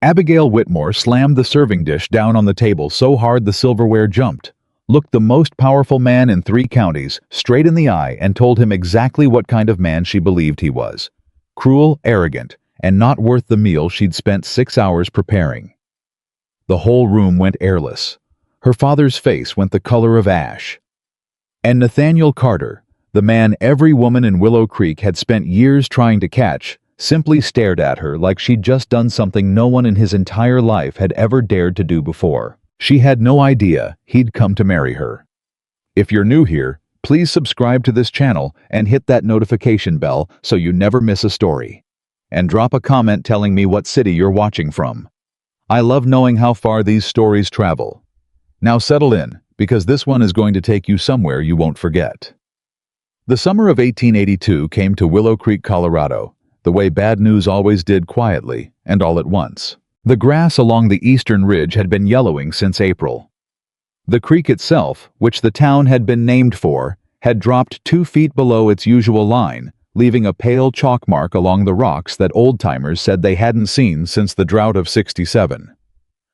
Abigail Whitmore slammed the serving dish down on the table so hard the silverware jumped, looked the most powerful man in 3 counties straight in the eye and told him exactly what kind of man she believed he was. Cruel, arrogant, and not worth the meal she'd spent 6 hours preparing. The whole room went airless. Her father's face went the color of ash. And Nathaniel Carter, the man every woman in Willow Creek had spent years trying to catch, simply stared at her like she'd just done something no one in his entire life had ever dared to do before. She had no idea he'd come to marry her. If you're new here, please subscribe to this channel and hit that notification bell so you never miss a story. And drop a comment telling me what city you're watching from. I love knowing how far these stories travel. Now settle in, because this one is going to take you somewhere you won't forget. The summer of 1882 came to Willow Creek, Colorado, the way bad news always did, quietly and all at once. The grass along the eastern ridge had been yellowing since April. The creek itself, which the town had been named for, had dropped 2 feet below its usual line, leaving a pale chalk mark along the rocks that old-timers said they hadn't seen since the drought of '67.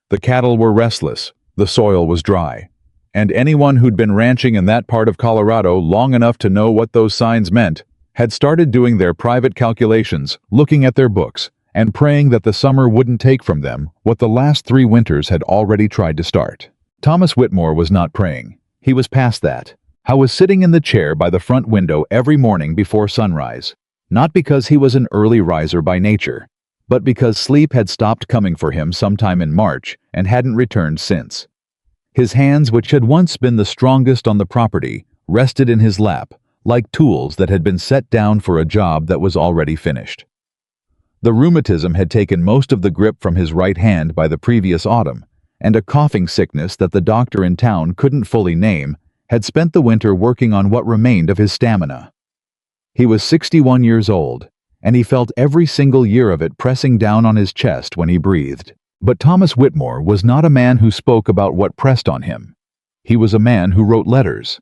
The cattle were restless, the soil was dry, and anyone who'd been ranching in that part of Colorado long enough to know what those signs meant had started doing their private calculations, looking at their books, and praying that the summer wouldn't take from them what the last 3 winters had already tried to start. Thomas Whitmore was not praying. He was past that. He was sitting in the chair by the front window every morning before sunrise, not because he was an early riser by nature, but because sleep had stopped coming for him sometime in March and hadn't returned since. His hands, which had once been the strongest on the property, rested in his lap, like tools that had been set down for a job that was already finished. The rheumatism had taken most of the grip from his right hand by the previous autumn, and a coughing sickness that the doctor in town couldn't fully name had spent the winter working on what remained of his stamina. He was 61 years old, and he felt every single year of it pressing down on his chest when he breathed. But Thomas Whitmore was not a man who spoke about what pressed on him. He was a man who wrote letters.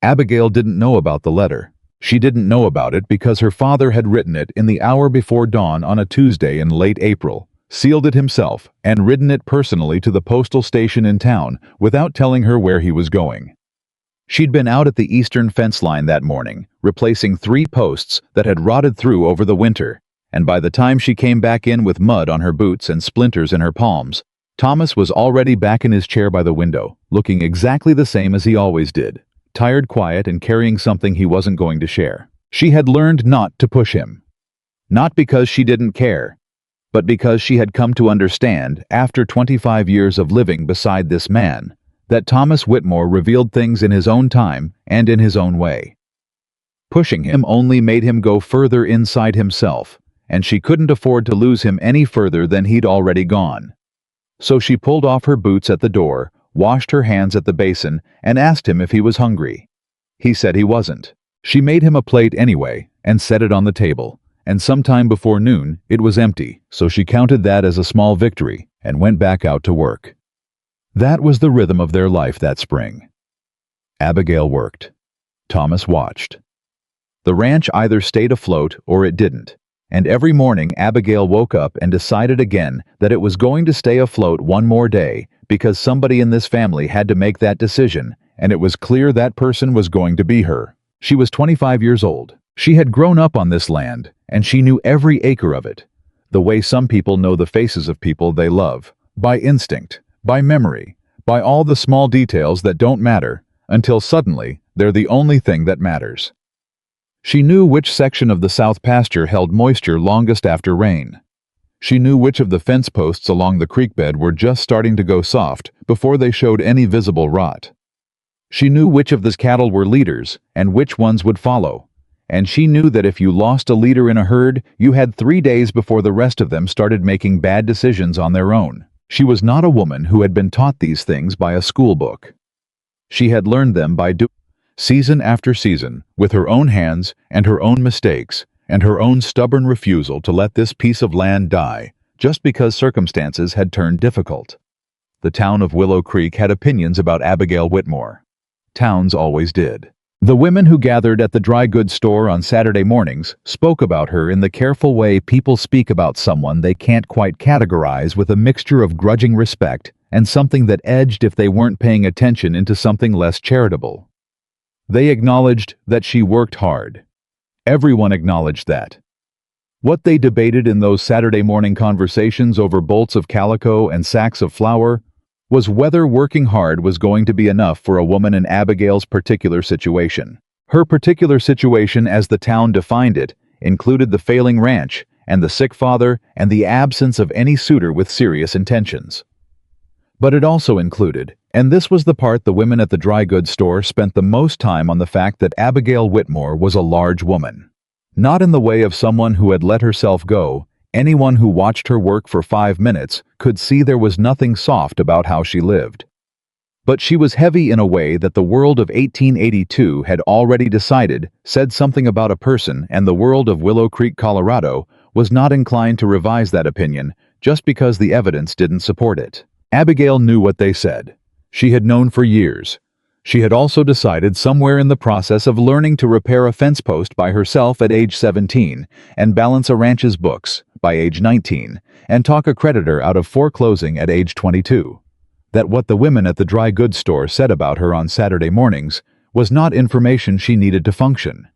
Abigail didn't know about the letter. She didn't know about it because her father had written it in the hour before dawn on a Tuesday in late April, sealed it himself, and ridden it personally to the postal station in town without telling her where he was going. She'd been out at the eastern fence line that morning, replacing 3 posts that had rotted through over the winter, and by the time she came back in with mud on her boots and splinters in her palms, Thomas was already back in his chair by the window, looking exactly the same as he always did, tired, quiet, and carrying something he wasn't going to share. She had learned not to push him. Not because she didn't care, but because she had come to understand, after 25 years of living beside this man, that Thomas Whitmore revealed things in his own time and in his own way. Pushing him only made him go further inside himself, and she couldn't afford to lose him any further than he'd already gone. So she pulled off her boots at the door, washed her hands at the basin, and asked him if he was hungry. He said he wasn't. She made him a plate anyway, and set it on the table, and sometime before noon it was empty, so she counted that as a small victory, and went back out to work. That was the rhythm of their life that spring. Abigail worked. Thomas watched. The ranch either stayed afloat or it didn't, and every morning Abigail woke up and decided again that it was going to stay afloat one more day because somebody in this family had to make that decision, and it was clear that person was going to be her. She was 25 years old. She had grown up on this land, and she knew every acre of it, the way some people know the faces of people they love, by instinct, by memory, by all the small details that don't matter, until suddenly they're the only thing that matters. She knew which section of the south pasture held moisture longest after rain. She knew which of the fence posts along the creek bed were just starting to go soft before they showed any visible rot. She knew which of the cattle were leaders and which ones would follow, and she knew that if you lost a leader in a herd, you had 3 days before the rest of them started making bad decisions on their own. She was not a woman who had been taught these things by a school book. She had learned them by doing, season after season, with her own hands and her own mistakes, and her own stubborn refusal to let this piece of land die, just because circumstances had turned difficult. The town of Willow Creek had opinions about Abigail Whitmore. Towns always did. The women who gathered at the dry goods store on Saturday mornings spoke about her in the careful way people speak about someone they can't quite categorize, with a mixture of grudging respect and something that edged if they weren't paying attention into something less charitable. They acknowledged that she worked hard. Everyone acknowledged that. What they debated in those Saturday morning conversations over bolts of calico and sacks of flour was whether working hard was going to be enough for a woman in Abigail's particular situation. Her particular situation, as the town defined it, included the failing ranch and the sick father and the absence of any suitor with serious intentions. But it also included, and this was the part the women at the dry goods store spent the most time on, the fact that Abigail Whitmore was a large woman. Not in the way of someone who had let herself go. Anyone who watched her work for 5 minutes could see there was nothing soft about how she lived. But she was heavy in a way that the world of 1882 had already decided said something about a person, and the world of Willow Creek, Colorado, was not inclined to revise that opinion just because the evidence didn't support it. Abigail knew what they said. She had known for years. She had also decided somewhere in the process of learning to repair a fence post by herself at age 17 and balance a ranch's books by age 19 and talk a creditor out of foreclosing at age 22. That what the women at the dry goods store said about her on Saturday mornings was not information she needed to function.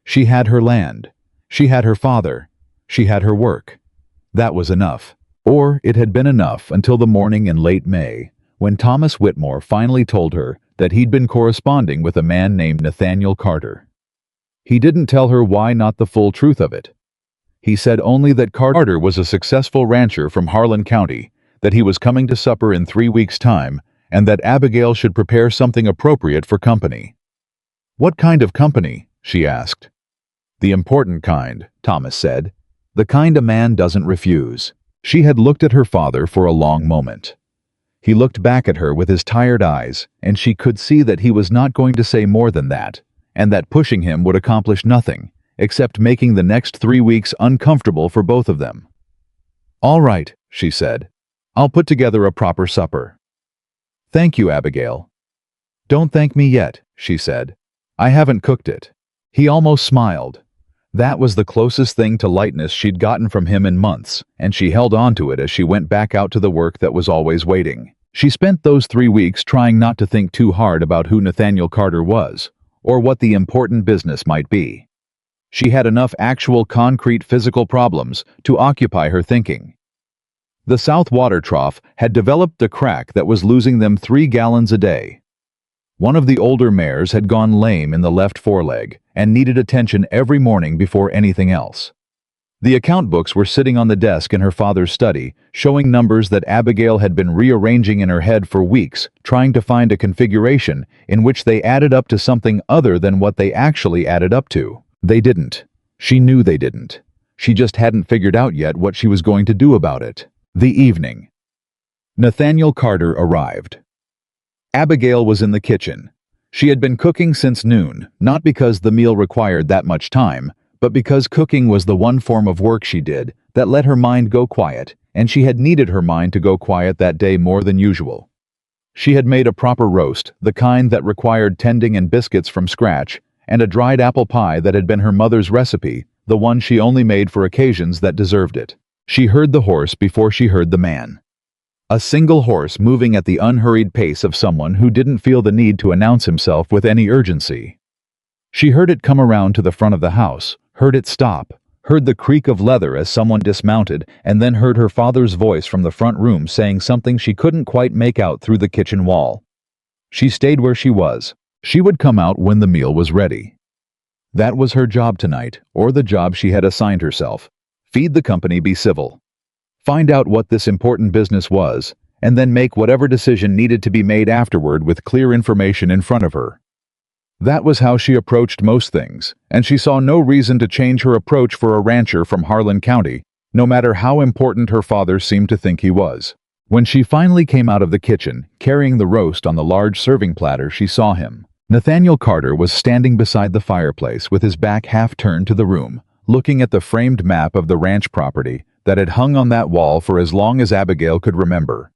She had her land. She had her father. She had her work. That was enough. Or it had been enough until the morning in late May, when Thomas Whitmore finally told her that he'd been corresponding with a man named Nathaniel Carter. He didn't tell her why, not the full truth of it. He said only that Carter was a successful rancher from Harlan County, that he was coming to supper in 3 weeks' time, and that Abigail should prepare something appropriate for company. "What kind of company?" she asked. "The important kind," Thomas said. "The kind a man doesn't refuse." She had looked at her father for a long moment. He looked back at her with his tired eyes, and she could see that he was not going to say more than that, and that pushing him would accomplish nothing, except making the next 3 weeks uncomfortable for both of them. "All right," she said. "I'll put together a proper supper." "Thank you, Abigail." "Don't thank me yet," she said. "I haven't cooked it." He almost smiled. That was the closest thing to lightness she'd gotten from him in months, and she held on to it as she went back out to the work that was always waiting. She spent those 3 weeks trying not to think too hard about who Nathaniel Carter was, or what the important business might be. She had enough actual concrete physical problems to occupy her thinking. The South Water Trough had developed a crack that was losing them 3 gallons a day. One of the older mares had gone lame in the left foreleg and needed attention every morning before anything else. The account books were sitting on the desk in her father's study, showing numbers that Abigail had been rearranging in her head for weeks, trying to find a configuration in which they added up to something other than what they actually added up to. They didn't. She knew they didn't. She just hadn't figured out yet what she was going to do about it. The evening. Nathaniel Carter arrived. Abigail was in the kitchen. She had been cooking since noon, not because the meal required that much time, but because cooking was the one form of work she did that let her mind go quiet, and she had needed her mind to go quiet that day more than usual. She had made a proper roast, the kind that required tending, and biscuits from scratch, and a dried apple pie that had been her mother's recipe, the one she only made for occasions that deserved it. She heard the horse before she heard the man. A single horse moving at the unhurried pace of someone who didn't feel the need to announce himself with any urgency. She heard it come around to the front of the house, heard it stop, heard the creak of leather as someone dismounted, and then heard her father's voice from the front room saying something she couldn't quite make out through the kitchen wall. She stayed where she was. She would come out when the meal was ready. That was her job tonight, or the job she had assigned herself. Feed the company, be civil. Find out what this important business was, and then make whatever decision needed to be made afterward with clear information in front of her. That was how she approached most things, and she saw no reason to change her approach for a rancher from Harlan County, no matter how important her father seemed to think he was. When she finally came out of the kitchen, carrying the roast on the large serving platter, she saw him. Nathaniel Carter was standing beside the fireplace with his back half turned to the room, looking at the framed map of the ranch property that had hung on that wall for as long as Abigail could remember.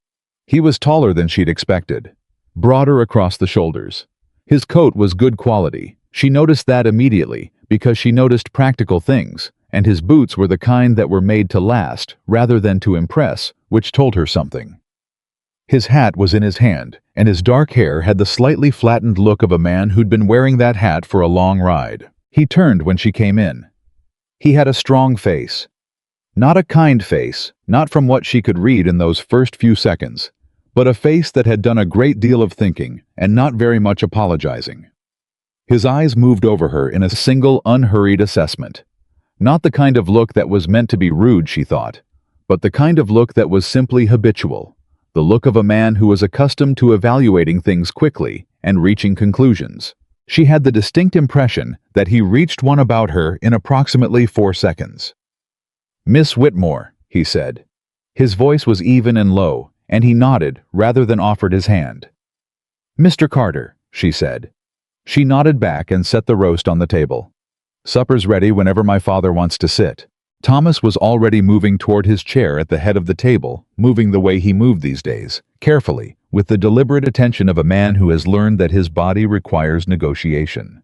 He was taller than she'd expected, broader across the shoulders. His coat was good quality, She noticed that immediately, because she noticed practical things, and his boots were the kind that were made to last, rather than to impress, which told her something. His hat was in his hand, and his dark hair had the slightly flattened look of a man who'd been wearing that hat for a long ride. He turned when she came in. He had a strong face. Not a kind face, not from what she could read in those first few seconds, but a face that had done a great deal of thinking and not very much apologizing. His eyes moved over her in a single, unhurried assessment. Not the kind of look that was meant to be rude, she thought, but the kind of look that was simply habitual, the look of a man who was accustomed to evaluating things quickly and reaching conclusions. She had the distinct impression that he reached one about her in approximately 4 seconds. "Miss Whitmore," he said. His voice was even and low, and he nodded rather than offered his hand. "Mr. Carter," she said. She nodded back and set the roast on the table. "Supper's ready whenever my father wants to sit." Thomas was already moving toward his chair at the head of the table, moving the way he moved these days, carefully, with the deliberate attention of a man who has learned that his body requires negotiation.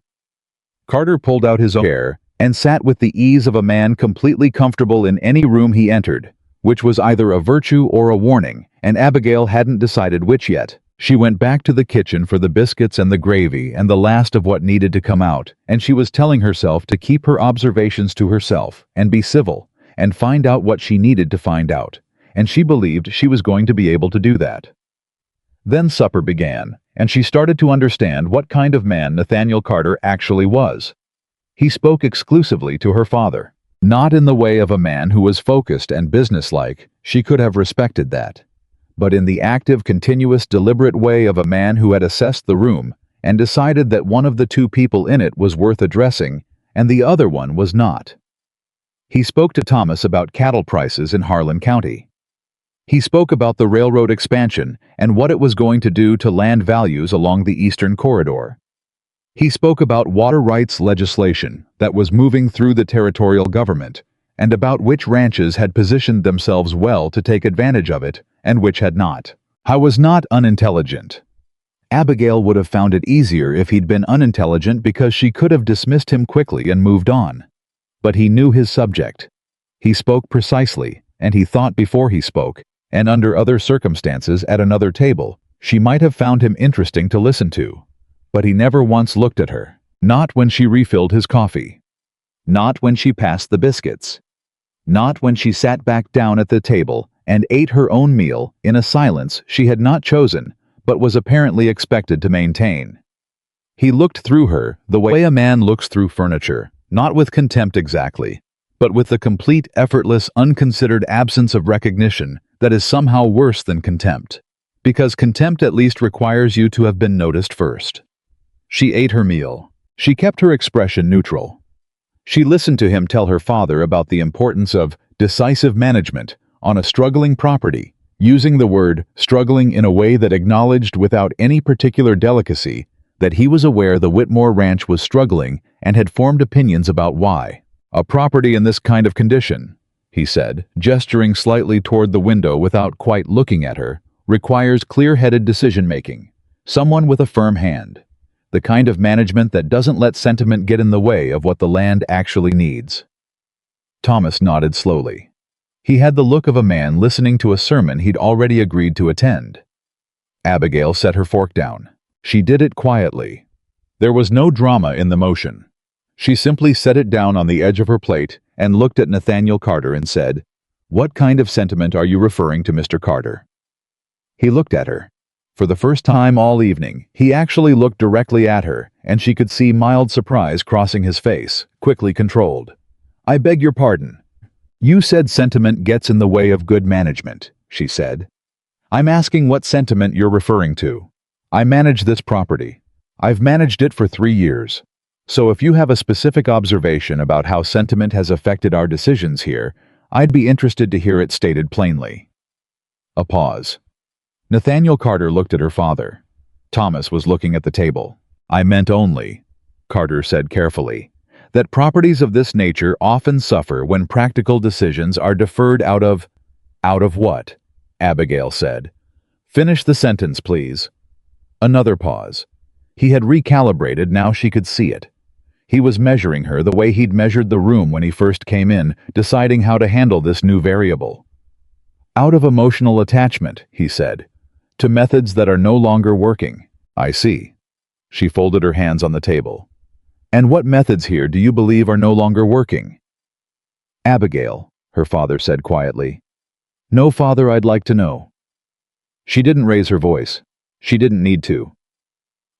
Carter pulled out his own chair and sat with the ease of a man completely comfortable in any room he entered, which was either a virtue or a warning, and Abigail hadn't decided which yet. She went back to the kitchen for the biscuits and the gravy and the last of what needed to come out, and she was telling herself to keep her observations to herself and be civil and find out what she needed to find out, and she believed she was going to be able to do that. Then supper began, and she started to understand what kind of man Nathaniel Carter actually was. He spoke exclusively to her father. Not in the way of a man who was focused and businesslike, she could have respected that, but in the active, continuous, deliberate way of a man who had assessed the room and decided that one of the two people in it was worth addressing and the other one was not. He spoke to Thomas about cattle prices in Harlan County. He spoke about the railroad expansion and what it was going to do to land values along the Eastern Corridor. He spoke about water rights legislation that was moving through the territorial government and about which ranches had positioned themselves well to take advantage of it and which had not. I was not unintelligent. Abigail would have found it easier if he'd been unintelligent because she could have dismissed him quickly and moved on. But he knew his subject. He spoke precisely, and he thought before he spoke, and under other circumstances at another table, she might have found him interesting to listen to. But he never once looked at her, not when she refilled his coffee, not when she passed the biscuits, not when she sat back down at the table and ate her own meal in a silence she had not chosen but was apparently expected to maintain. He looked through her the way a man looks through furniture, not with contempt exactly, but with the complete, effortless, unconsidered absence of recognition that is somehow worse than contempt, because contempt at least requires you to have been noticed first. She ate her meal. She kept her expression neutral. She listened to him tell her father about the importance of decisive management on a struggling property, using the word struggling in a way that acknowledged without any particular delicacy that he was aware the Whitmore ranch was struggling and had formed opinions about why. "A property in this kind of condition," he said, gesturing slightly toward the window without quite looking at her, "requires clear-headed decision-making, someone with a firm hand, the kind of management that doesn't let sentiment get in the way of what the land actually needs." Thomas nodded slowly. He had the look of a man listening to a sermon he'd already agreed to attend. Abigail set her fork down. She did it quietly. There was no drama in the motion. She simply set it down on the edge of her plate and looked at Nathaniel Carter and said, "What kind of sentiment are you referring to, Mr. Carter?" He looked at her. For the first time all evening, he actually looked directly at her, and she could see mild surprise crossing his face, quickly controlled. "I beg your pardon. You said sentiment gets in the way of good management," she said. "I'm asking what sentiment you're referring to. I manage this property. I've managed it for 3 years. So if you have a specific observation about how sentiment has affected our decisions here, I'd be interested to hear it stated plainly." A pause. Nathaniel Carter looked at her father. Thomas was looking at the table. "I meant only," Carter said carefully, "that properties of this nature often suffer when practical decisions are deferred out of—" "Out of what?" Abigail said. "Finish the sentence, please." Another pause. He had recalibrated, now she could see it. He was measuring her the way he'd measured the room when he first came in, deciding how to handle this new variable. Out of emotional attachment, he said, to methods that are no longer working. I see. She folded her hands on the table. And what methods here do you believe are no longer working? Abigail, her father said quietly. No, father, I'd like to know. She didn't raise her voice. She didn't need to.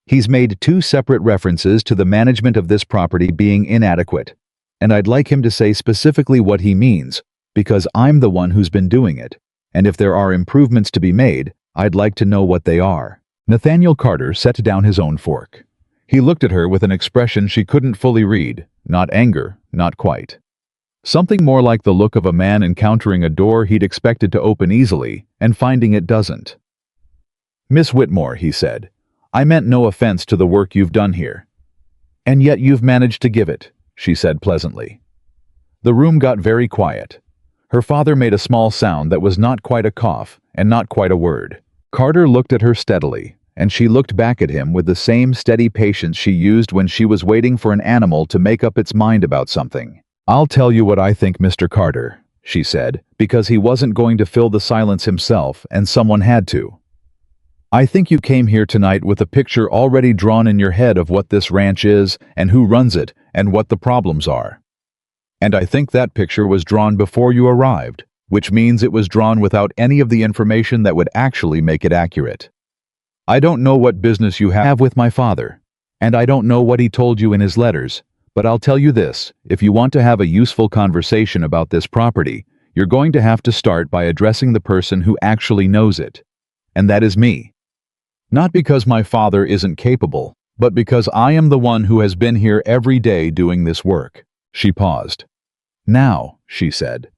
He's made 2 separate references to the management of this property being inadequate, and I'd like him to say specifically what he means, because I'm the one who's been doing it, and if there are improvements to be made, I'd like to know what they are. Nathaniel Carter set down his own fork. He looked at her with an expression she couldn't fully read, not anger, not quite. Something more like the look of a man encountering a door he'd expected to open easily and finding it doesn't. Miss Whitmore, he said, I meant no offense to the work you've done here. And yet you've managed to give it, she said pleasantly. The room got very quiet. Her father made a small sound that was not quite a cough and not quite a word. Carter looked at her steadily, and she looked back at him with the same steady patience she used when she was waiting for an animal to make up its mind about something. I'll tell you what I think, Mr. Carter, she said, because he wasn't going to fill the silence himself and someone had to. I think you came here tonight with a picture already drawn in your head of what this ranch is and who runs it and what the problems are. And I think that picture was drawn before you arrived, which means it was drawn without any of the information that would actually make it accurate. I don't know what business you have with my father, and I don't know what he told you in his letters, but I'll tell you this, if you want to have a useful conversation about this property, you're going to have to start by addressing the person who actually knows it, and that is me. Not because my father isn't capable, but because I am the one who has been here every day doing this work. She paused. Now, she said,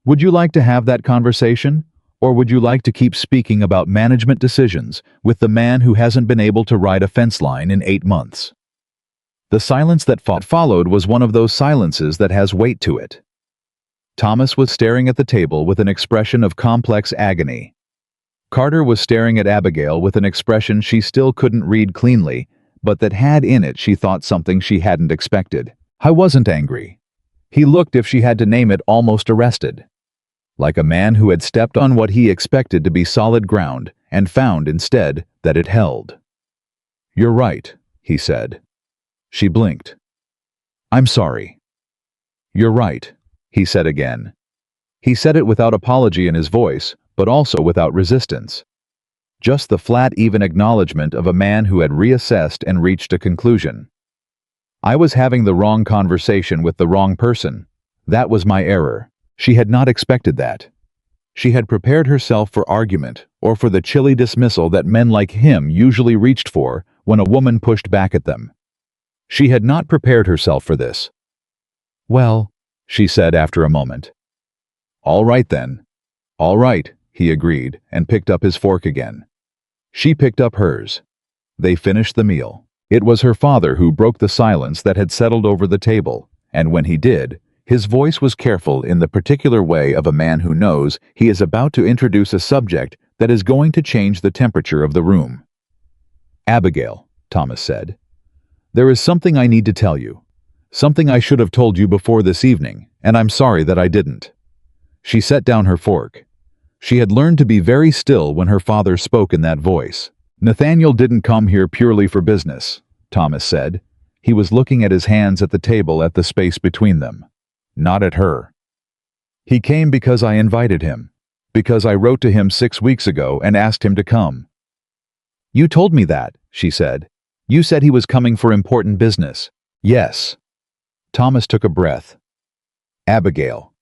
would you like to have that conversation? Or would you like to keep speaking about management decisions with the man who hasn't been able to ride a fence line in 8 months? The silence that followed was one of those silences that has weight to it. Thomas was staring at the table with an expression of complex agony. Carter was staring at Abigail with an expression she still couldn't read cleanly, but that had in it she thought something she hadn't expected. I wasn't angry. He looked, if she had to name it, almost arrested. Like a man who had stepped on what he expected to be solid ground and found instead that it held. You're right, he said. She blinked. I'm sorry. You're right, he said again. He said it without apology in his voice, but also without resistance. Just the flat, even acknowledgement of a man who had reassessed and reached a conclusion. I was having the wrong conversation with the wrong person. That was my error. She had not expected that. She had prepared herself for argument or for the chilly dismissal that men like him usually reached for when a woman pushed back at them. She had not prepared herself for this. Well, she said after a moment. All right then. All right, he agreed and picked up his fork again. She picked up hers. They finished the meal. It was her father who broke the silence that had settled over the table, and when he did, his voice was careful in the particular way of a man who knows he is about to introduce a subject that is going to change the temperature of the room. Abigail, Thomas said, there is something I need to tell you. Something I should have told you before this evening, and I'm sorry that I didn't. She set down her fork. She had learned to be very still when her father spoke in that voice. Nathaniel didn't come here purely for business, Thomas said. He was looking at his hands at the table at the space between them. Not at her. He came because I invited him. Because I wrote to him 6 weeks ago and asked him to come. You told me that, she said. You said he was coming for important business. Yes. Thomas took a breath. Abigail.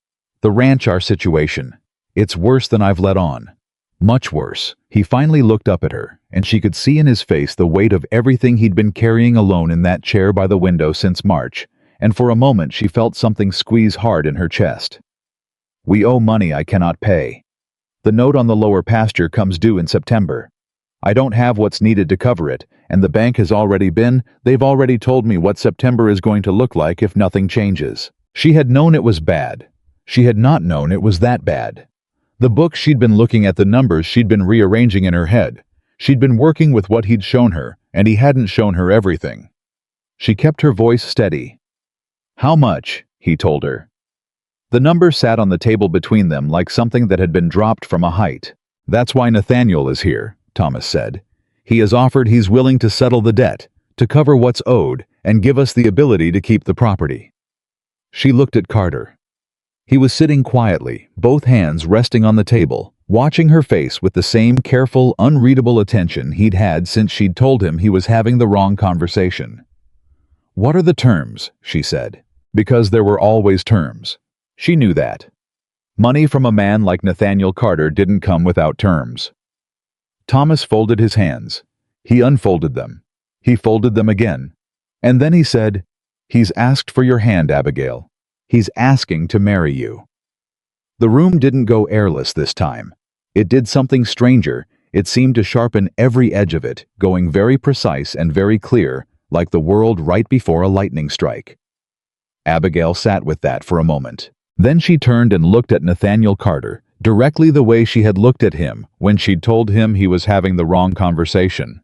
The ranch, our situation. It's worse than I've let on. Much worse. He finally looked up at her, and she could see in his face the weight of everything he'd been carrying alone in that chair by the window since March, and for a moment she felt something squeeze hard in her chest. We owe money I cannot pay. The note on the lower pasture comes due in September. I don't have what's needed to cover it, and the bank has they've already told me what September is going to look like if nothing changes. She had known it was bad. She had not known it was that bad. The book she'd been looking at, the numbers she'd been rearranging in her head. She'd been working with what he'd shown her, and he hadn't shown her everything. She kept her voice steady. "How much?" he told her. The number sat on the table between them like something that had been dropped from a height. "That's why Nathaniel is here," Thomas said. "He has offered he's willing to settle the debt, to cover what's owed, and give us the ability to keep the property." She looked at Carter. He was sitting quietly, both hands resting on the table, watching her face with the same careful, unreadable attention he'd had since she'd told him he was having the wrong conversation. "What are the terms?" she said. Because there were always terms. She knew that. Money from a man like Nathaniel Carter didn't come without terms. Thomas folded his hands. He unfolded them. He folded them again. And then he said, "He's asked for your hand, Abigail. He's asking to marry you." The room didn't go airless this time. It did something stranger. It seemed to sharpen every edge of it, going very precise and very clear, like the world right before a lightning strike. Abigail sat with that for a moment. Then she turned and looked at Nathaniel Carter, directly the way she had looked at him when she'd told him he was having the wrong conversation.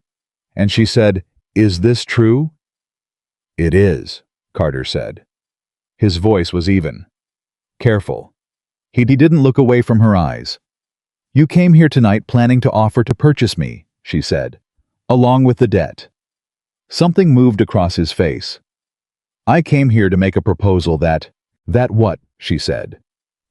And she said, "Is this true?" "It is," Carter said. His voice was even. Careful. He didn't look away from her eyes. "You came here tonight planning to offer to purchase me," she said, "along with the debt." Something moved across his face. "I came here to make a proposal that what?" she said.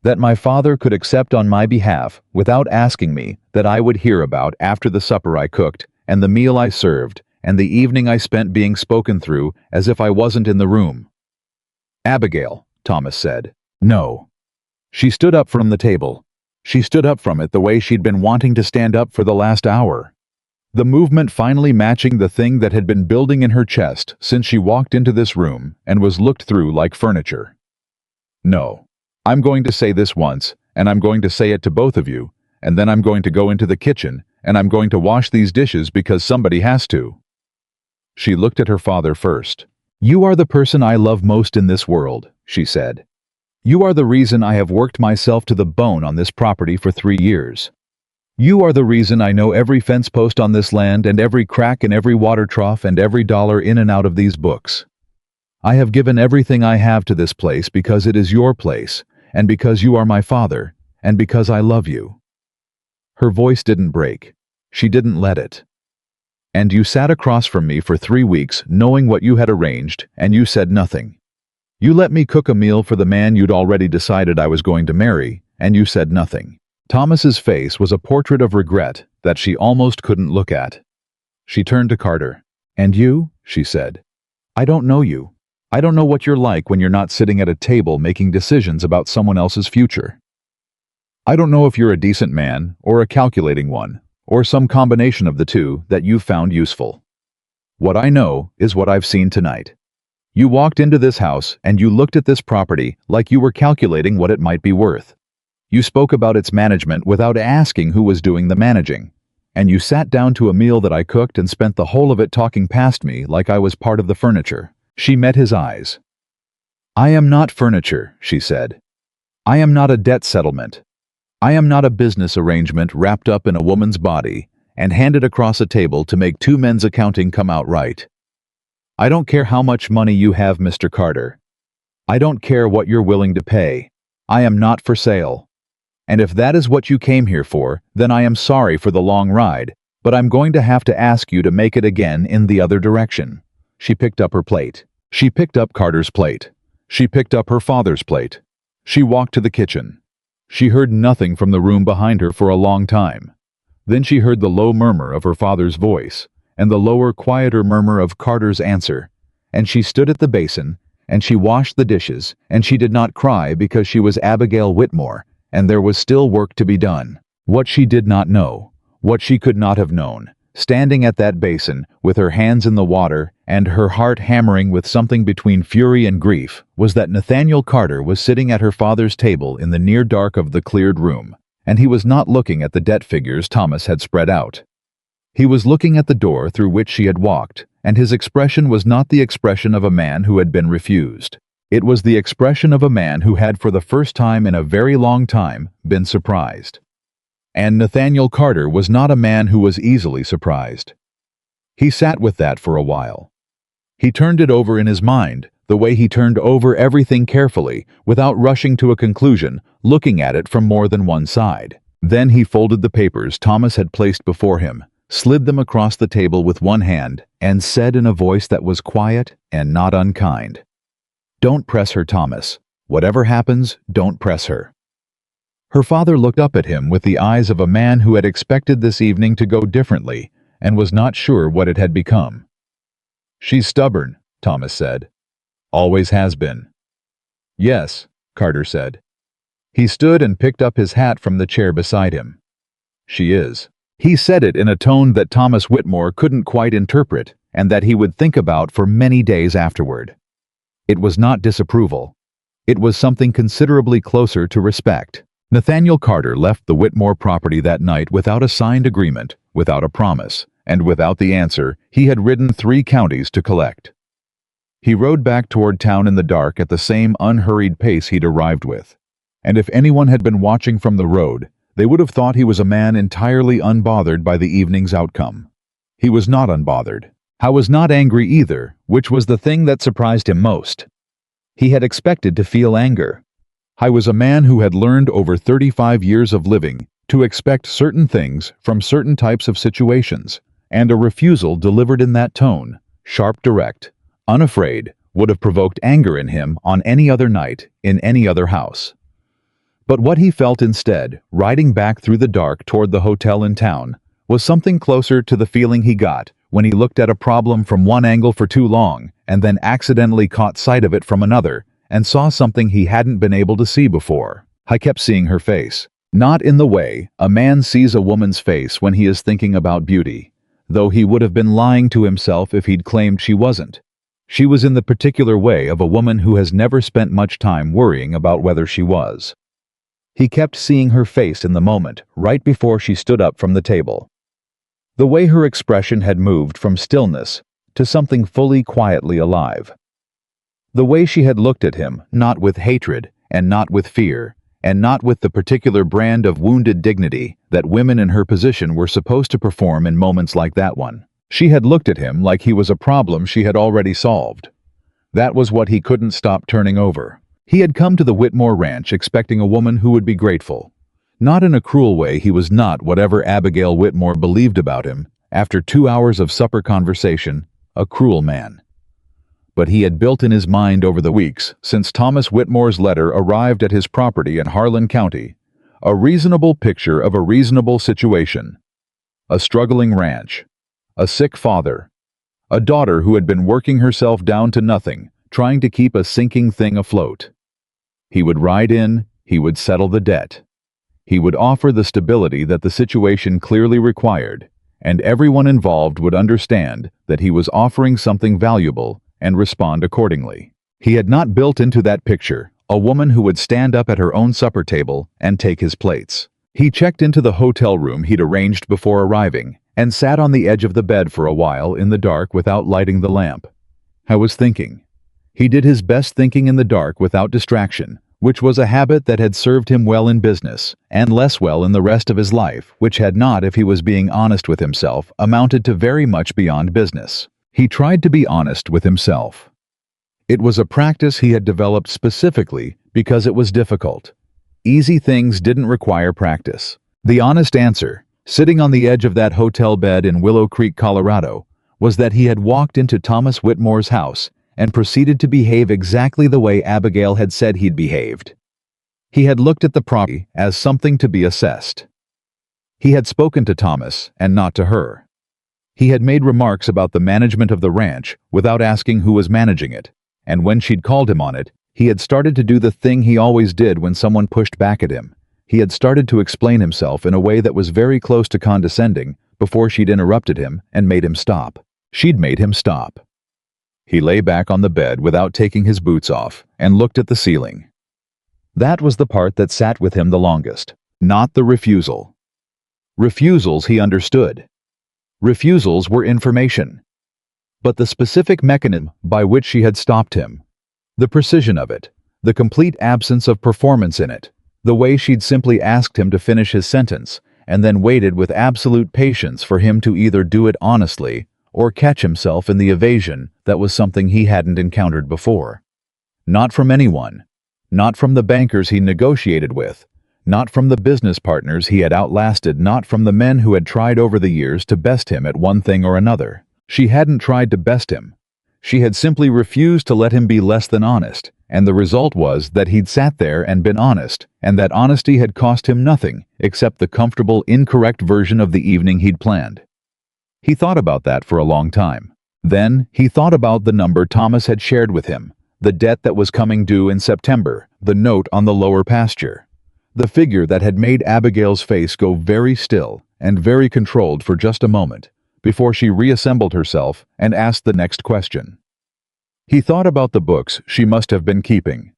"That my father could accept on my behalf without asking me, that I would hear about after the supper I cooked, and the meal I served, and the evening I spent being spoken through as if I wasn't in the room." "Abigail," Thomas said. "No." She stood up from the table. She stood up from it the way she'd been wanting to stand up for the last hour. The movement finally matching the thing that had been building in her chest since she walked into this room and was looked through like furniture. "No. I'm going to say this once, and I'm going to say it to both of you, and then I'm going to go into the kitchen, and I'm going to wash these dishes because somebody has to." She looked at her father first. "You are the person I love most in this world," she said. "You are the reason I have worked myself to the bone on this property for 3 years. You are the reason I know every fence post on this land and every crack in every water trough and every dollar in and out of these books. I have given everything I have to this place because it is your place, and because you are my father, and because I love you." Her voice didn't break. She didn't let it. "And you sat across from me for 3 weeks knowing what you had arranged, and you said nothing. You let me cook a meal for the man you'd already decided I was going to marry, and you said nothing." Thomas's face was a portrait of regret that she almost couldn't look at. She turned to Carter. "And you?" she said. "I don't know you. I don't know what you're like when you're not sitting at a table making decisions about someone else's future. I don't know if you're a decent man, or a calculating one, or some combination of the two that you've found useful. What I know is what I've seen tonight. You walked into this house and you looked at this property like you were calculating what it might be worth. You spoke about its management without asking who was doing the managing. And you sat down to a meal that I cooked and spent the whole of it talking past me like I was part of the furniture." She met his eyes. "I am not furniture," she said. "I am not a debt settlement. I am not a business arrangement wrapped up in a woman's body and handed across a table to make 2 men's accounting come out right. I don't care how much money you have, Mr. Carter. I don't care what you're willing to pay. I am not for sale. And if that is what you came here for, then I am sorry for the long ride, but I'm going to have to ask you to make it again in the other direction." She picked up her plate. She picked up Carter's plate. She picked up her father's plate. She walked to the kitchen. She heard nothing from the room behind her for a long time. Then she heard the low murmur of her father's voice, and the lower, quieter murmur of Carter's answer, and she stood at the basin, and she washed the dishes, and she did not cry because she was Abigail Whitmore, and there was still work to be done. What she did not know, what she could not have known, standing at that basin, with her hands in the water, and her heart hammering with something between fury and grief, was that Nathaniel Carter was sitting at her father's table in the near dark of the cleared room, and he was not looking at the debt figures Thomas had spread out. He was looking at the door through which she had walked, and his expression was not the expression of a man who had been refused. It was the expression of a man who had for the first time in a very long time been surprised. And Nathaniel Carter was not a man who was easily surprised. He sat with that for a while. He turned it over in his mind, the way he turned over everything carefully, without rushing to a conclusion, looking at it from more than one side. Then he folded the papers Thomas had placed before him, slid them across the table with one hand, and said in a voice that was quiet and not unkind, "Don't press her, Thomas. Whatever happens, don't press her." Her father looked up at him with the eyes of a man who had expected this evening to go differently and was not sure what it had become. "She's stubborn," Thomas said. "Always has been." "Yes," Carter said. He stood and picked up his hat from the chair beside him. "She is." He said it in a tone that Thomas Whitmore couldn't quite interpret and that he would think about for many days afterward. It was not disapproval. It was something considerably closer to respect. Nathaniel Carter left the Whitmore property that night without a signed agreement, without a promise, and without the answer he had ridden 3 counties to collect. He rode back toward town in the dark at the same unhurried pace he'd arrived with. And if anyone had been watching from the road, they would have thought he was a man entirely unbothered by the evening's outcome. He was not unbothered. He was not angry either, which was the thing that surprised him most. He had expected to feel anger. He was a man who had learned over 35 years of living to expect certain things from certain types of situations, and a refusal delivered in that tone, sharp, direct, unafraid, would have provoked anger in him on any other night, in any other house. But what he felt instead, riding back through the dark toward the hotel in town, was something closer to the feeling he got when he looked at a problem from one angle for too long and then accidentally caught sight of it from another and saw something he hadn't been able to see before. I kept seeing her face. Not in the way a man sees a woman's face when he is thinking about beauty, though he would have been lying to himself if he'd claimed she wasn't. She was in the particular way of a woman who has never spent much time worrying about whether she was. He kept seeing her face in the moment, right before she stood up from the table. The way her expression had moved from stillness to something fully quietly alive. The way she had looked at him, not with hatred, and not with fear, and not with the particular brand of wounded dignity that women in her position were supposed to perform in moments like that one. She had looked at him like he was a problem she had already solved. That was what he couldn't stop turning over. He had come to the Whitmore ranch expecting a woman who would be grateful. Not in a cruel way. He was not whatever Abigail Whitmore believed about him, after 2 hours of supper conversation, a cruel man. But he had built in his mind over the weeks since Thomas Whitmore's letter arrived at his property in Harlan County, a reasonable picture of a reasonable situation. A struggling ranch, a sick father, a daughter who had been working herself down to nothing, trying to keep a sinking thing afloat. He would ride in, he would settle the debt. He would offer the stability that the situation clearly required, and everyone involved would understand that he was offering something valuable and respond accordingly. He had not built into that picture a woman who would stand up at her own supper table and take his plates. He checked into the hotel room he'd arranged before arriving and sat on the edge of the bed for a while in the dark without lighting the lamp. I was thinking. He did his best thinking in the dark without distraction, which was a habit that had served him well in business, and less well in the rest of his life, which had not, if he was being honest with himself, amounted to very much beyond business. He tried to be honest with himself. It was a practice he had developed specifically because it was difficult. Easy things didn't require practice. The honest answer, sitting on the edge of that hotel bed in Willow Creek, Colorado, was that he had walked into Thomas Whitmore's house and proceeded to behave exactly the way Abigail had said he'd behaved. He had looked at the property as something to be assessed. He had spoken to Thomas and not to her. He had made remarks about the management of the ranch without asking who was managing it, and when she'd called him on it, he had started to do the thing he always did when someone pushed back at him. He had started to explain himself in a way that was very close to condescending before she'd interrupted him and made him stop. She'd made him stop. He lay back on the bed without taking his boots off and looked at the ceiling. That was the part that sat with him the longest, not the refusal. Refusals he understood. Refusals were information. But the specific mechanism by which she had stopped him, the precision of it, the complete absence of performance in it, the way she'd simply asked him to finish his sentence and then waited with absolute patience for him to either do it honestly or catch himself in the evasion that was something he hadn't encountered before. Not from anyone. Not from the bankers he negotiated with. Not from the business partners he had outlasted. Not from the men who had tried over the years to best him at one thing or another. She hadn't tried to best him. She had simply refused to let him be less than honest, and the result was that he'd sat there and been honest, and that honesty had cost him nothing except the comfortable, incorrect version of the evening he'd planned. He thought about that for a long time. Then, he thought about the number Thomas had shared with him, the debt that was coming due in September, the note on the lower pasture. The figure that had made Abigail's face go very still and very controlled for just a moment, before she reassembled herself and asked the next question. He thought about the books she must have been keeping.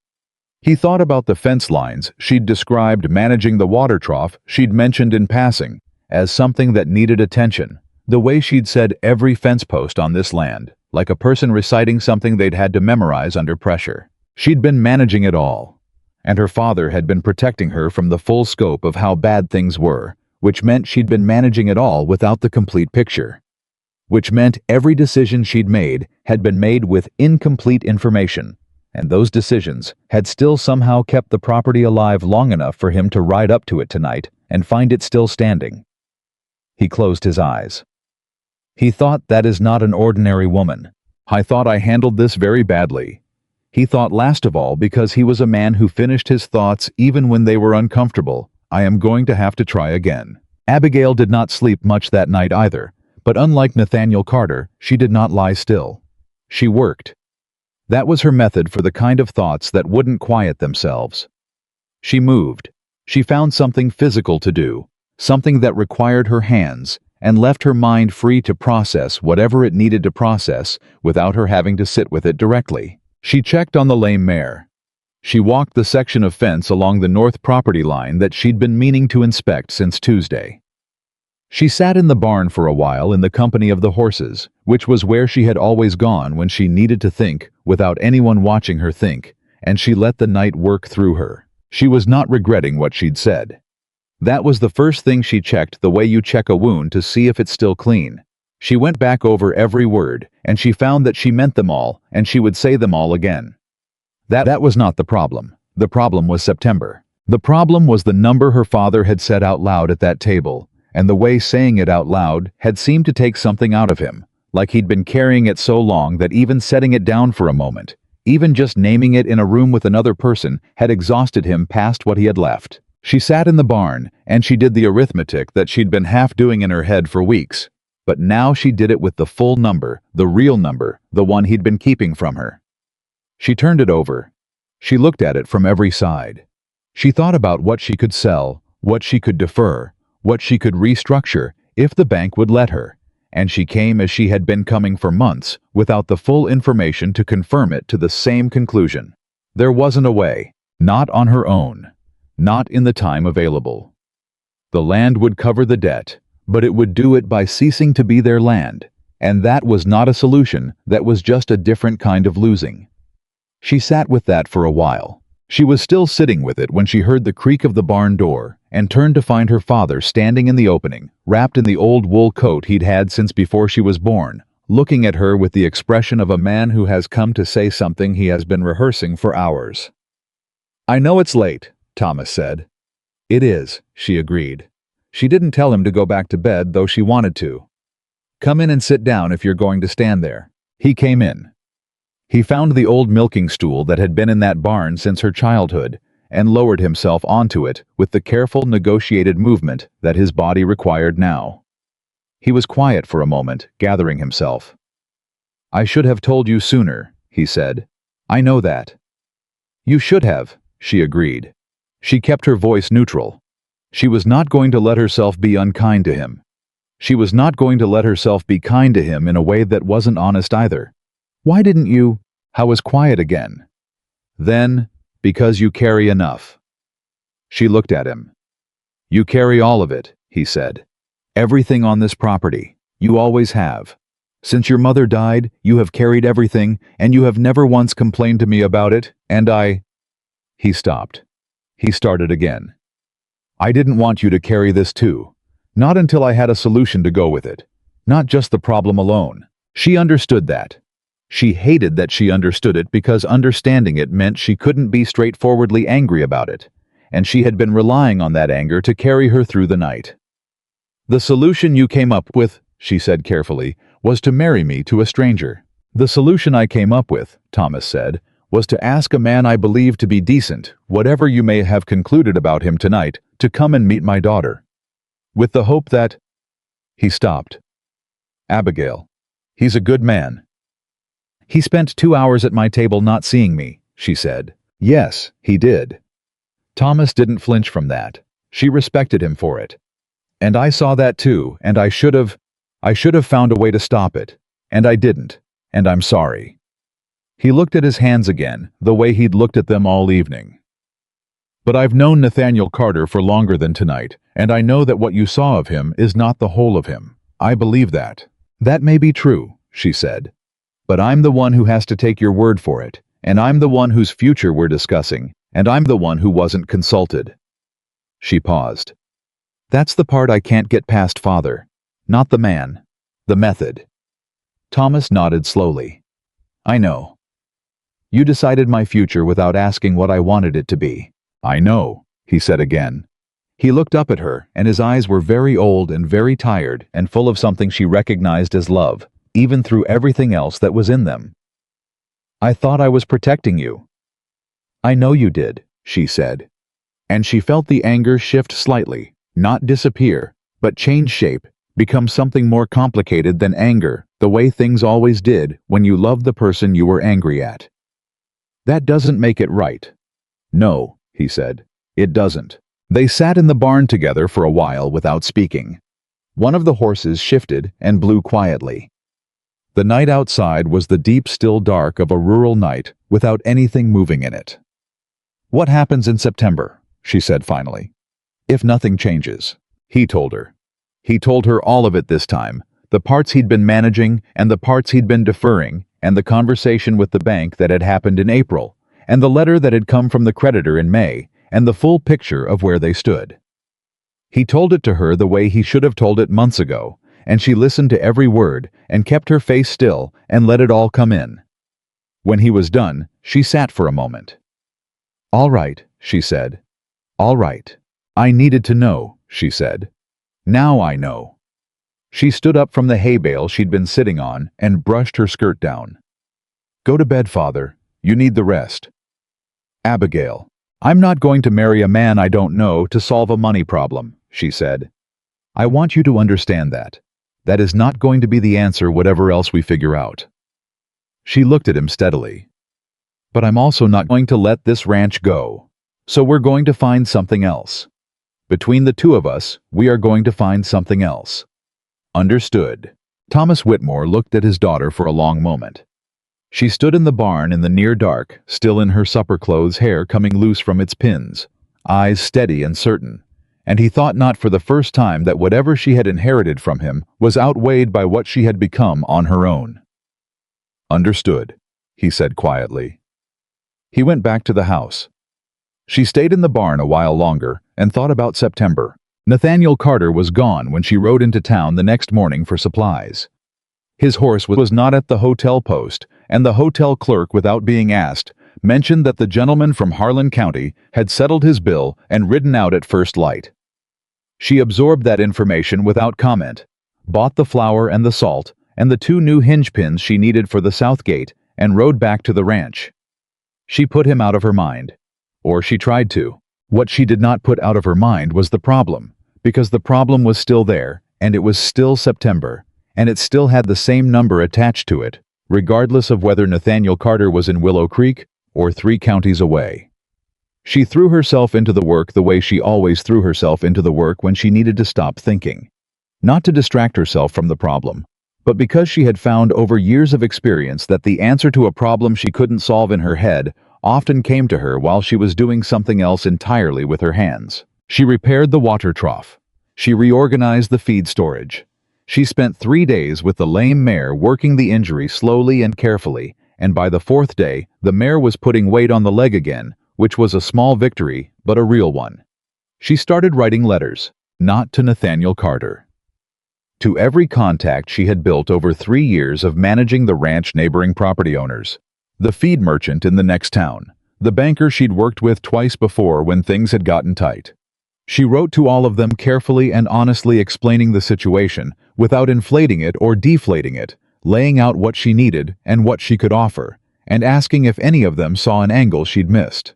He thought about the fence lines she'd described managing the water trough she'd mentioned in passing as something that needed attention, the way she'd said every fence post on this land, like a person reciting something they'd had to memorize under pressure. She'd been managing it all, and her father had been protecting her from the full scope of how bad things were, which meant she'd been managing it all without the complete picture. Which meant every decision she'd made had been made with incomplete information, and those decisions had still somehow kept the property alive long enough for him to ride up to it tonight and find it still standing. He closed his eyes. He thought, that is not an ordinary woman. I thought I handled this very badly. He thought last of all, because he was a man who finished his thoughts even when they were uncomfortable, I am going to have to try again. Abigail did not sleep much that night either, but unlike Nathaniel Carter, she did not lie still. She worked. That was her method for the kind of thoughts that wouldn't quiet themselves. She moved. She found something physical to do, something that required her hands, and left her mind free to process whatever it needed to process without her having to sit with it directly. She checked on the lame mare. She walked the section of fence along the north property line that she'd been meaning to inspect since Tuesday. She sat in the barn for a while in the company of the horses, which was where she had always gone when she needed to think without anyone watching her think, and she let the night work through her. She was not regretting what she'd said. That was the first thing she checked, the way you check a wound to see if it's still clean. She went back over every word, and she found that she meant them all, and she would say them all again. That was not the problem. The problem was September. The problem was the number her father had said out loud at that table, and the way saying it out loud had seemed to take something out of him, like he'd been carrying it so long that even setting it down for a moment, even just naming it in a room with another person, had exhausted him past what he had left. She sat in the barn, and she did the arithmetic that she'd been half doing in her head for weeks, but now she did it with the full number, the real number, the one he'd been keeping from her. She turned it over. She looked at it from every side. She thought about what she could sell, what she could defer, what she could restructure if the bank would let her, and she came, as she had been coming for months, without the full information to confirm it, to the same conclusion. There wasn't a way, not on her own, not in the time available. The land would cover the debt, but it would do it by ceasing to be their land, and that was not a solution, that was just a different kind of losing. She sat with that for a while. She was still sitting with it when she heard the creak of the barn door and turned to find her father standing in the opening, wrapped in the old wool coat he'd had since before she was born, looking at her with the expression of a man who has come to say something he has been rehearsing for hours. "I know it's late," Thomas said. "It is," she agreed. She didn't tell him to go back to bed, though she wanted to. "Come in and sit down if you're going to stand there." He came in. He found the old milking stool that had been in that barn since her childhood, and lowered himself onto it with the careful, negotiated movement that his body required now. He was quiet for a moment, gathering himself. "I should have told you sooner," he said. "I know that." "You should have," she agreed. She kept her voice neutral. She was not going to let herself be unkind to him. She was not going to let herself be kind to him in a way that wasn't honest either. "Why didn't you?" How was quiet again. Then, "Because you carry enough." She looked at him. "You carry all of it," he said. "Everything on this property. You always have. Since your mother died, you have carried everything, and you have never once complained to me about it, and I—" He stopped. He started again. "I didn't want you to carry this too. Not until I had a solution to go with it. Not just the problem alone. She understood that. She hated that she understood it because understanding it meant she couldn't be straightforwardly angry about it, and she had been relying on that anger to carry her through the night. "The solution you came up with," she said carefully, "was to marry me to a stranger." "The solution I came up with," Thomas said, "was to ask a man I believe to be decent, whatever you may have concluded about him tonight, to come and meet my daughter. With the hope that—" He stopped. "Abigail, he's a good man." "He spent 2 hours at my table not seeing me," she said. "Yes, he did." Thomas didn't flinch from that. She respected him for it. "And I saw that too, and I should have found a way to stop it. And I didn't. And I'm sorry." He looked at his hands again, the way he'd looked at them all evening. "But I've known Nathaniel Carter for longer than tonight, and I know that what you saw of him is not the whole of him. I believe that." "That may be true," she said. "But I'm the one who has to take your word for it, and I'm the one whose future we're discussing, and I'm the one who wasn't consulted." She paused. "That's the part I can't get past, Father. Not the man. The method." Thomas nodded slowly. "I know. You decided my future without asking what I wanted it to be." "I know," he said again. He looked up at her, and his eyes were very old and very tired and full of something she recognized as love, even through everything else that was in them. "I thought I was protecting you." "I know you did," she said. And she felt the anger shift slightly, not disappear, but change shape, become something more complicated than anger, the way things always did when you loved the person you were angry at. "That doesn't make it right." "No," he said. "It doesn't." They sat in the barn together for a while without speaking. One of the horses shifted and blew quietly. The night outside was the deep still dark of a rural night without anything moving in it. "What happens in September?" she said finally. "If nothing changes." He told her. He told her all of it this time, the parts he'd been managing and the parts he'd been deferring, and the conversation with the bank that had happened in April, and the letter that had come from the creditor in May, and the full picture of where they stood. He told it to her the way he should have told it months ago, and she listened to every word and kept her face still and let it all come in. When he was done, she sat for a moment. "All right," she said. "All right. I needed to know," she said. "Now I know." She stood up from the hay bale she'd been sitting on and brushed her skirt down. "Go to bed, Father. You need the rest." "Abigail, I'm not going to marry a man I don't know to solve a money problem," she said. "I want you to understand that. That is not going to be the answer whatever else we figure out." She looked at him steadily. "But I'm also not going to let this ranch go. So we're going to find something else. Between the two of us, we are going to find something else." "Understood." Thomas Whitmore looked at his daughter for a long moment. She stood in the barn in the near dark, still in her supper clothes, hair coming loose from its pins, eyes steady and certain, and he thought not for the first time that whatever she had inherited from him was outweighed by what she had become on her own. "Understood," he said quietly. He went back to the house. She stayed in the barn a while longer and thought about September. Nathaniel Carter was gone when she rode into town the next morning for supplies. His horse was not at the hotel post, and the hotel clerk, without being asked, mentioned that the gentleman from Harlan County had settled his bill and ridden out at first light. She absorbed that information without comment, bought the flour and the salt and the 2 new hinge pins she needed for the south gate, and rode back to the ranch. She put him out of her mind. Or she tried to. What she did not put out of her mind was the problem, because the problem was still there, and it was still September, and it still had the same number attached to it, regardless of whether Nathaniel Carter was in Willow Creek or 3 counties away. She threw herself into the work the way she always threw herself into the work when she needed to stop thinking. Not to distract herself from the problem, but because she had found over years of experience that the answer to a problem she couldn't solve in her head often came to her while she was doing something else entirely with her hands. She repaired the water trough. She reorganized the feed storage. She spent 3 days with the lame mare working the injury slowly and carefully, and by the 4th day, the mare was putting weight on the leg again, which was a small victory, but a real one. She started writing letters, not to Nathaniel Carter. to every contact she had built over 3 years of managing the ranch neighboring property owners, the feed merchant in the next town, the banker she'd worked with twice before when things had gotten tight. She wrote to all of them carefully and honestly explaining the situation, without inflating it or deflating it, laying out what she needed and what she could offer, and asking if any of them saw an angle she'd missed.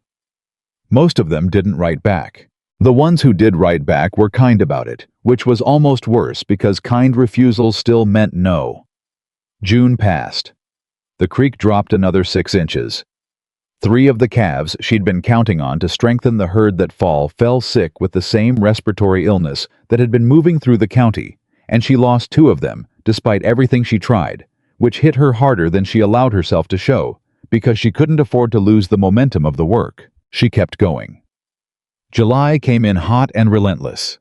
Most of them didn't write back. The ones who did write back were kind about it, which was almost worse because kind refusals still meant no. June passed. The creek dropped another 6 inches. 3 of the calves she'd been counting on to strengthen the herd that fall fell sick with the same respiratory illness that had been moving through the county, and she lost 2 of them, despite everything she tried, which hit her harder than she allowed herself to show, because she couldn't afford to lose the momentum of the work. She kept going. July came in hot and relentless.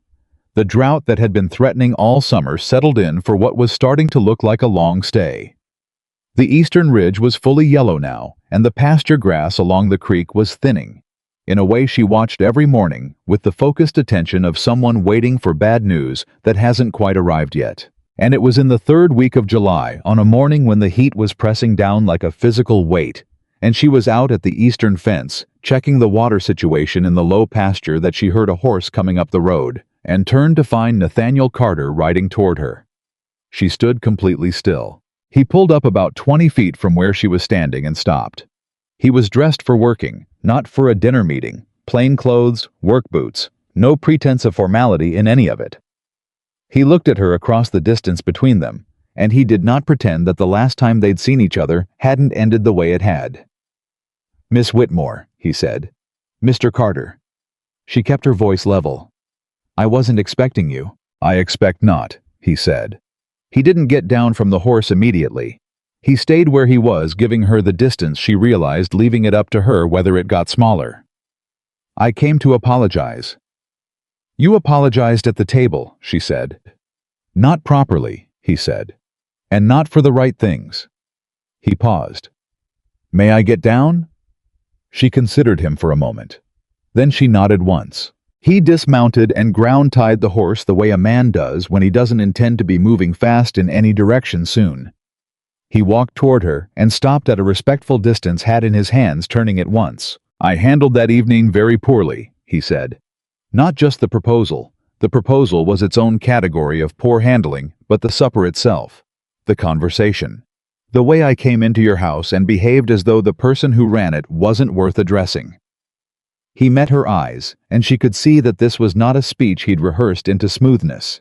The drought that had been threatening all summer settled in for what was starting to look like a long stay. The eastern ridge was fully yellow now, and the pasture grass along the creek was thinning, in a way she watched every morning with the focused attention of someone waiting for bad news that hasn't quite arrived yet. And it was in the 3rd week of July, on a morning when the heat was pressing down like a physical weight, and she was out at the eastern fence, checking the water situation in the low pasture, that she heard a horse coming up the road, and turned to find Nathaniel Carter riding toward her. She stood completely still. He pulled up about 20 feet from where she was standing and stopped. He was dressed for working, not for a dinner meeting, plain clothes, work boots, no pretense of formality in any of it. He looked at her across the distance between them, and he did not pretend that the last time they'd seen each other hadn't ended the way it had. "Miss Whitmore," he said. "Mr. Carter." She kept her voice level. "I wasn't expecting you." "I expect not," he said. He didn't get down from the horse immediately. He stayed where he was, giving her the distance she realized, leaving it up to her whether it got smaller. "I came to apologize." "You apologized at the table," she said. "Not properly," he said. "And not for the right things." He paused. "May I get down?" She considered him for a moment. Then she nodded once. He dismounted and ground-tied the horse the way a man does when he doesn't intend to be moving fast in any direction soon. He walked toward her and stopped at a respectful distance, hat in his hands, turning it once. "I handled that evening very poorly," he said. "Not just the proposal. The proposal was its own category of poor handling, but the supper itself. The conversation. The way I came into your house and behaved as though the person who ran it wasn't worth addressing." He met her eyes, and she could see that this was not a speech he'd rehearsed into smoothness.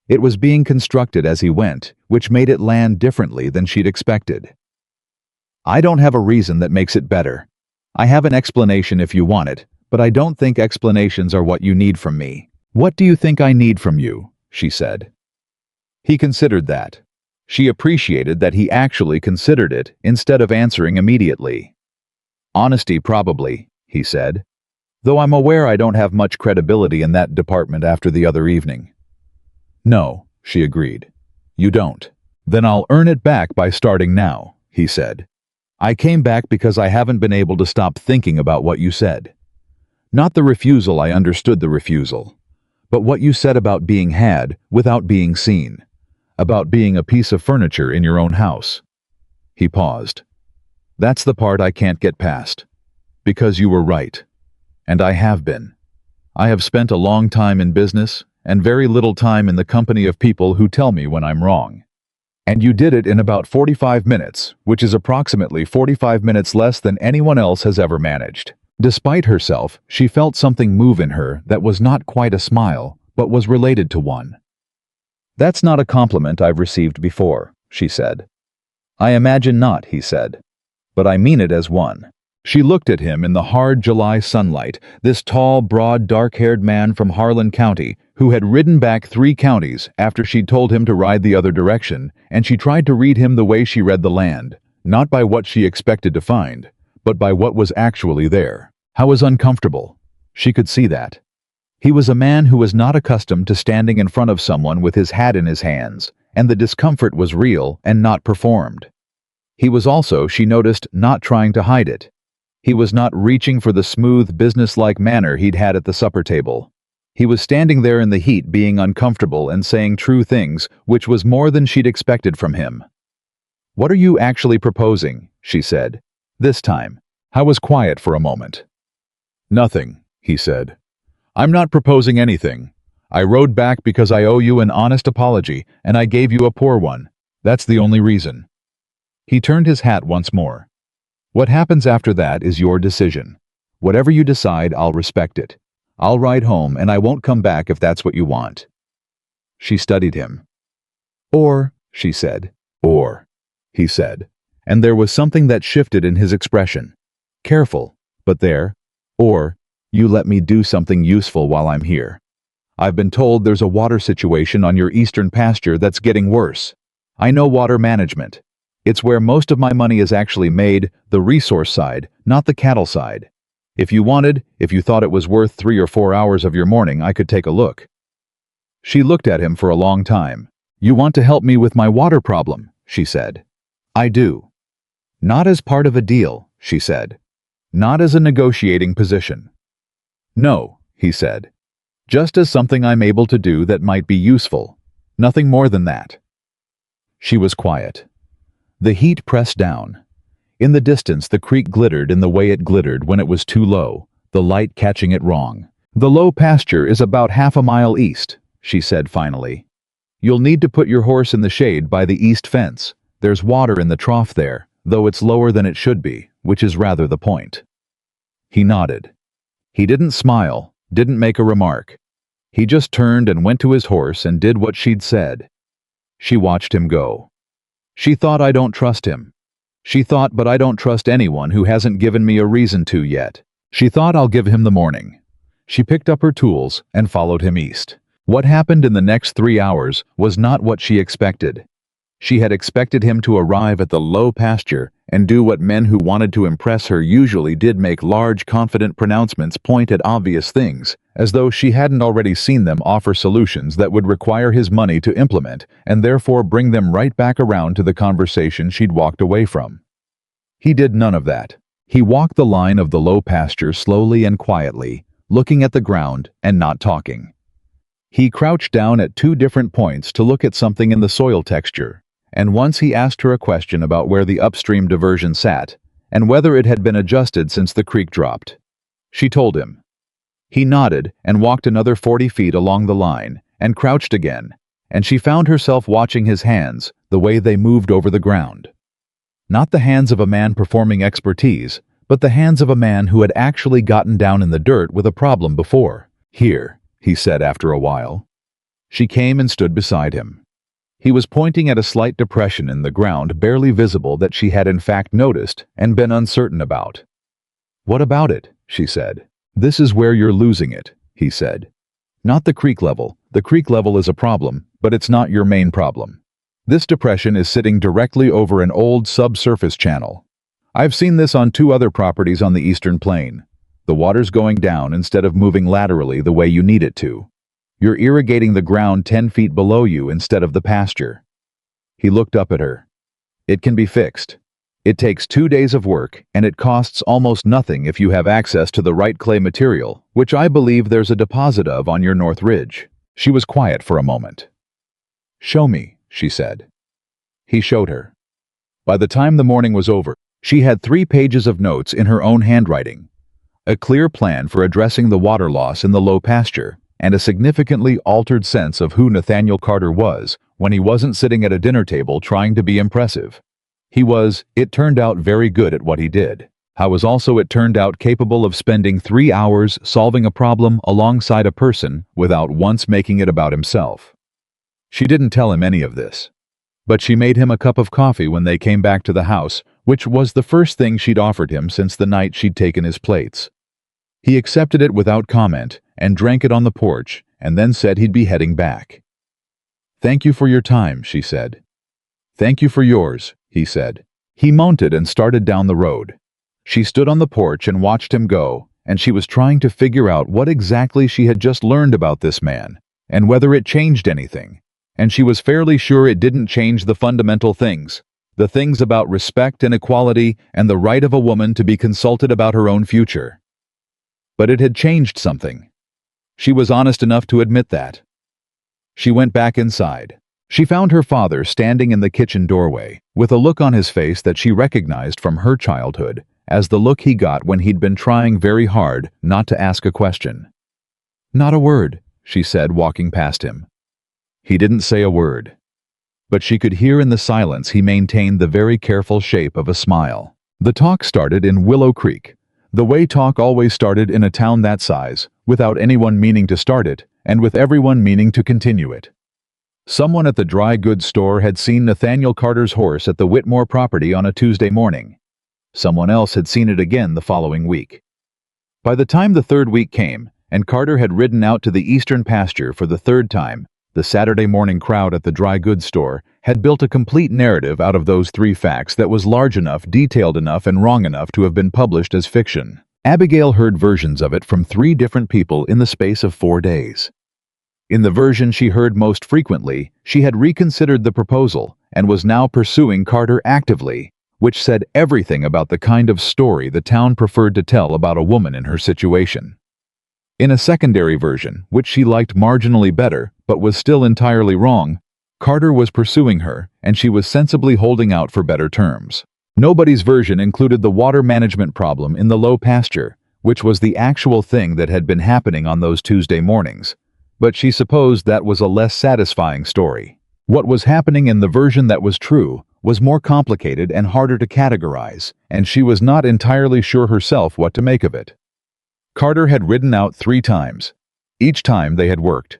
It was being constructed as he went, which made it land differently than she'd expected. "I don't have a reason that makes it better. I have an explanation if you want it, but I don't think explanations are what you need from me." "What do you think I need from you?" she said. He considered that. She appreciated that he actually considered it instead of answering immediately. "Honesty, probably," he said. "Though I'm aware I don't have much credibility in that department after the other evening." "No," she agreed. "You don't." "Then I'll earn it back by starting now," he said. "I came back because I haven't been able to stop thinking about what you said. Not the refusal, I understood the refusal, but what you said about being had without being seen, about being a piece of furniture in your own house." He paused. "That's the part I can't get past. Because you were right. And I have been. I have spent a long time in business and very little time in the company of people who tell me when I'm wrong. And you did it in about 45 minutes, which is approximately 45 minutes less than anyone else has ever managed." Despite herself, she felt something move in her that was not quite a smile, but was related to one. "That's not a compliment I've received before," she said. "I imagine not," he said. "But I mean it as one." She looked at him in the hard July sunlight, this tall, broad, dark-haired man from Harlan County who had ridden back 3 counties after she'd told him to ride the other direction, and she tried to read him the way she read the land, not by what she expected to find, but by what was actually there. How was uncomfortable. She could see that. He was a man who was not accustomed to standing in front of someone with his hat in his hands, and the discomfort was real and not performed. He was also, she noticed, not trying to hide it. He was not reaching for the smooth, businesslike manner he'd had at the supper table. He was standing there in the heat being uncomfortable and saying true things, which was more than she'd expected from him. "What are you actually proposing?" she said. This time, I was quiet for a moment. "Nothing," he said. "I'm not proposing anything. I rode back because I owe you an honest apology, and I gave you a poor one. That's the only reason." He turned his hat once more. "What happens after that is your decision. Whatever you decide, I'll respect it. I'll ride home, and I won't come back if that's what you want." She studied him. "Or," she said. "Or," he said, and there was something that shifted in his expression. "Careful, but there. Or, you let me do something useful while I'm here. I've been told there's a water situation on your eastern pasture that's getting worse. I know water management. It's where most of my money is actually made, the resource side, not the cattle side. If you thought it was worth 3 or 4 hours of your morning, I could take a look." She looked at him for a long time. "You want to help me with my water problem," she said. "I do." "Not as part of a deal," she said. "Not as a negotiating position." "No," he said. "Just as something I'm able to do that might be useful. Nothing more than that." She was quiet. The heat pressed down. In the distance, the creek glittered in the way it glittered when it was too low, the light catching it wrong. "The low pasture is about half a mile east," she said finally. "You'll need to put your horse in the shade by the east fence. There's water in the trough there, though it's lower than it should be, which is rather the point." He nodded. He didn't smile, didn't make a remark. He just turned and went to his horse and did what she'd said. She watched him go. She thought, "I don't trust him." She thought, "But I don't trust anyone who hasn't given me a reason to yet." She thought, "I'll give him the morning." She picked up her tools and followed him east. What happened in the next 3 hours was not what she expected. She had expected him to arrive at the low pasture and do what men who wanted to impress her usually did: make large, confident pronouncements, point at obvious things, as though she hadn't already seen them offer solutions that would require his money to implement, and therefore bring them right back around to the conversation she'd walked away from. He did none of that. He walked the line of the low pasture slowly and quietly, looking at the ground and not talking. He crouched down at 2 different points to look at something in the soil texture, and once he asked her a question about where the upstream diversion sat, and whether it had been adjusted since the creek dropped. She told him. He nodded and walked another 40 feet along the line, and crouched again, and she found herself watching his hands, the way they moved over the ground. Not the hands of a man performing expertise, but the hands of a man who had actually gotten down in the dirt with a problem before. "Here," he said after a while. She came and stood beside him. He was pointing at a slight depression in the ground, barely visible, that she had in fact noticed and been uncertain about. "What about it?" she said. "This is where you're losing it," he said. "Not the creek level. The creek level is a problem, but it's not your main problem. This depression is sitting directly over an old subsurface channel. I've seen this on 2 other properties on the eastern plain. The water's going down instead of moving laterally the way you need it to. You're irrigating the ground 10 feet below you instead of the pasture." He looked up at her. "It can be fixed. It takes 2 days of work, and it costs almost nothing if you have access to the right clay material, which I believe there's a deposit of on your north ridge." She was quiet for a moment. "Show me," she said. He showed her. By the time the morning was over, she had 3 pages of notes in her own handwriting. A clear plan for addressing the water loss in the low pasture, and a significantly altered sense of who Nathaniel Carter was when he wasn't sitting at a dinner table trying to be impressive. He was, it turned out, very good at what he did. How was also, it turned out, capable of spending 3 hours solving a problem alongside a person without once making it about himself. She didn't tell him any of this. But she made him a cup of coffee when they came back to the house, which was the first thing she'd offered him since the night she'd taken his plates. He accepted it without comment and drank it on the porch, and then said he'd be heading back. "Thank you for your time," she said. "Thank you for yours," he said. He mounted and started down the road. She stood on the porch and watched him go, and she was trying to figure out what exactly she had just learned about this man, and whether it changed anything. And she was fairly sure it didn't change the fundamental things, the things about respect and equality and the right of a woman to be consulted about her own future. But it had changed something. She was honest enough to admit that. She went back inside. She found her father standing in the kitchen doorway, with a look on his face that she recognized from her childhood as the look he got when he'd been trying very hard not to ask a question. "Not a word," she said, walking past him. He didn't say a word. But she could hear in the silence he maintained the very careful shape of a smile. The talk started in Willow Creek, the way talk always started in a town that size, without anyone meaning to start it, and with everyone meaning to continue it. Someone at the dry goods store had seen Nathaniel Carter's horse at the Whitmore property on a Tuesday morning. Someone else had seen it again the following week. By the time the third week came, and Carter had ridden out to the eastern pasture for the third time, the Saturday morning crowd at the dry goods store had built a complete narrative out of those three facts that was large enough, detailed enough, and wrong enough to have been published as fiction. Abigail heard versions of it from 3 different people in the space of 4 days. In the version she heard most frequently, she had reconsidered the proposal and was now pursuing Carter actively, which said everything about the kind of story the town preferred to tell about a woman in her situation. In a secondary version, which she liked marginally better, but was still entirely wrong, Carter was pursuing her, and she was sensibly holding out for better terms. Nobody's version included the water management problem in the low pasture, which was the actual thing that had been happening on those Tuesday mornings, but she supposed that was a less satisfying story. What was happening in the version that was true was more complicated and harder to categorize, and she was not entirely sure herself what to make of it. Carter had ridden out 3 times. Each time they had worked.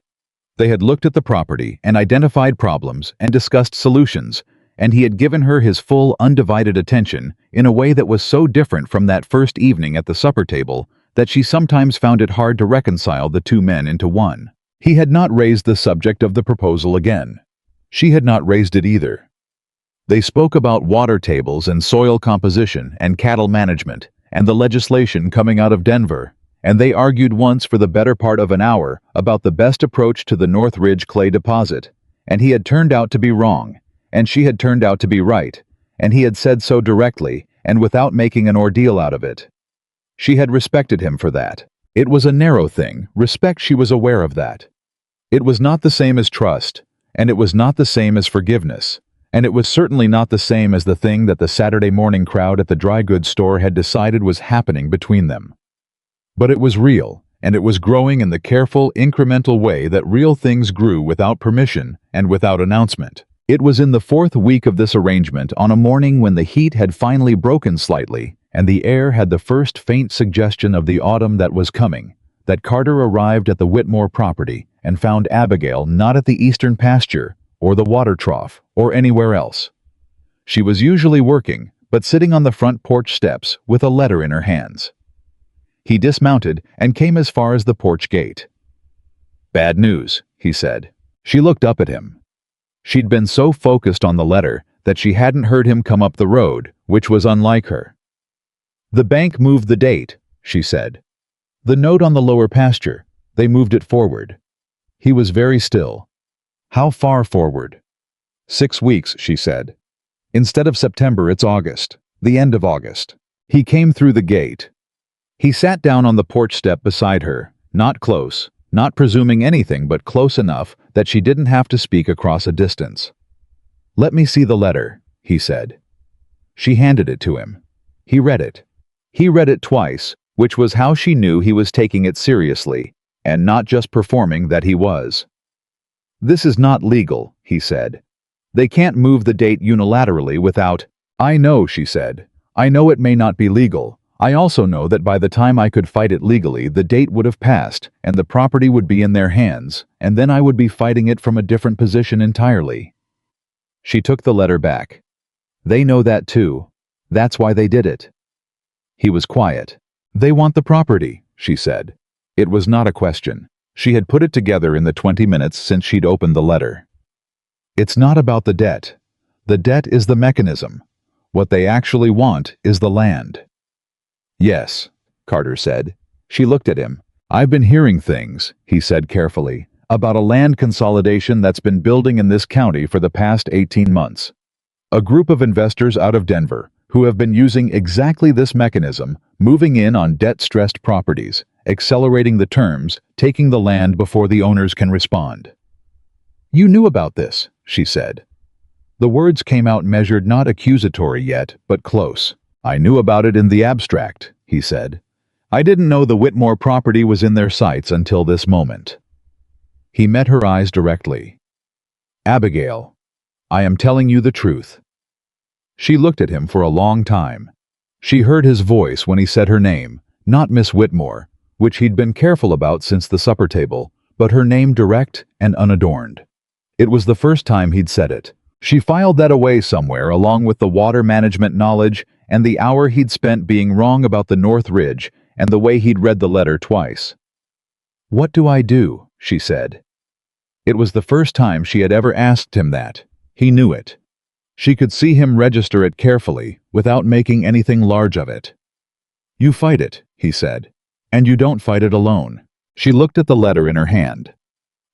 They had looked at the property and identified problems and discussed solutions, and he had given her his full, undivided attention in a way that was so different from that first evening at the supper table that she sometimes found it hard to reconcile the 2 men into one. He had not raised the subject of the proposal again. She had not raised it either. They spoke about water tables and soil composition and cattle management and the legislation coming out of Denver, and they argued once for the better part of an hour about the best approach to the North Ridge clay deposit, and he had turned out to be wrong, and she had turned out to be right, and he had said so directly and without making an ordeal out of it. She had respected him for that. It was a narrow thing, respect, she was aware of that. It was not the same as trust, and it was not the same as forgiveness, and it was certainly not the same as the thing that the Saturday morning crowd at the dry goods store had decided was happening between them. But it was real, and it was growing in the careful, incremental way that real things grew without permission and without announcement. It was in the 4th week of this arrangement, on a morning when the heat had finally broken slightly, and the air had the first faint suggestion of the autumn that was coming, that Carter arrived at the Whitmore property and found Abigail not at the eastern pasture, or the water trough, or anywhere else. She was usually working, but sitting on the front porch steps with a letter in her hands. He dismounted and came as far as the porch gate. "Bad news," he said. She looked up at him. She'd been so focused on the letter that she hadn't heard him come up the road, which was unlike her. "The bank moved the date," she said. "The note on the lower pasture, they moved it forward." He was very still. "How far forward?" "6 weeks," she said. "Instead of September, it's August, the end of August." He came through the gate. He sat down on the porch step beside her, not close, not presuming anything but close enough that she didn't have to speak across a distance. "Let me see the letter," he said. She handed it to him. He read it. He read it twice, which was how she knew he was taking it seriously, and not just performing that he was. "This is not legal," he said. "They can't move the date unilaterally without—" "I know," she said. "I know it may not be legal. I also know that by the time I could fight it legally, the date would have passed, and the property would be in their hands, and then I would be fighting it from a different position entirely." She took the letter back. "They know that too. That's why they did it." He was quiet. "They want the property," she said. It was not a question. She had put it together in the 20 minutes since she'd opened the letter. "It's not about the debt. The debt is the mechanism. What they actually want is the land." "Yes," Carter said. She looked at him. "I've been hearing things," he said carefully, "about a land consolidation that's been building in this county for the past 18 months. A group of investors out of Denver, who have been using exactly this mechanism, moving in on debt-stressed properties, accelerating the terms, taking the land before the owners can respond. "You knew about this," she said. The words came out measured, not accusatory yet, but close. "I knew about it in the abstract," he said. "I didn't know the Whitmore property was in their sights until this moment." He met her eyes directly. "Abigail, I am telling you the truth." She looked at him for a long time. She heard his voice when he said her name, not Miss Whitmore, which he'd been careful about since the supper table, but her name direct and unadorned. It was the first time he'd said it. She filed that away somewhere along with the water management knowledge and the hour he'd spent being wrong about the North Ridge and the way he'd read the letter twice. "What do I do?" she said. It was the first time she had ever asked him that. He knew it. She could see him register it carefully, without making anything large of it. "You fight it," he said. "And you don't fight it alone." She looked at the letter in her hand.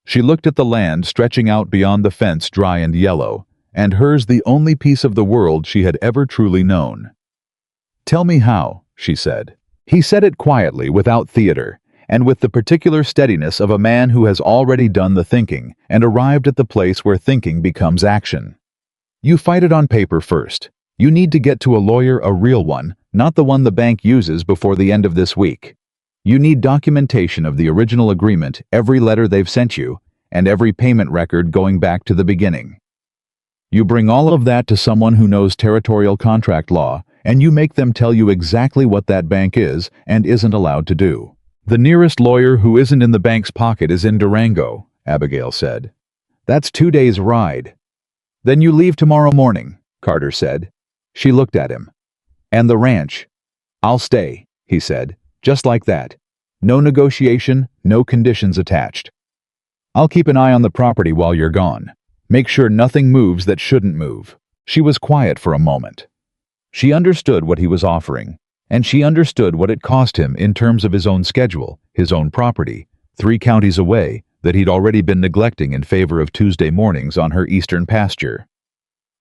She looked at the land stretching out beyond the fence, dry and yellow, and hers the only piece of the world she had ever truly known. "Tell me how," she said. He said it quietly, without theater, and with the particular steadiness of a man who has already done the thinking and arrived at the place where thinking becomes action. "You fight it on paper first. You need to get to a lawyer, a real one, not the one the bank uses, before the end of this week. You need documentation of the original agreement, every letter they've sent you, and every payment record going back to the beginning. You bring all of that to someone who knows territorial contract law, and you make them tell you exactly what that bank is and isn't allowed to do. The nearest lawyer who isn't in the bank's pocket is in Durango," Abigail said. "That's 2 days' ride." "Then you leave tomorrow morning," Carter said. She looked at him. "And the ranch?" "I'll stay," he said, just like that. No negotiation, no conditions attached. "I'll keep an eye on the property while you're gone. Make sure nothing moves that shouldn't move." She was quiet for a moment. She understood what he was offering, and she understood what it cost him in terms of his own schedule, his own property, 3 counties away, that he'd already been neglecting in favor of Tuesday mornings on her eastern pasture.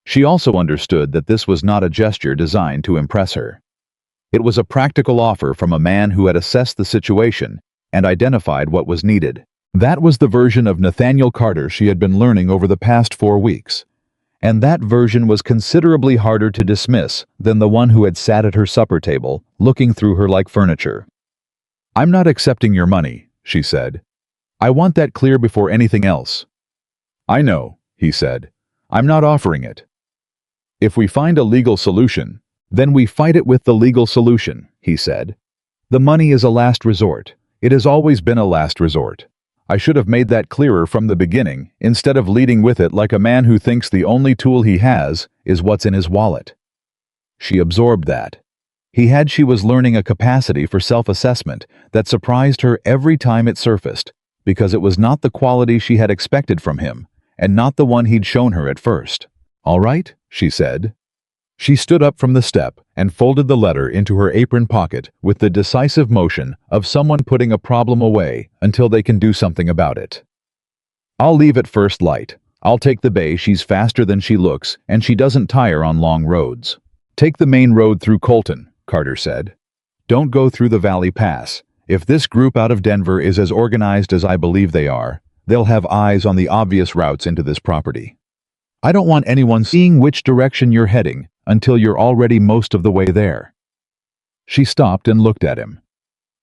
She also understood that this was not a gesture designed to impress her. It was a practical offer from a man who had assessed the situation and identified what was needed. That was the version of Nathaniel Carter she had been learning over the past 4 weeks. And that version was considerably harder to dismiss than the one who had sat at her supper table, looking through her like furniture. "I'm not accepting your money," she said. "I want that clear before anything else." "I know," he said. "I'm not offering it. If we find a legal solution, then we fight it with the legal solution," he said. "The money is a last resort. It has always been a last resort. I should have made that clearer from the beginning, instead of leading with it like a man who thinks the only tool he has is what's in his wallet." She absorbed that. She was learning a capacity for self-assessment that surprised her every time it surfaced, because it was not the quality she had expected from him, and not the one he'd shown her at first. "All right," she said. She stood up from the step and folded the letter into her apron pocket with the decisive motion of someone putting a problem away until they can do something about it. "I'll leave at first light. I'll take the bay. She's faster than she looks, and she doesn't tire on long roads." "Take the main road through Colton," Carter said. "Don't go through the Valley Pass. If this group out of Denver is as organized as I believe they are, they'll have eyes on the obvious routes into this property. I don't want anyone seeing which direction you're heading until you're already most of the way there." She stopped and looked at him.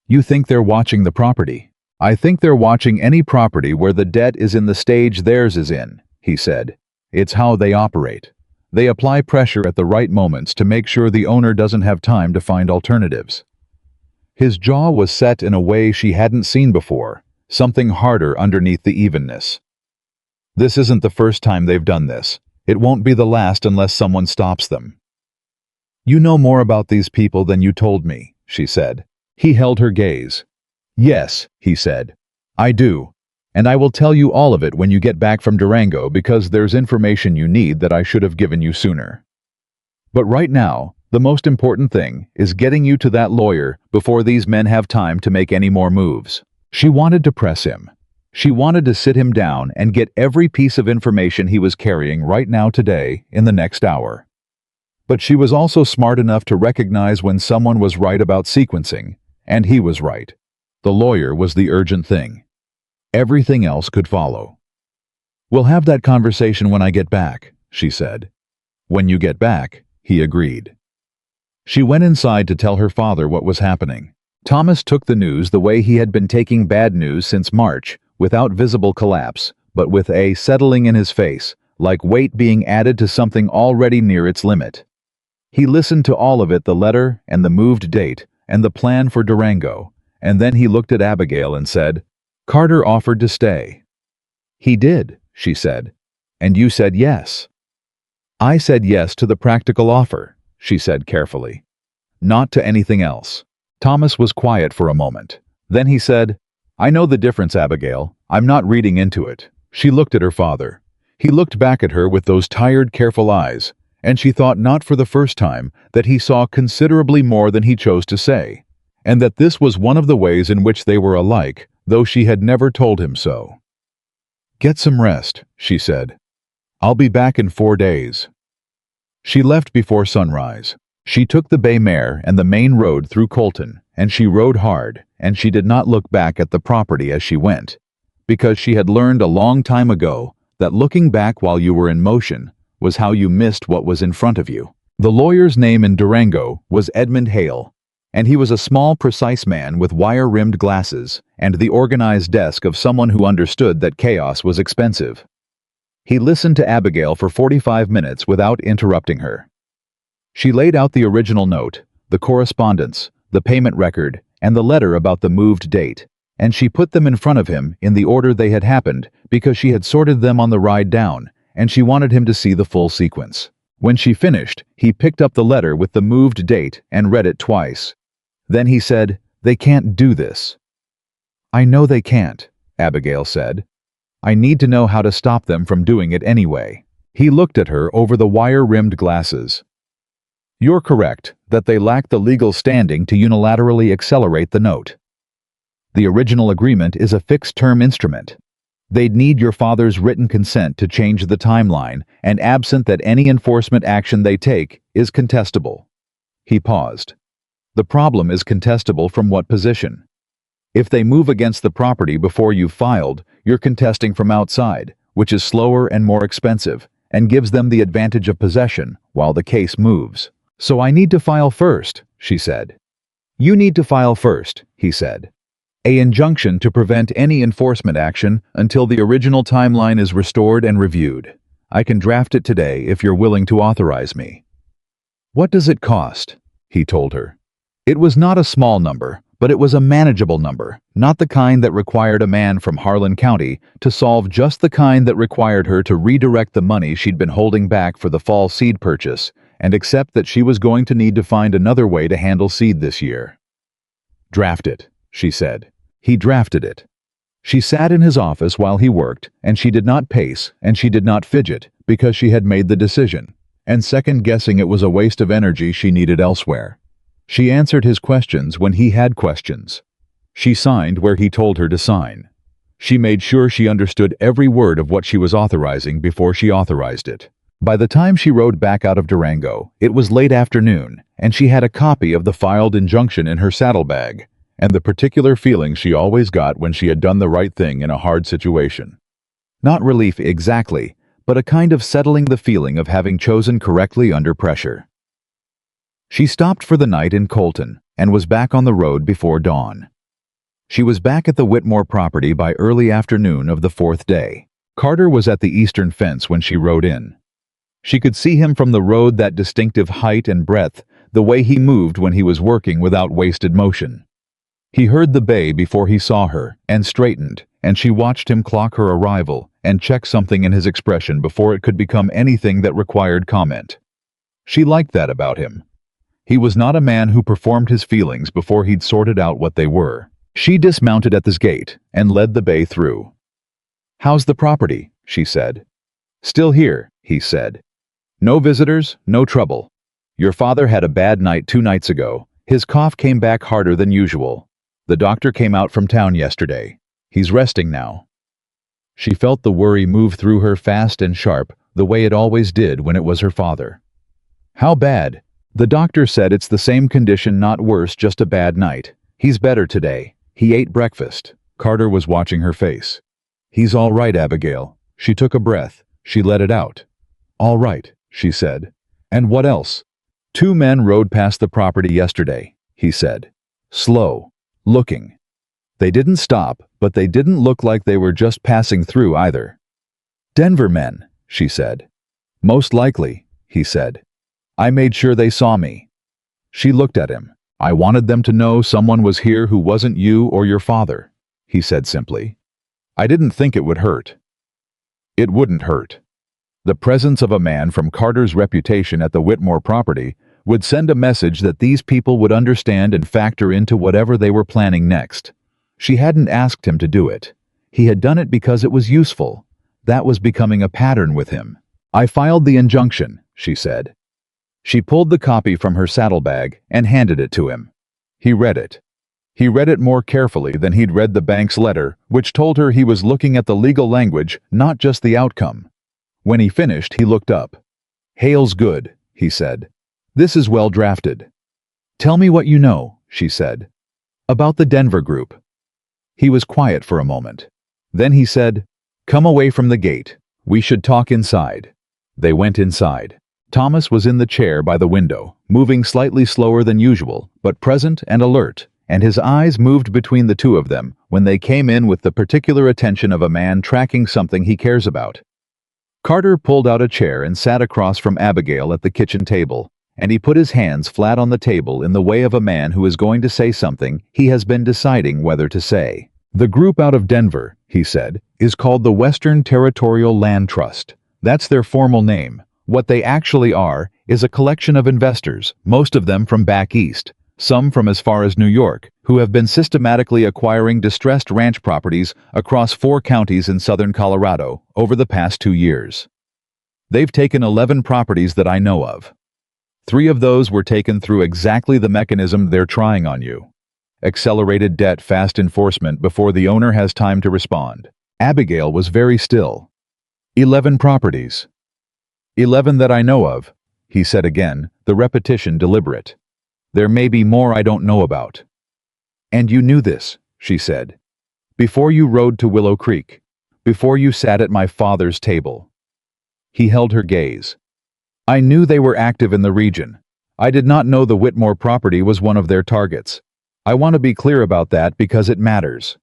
"You think they're watching the property?" "I think they're watching any property where the debt is in the stage theirs is in," he said. "It's how they operate. They apply pressure at the right moments to make sure the owner doesn't have time to find alternatives." His jaw was set in a way she hadn't seen before, something harder underneath the evenness. "This isn't the first time they've done this. It won't be the last unless someone stops them." "You know more about these people than you told me," she said. He held her gaze. "Yes," he said. "I do. And I will tell you all of it when you get back from Durango, because there's information you need that I should have given you sooner. But right now, the most important thing is getting you to that lawyer before these men have time to make any more moves." She wanted to press him. She wanted to sit him down and get every piece of information he was carrying right now today in the next hour. But she was also smart enough to recognize when someone was right about sequencing, and he was right. The lawyer was the urgent thing. Everything else could follow. "We'll have that conversation when I get back," she said. "When you get back," he agreed. She went inside to tell her father what was happening. Thomas took the news the way he had been taking bad news since March, without visible collapse, but with a settling in his face, like weight being added to something already near its limit. He listened to all of it, the letter and the moved date and the plan for Durango, and then he looked at Abigail and said, "Carter offered to stay." "He did," she said. "And you said yes." "I said yes to the practical offer," she said carefully. "Not to anything else." Thomas was quiet for a moment. Then he said, "I know the difference, Abigail. I'm not reading into it." She looked at her father. He looked back at her with those tired, careful eyes, and she thought not for the first time that he saw considerably more than he chose to say, and that this was one of the ways in which they were alike, though she had never told him so. "Get some rest," she said. "I'll be back in 4 days." She left before sunrise. She took the bay mare and the main road through Colton, and she rode hard, and she did not look back at the property as she went, because she had learned a long time ago that looking back while you were in motion was how you missed what was in front of you. The lawyer's name in Durango was Edmund Hale, and he was a small, precise man with wire-rimmed glasses and the organized desk of someone who understood that chaos was expensive. He listened to Abigail for 45 minutes without interrupting her. She laid out the original note, the correspondence, the payment record, and the letter about the moved date, and she put them in front of him in the order they had happened because she had sorted them on the ride down, and she wanted him to see the full sequence. When she finished, he picked up the letter with the moved date and read it twice. Then he said, "They can't do this." "I know they can't," Abigail said. "I need to know how to stop them from doing it anyway." He looked at her over the wire-rimmed glasses. "You're correct that they lack the legal standing to unilaterally accelerate the note. The original agreement is a fixed-term instrument. They'd need your father's written consent to change the timeline, and absent that, any enforcement action they take is contestable." He paused. "The problem is contestable from what position? If they move against the property before you've filed, you're contesting from outside, which is slower and more expensive, and gives them the advantage of possession while the case moves. So I need to file first," she said. "You need to file first," he said. "An injunction to prevent any enforcement action until the original timeline is restored and reviewed. I can draft it today if you're willing to authorize me." "What does it cost?" he told her. It was not a small number, but it was a manageable number, not the kind that required a man from Harlan County to solve, just the kind that required her to redirect the money she'd been holding back for the fall seed purchase, and accept that she was going to need to find another way to handle seed this year. "Draft it," she said. He drafted it. She sat in his office while he worked, and she did not pace and she did not fidget because she had made the decision, and second-guessing it was a waste of energy she needed elsewhere. She answered his questions when he had questions. She signed where he told her to sign. She made sure she understood every word of what she was authorizing before she authorized it. By the time she rode back out of Durango, it was late afternoon, and she had a copy of the filed injunction in her saddlebag, and the particular feeling she always got when she had done the right thing in a hard situation. Not relief exactly, but a kind of settling the feeling of having chosen correctly under pressure. She stopped for the night in Colton and was back on the road before dawn. She was back at the Whitmore property by early afternoon of the 4th day. Carter was at the eastern fence when she rode in. She could see him from the road, that distinctive height and breadth, the way he moved when he was working without wasted motion. He heard the bay before he saw her, and straightened, and she watched him clock her arrival and check something in his expression before it could become anything that required comment. She liked that about him. He was not a man who performed his feelings before he'd sorted out what they were. She dismounted at this gate and led the bay through. "How's the property?" she said. "Still here," he said. "No visitors, no trouble. Your father had a bad night 2 nights ago. His cough came back harder than usual. The doctor came out from town yesterday. He's resting now." She felt the worry move through her fast and sharp, the way it always did when it was her father. How bad? The doctor said it's the same condition, not worse, just a bad night. He's better today. He ate breakfast. Carter was watching her face. He's all right, Abigail. She took a breath. She let it out. All right, she said. And what else? 2 men rode past the property yesterday, he said. Slow. Looking. They didn't stop, but they didn't look like they were just passing through either. Denver men, she said. Most likely, he said. I made sure they saw me. She looked at him. I wanted them to know someone was here who wasn't you or your father, he said simply. I didn't think it would hurt. It wouldn't hurt. The presence of a man from Carter's reputation at the Whitmore property would send a message that these people would understand and factor into whatever they were planning next. She hadn't asked him to do it. He had done it because it was useful. That was becoming a pattern with him. I filed the injunction, she said. She pulled the copy from her saddlebag and handed it to him. He read it. He read it more carefully than he'd read the bank's letter, which told her he was looking at the legal language, not just the outcome. When he finished, he looked up. Hail's good, he said. This is well drafted. Tell me what you know, she said. About the Denver group. He was quiet for a moment. Then he said, Come away from the gate. We should talk inside. They went inside. Thomas was in the chair by the window, moving slightly slower than usual, but present and alert, and his eyes moved between the two of them when they came in with the particular attention of a man tracking something he cares about. Carter pulled out a chair and sat across from Abigail at the kitchen table, and he put his hands flat on the table in the way of a man who is going to say something he has been deciding whether to say. The group out of Denver, he said, is called the Western Territorial Land Trust. That's their formal name. What they actually are is a collection of investors, most of them from back east, some from as far as New York, who have been systematically acquiring distressed ranch properties across 4 counties in southern Colorado over the past 2 years. They've taken 11 properties that I know of. 3 of those were taken through exactly the mechanism they're trying on you. Accelerated debt, fast enforcement before the owner has time to respond. Abigail was very still. 11 properties. 11 that I know of, he said again, the repetition deliberate. There may be more I don't know about. And you knew this, she said. Before you rode to Willow Creek. Before you sat at my father's table. He held her gaze. I knew they were active in the region. I did not know the Whitmore property was one of their targets. I want to be clear about that because it matters.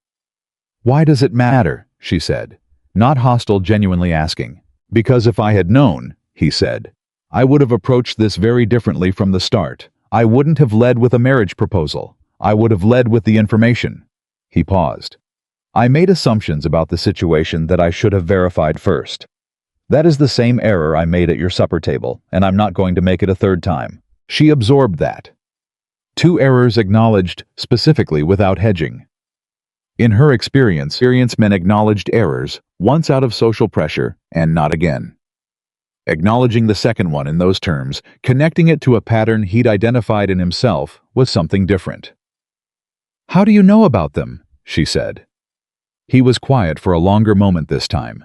Why does it matter? She said, not hostile, genuinely asking. Because if I had known, he said, I would have approached this very differently from the start. I wouldn't have led with a marriage proposal. I would have led with the information. He paused. I made assumptions about the situation that I should have verified first. That is the same error I made at your supper table, and I'm not going to make it a 3rd time. She absorbed that. 2 errors acknowledged, specifically without hedging. In her experience, men acknowledged errors, once out of social pressure, and not again. Acknowledging the second one in those terms, connecting it to a pattern he'd identified in himself, was something different. How do you know about them? She said. He was quiet for a longer moment this time.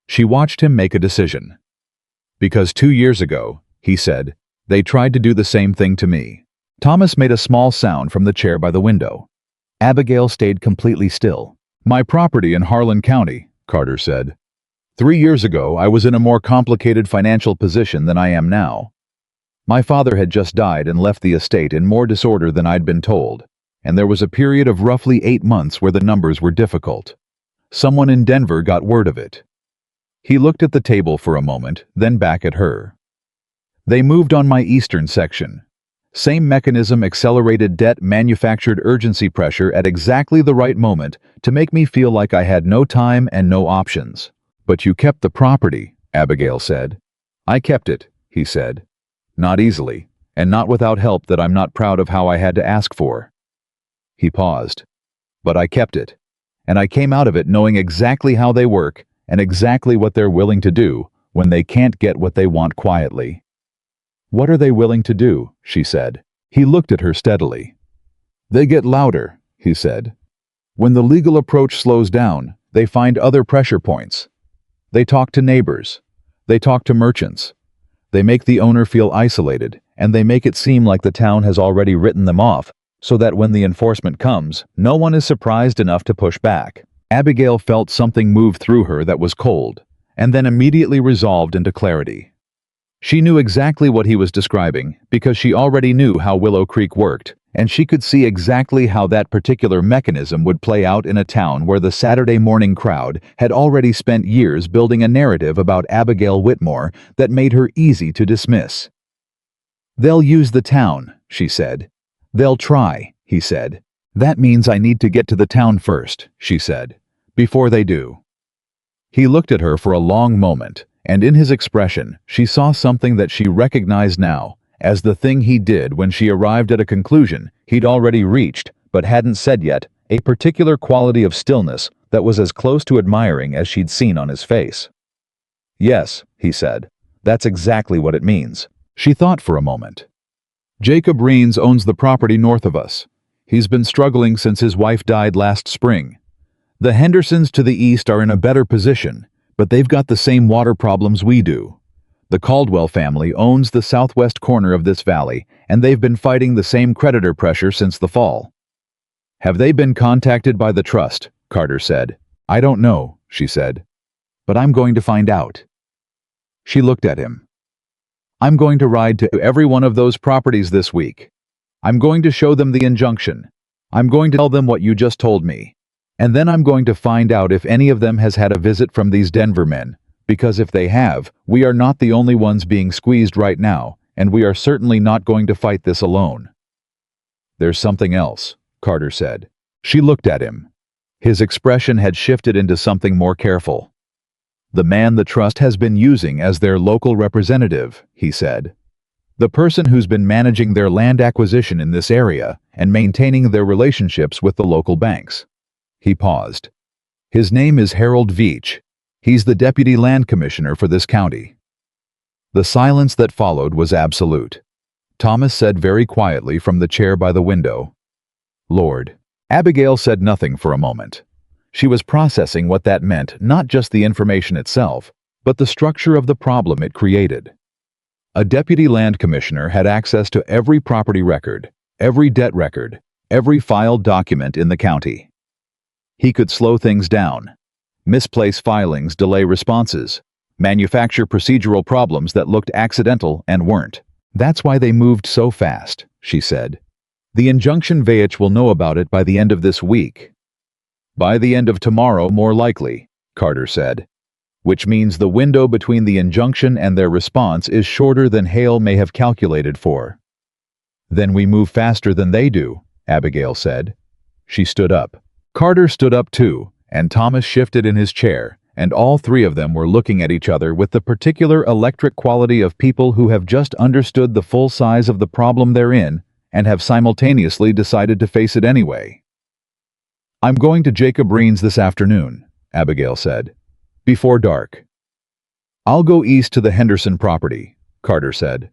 She watched him make a decision. Because 2 years ago, he said, they tried to do the same thing to me. Thomas made a small sound from the chair by the window. Abigail stayed completely still. My property in Harlan County, Carter said. 3 years ago, I was in a more complicated financial position than I am now. My father had just died and left the estate in more disorder than I'd been told, and there was a period of roughly 8 months where the numbers were difficult. Someone in Denver got word of it. He looked at the table for a moment, then back at her. They moved on my eastern section. Same mechanism, accelerated debt, manufactured urgency pressure at exactly the right moment to make me feel like I had no time and no options. But you kept the property, Abigail said. I kept it, he said. Not easily, and not without help that I'm not proud of how I had to ask for. He paused. But I kept it, and I came out of it knowing exactly how they work and exactly what they're willing to do when they can't get what they want quietly. What are they willing to do? She said. He looked at her steadily. They get louder, he said. When the legal approach slows down, they find other pressure points. They talk to neighbors. They talk to merchants. They make the owner feel isolated, and they make it seem like the town has already written them off, so that when the enforcement comes, no one is surprised enough to push back. Abigail felt something move through her that was cold, and then immediately resolved into clarity. She knew exactly what he was describing because she already knew how Willow Creek worked, and she could see exactly how that particular mechanism would play out in a town where the Saturday morning crowd had already spent years building a narrative about Abigail Whitmore that made her easy to dismiss. "They'll use the town," she said. "They'll try," he said. "That means I need to get to the town first," she said, "before they do." He looked at her for a long moment, and in his expression, she saw something that she recognized now as the thing he did when she arrived at a conclusion he'd already reached but hadn't said yet, a particular quality of stillness that was as close to admiring as she'd seen on his face. "Yes," he said, "that's exactly what it means." She thought for a moment. "Jacob Reens owns the property north of us. He's been struggling since his wife died last spring. The Hendersons to the east are in a better position, but they've got the same water problems we do. The Caldwell family owns the southwest corner of this valley, and they've been fighting the same creditor pressure since the fall." "Have they been contacted by the trust?" Carter said. "I don't know," she said, "but I'm going to find out." She looked at him. "I'm going to ride to every one of those properties this week. I'm going to show them the injunction. I'm going to tell them what you just told me. And then I'm going to find out if any of them has had a visit from these Denver men, because if they have, we are not the only ones being squeezed right now, and we are certainly not going to fight this alone." "There's something else," Carter said. She looked at him. His expression had shifted into something more careful. "The man the trust has been using as their local representative," he said. "The person who's been managing their land acquisition in this area and maintaining their relationships with the local banks." He paused. "His name is Harold Veach. He's the deputy land commissioner for this county." The silence that followed was absolute. Thomas said very quietly from the chair by the window, "Lord." Abigail said nothing for a moment. She was processing what that meant, not just the information itself, but the structure of the problem it created. A deputy land commissioner had access to every property record, every debt record, every filed document in the county. He could slow things down, misplace filings, delay responses, manufacture procedural problems that looked accidental and weren't. "That's why they moved so fast," she said. "The injunction Veach will know about it by the end of this week." "By the end of tomorrow, more likely," Carter said. "Which means the window between the injunction and their response is shorter than Hale may have calculated for." "Then we move faster than they do," Abigail said. She stood up. Carter stood up too, and Thomas shifted in his chair, and all three of them were looking at each other with the particular electric quality of people who have just understood the full size of the problem they're in and have simultaneously decided to face it anyway. "I'm going to Jacob Reens this afternoon," Abigail said, "before dark." "I'll go east to the Henderson property," Carter said.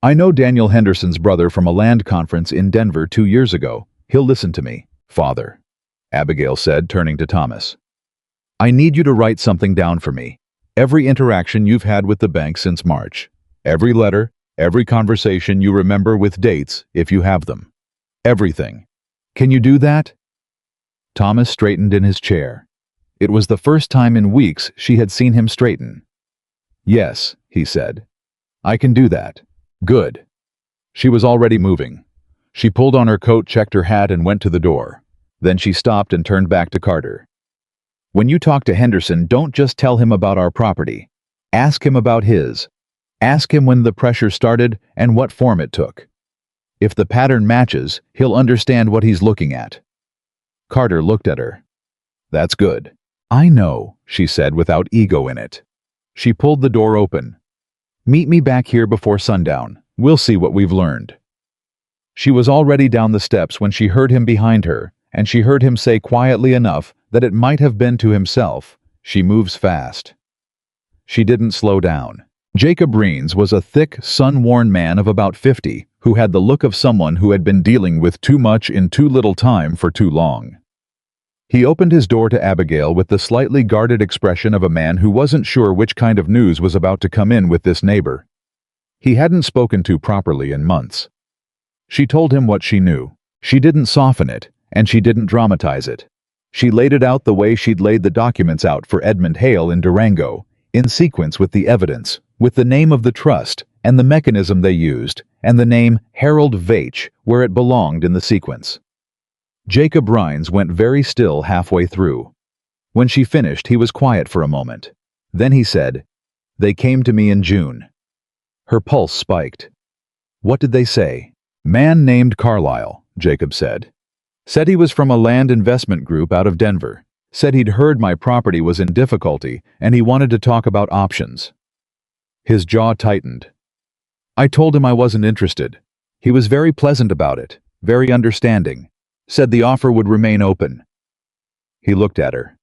"I know Daniel Henderson's brother from a land conference in Denver 2 years ago. He'll listen to me, Father," Abigail said, turning to Thomas. "I need you to write something down for me. Every interaction you've had with the bank since March. Every letter, every conversation you remember with dates, if you have them. Everything. Can you do that?" Thomas straightened in his chair. It was the first time in weeks she had seen him straighten. "Yes," he said. "I can do that." "Good." She was already moving. She pulled on her coat, checked her hat, and went to the door. Then she stopped and turned back to Carter. "When you talk to Henderson, don't just tell him about our property. Ask him about his. Ask him when the pressure started and what form it took. If the pattern matches, he'll understand what he's looking at." Carter looked at her. "That's good." "I know," she said without ego in it. She pulled the door open. "Meet me back here before sundown. We'll see what we've learned." She was already down the steps when she heard him behind her, and she heard him say quietly enough that it might have been to himself, "She moves fast." She didn't slow down. Jacob Reens was a thick, sun-worn man of about 50 who had the look of someone who had been dealing with too much in too little time for too long. He opened his door to Abigail with the slightly guarded expression of a man who wasn't sure which kind of news was about to come in with this neighbor. He hadn't spoken to properly in months. She told him what she knew. She didn't soften it, and she didn't dramatize it. She laid it out the way she'd laid the documents out for Edmund Hale in Durango, in sequence with the evidence, with the name of the trust, and the mechanism they used, and the name Harold Veitch where it belonged in the sequence. Jacob Rhines went very still halfway through. When she finished, he was quiet for a moment. Then he said, "They came to me in June." Her pulse spiked. "What did they say?" "Man named Carlyle," Jacob said. "Said he was from a land investment group out of Denver. Said he'd heard my property was in difficulty and he wanted to talk about options." His jaw tightened. "I told him I wasn't interested. He was very pleasant about it, very understanding. Said the offer would remain open." He looked at her.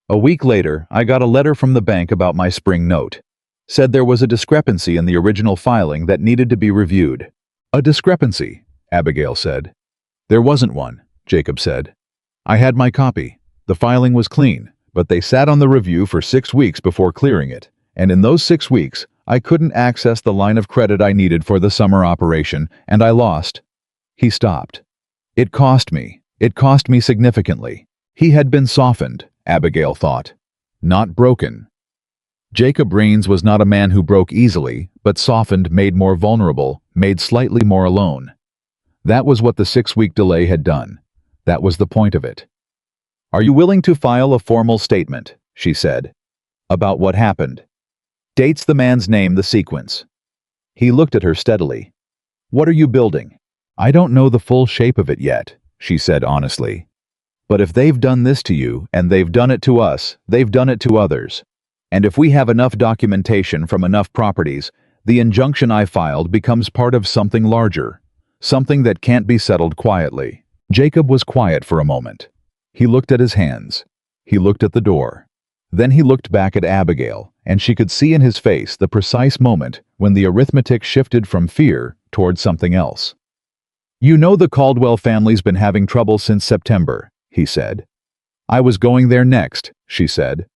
"A week later, I got a letter from the bank about my spring note. Said there was a discrepancy in the original filing that needed to be reviewed." "A discrepancy," Abigail said. "There wasn't one," Jacob said. "I had my copy. The filing was clean, but they sat on the review for 6 weeks before clearing it, and in those 6 weeks, I couldn't access the line of credit I needed for the summer operation, and I lost." He stopped. It cost me significantly. He had been softened, Abigail thought, not broken. Jacob Rhines was not a man who broke easily, but softened, made more vulnerable, made slightly more alone. That was what the 6-week delay had done. That was the point of it. "Are you willing to file a formal statement," she said, "about what happened?" "Dates the man's name, the sequence." He looked at her steadily. "What are you building?" "I don't know the full shape of it yet," she said honestly. "But if they've done this to you, and they've done it to us, they've done it to others. And if we have enough documentation from enough properties, the injunction I filed becomes part of something larger, something that can't be settled quietly." Jacob was quiet for a moment. He looked at his hands. He looked at the door. Then he looked back at Abigail, and she could see in his face the precise moment when the arithmetic shifted from fear toward something else. "You know the Caldwell family's been having trouble since September," he said. "I was going there next," she said.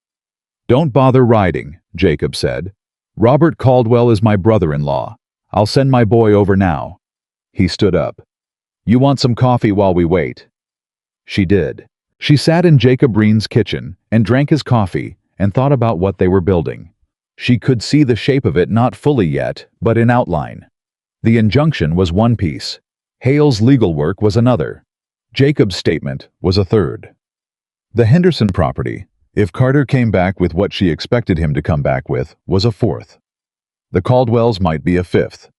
"Don't bother riding," Jacob said. "Robert Caldwell is my brother-in-law. I'll send my boy over now." He stood up. "You want some coffee while we wait?" She did. She sat in Jacob Rhines' kitchen and drank his coffee and thought about what they were building. She could see the shape of it, not fully yet, but in outline. The injunction was one piece. Hale's legal work was another. Jacob's statement was a third. The Henderson property, if Carter came back with what she expected him to come back with, was a fourth. The Caldwells might be a fifth.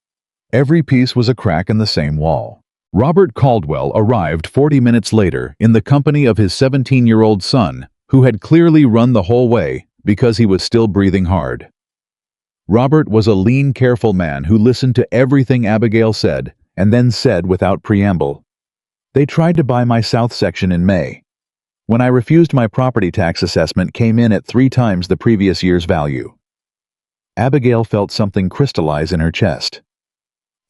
Every piece was a crack in the same wall. Robert Caldwell arrived 40 minutes later in the company of his 17-year-old son, who had clearly run the whole way because he was still breathing hard. Robert was a lean, careful man who listened to everything Abigail said and then said without preamble, "They tried to buy my south section in May. When I refused, my property tax assessment came in at 3 times the previous year's value." Abigail felt something crystallize in her chest.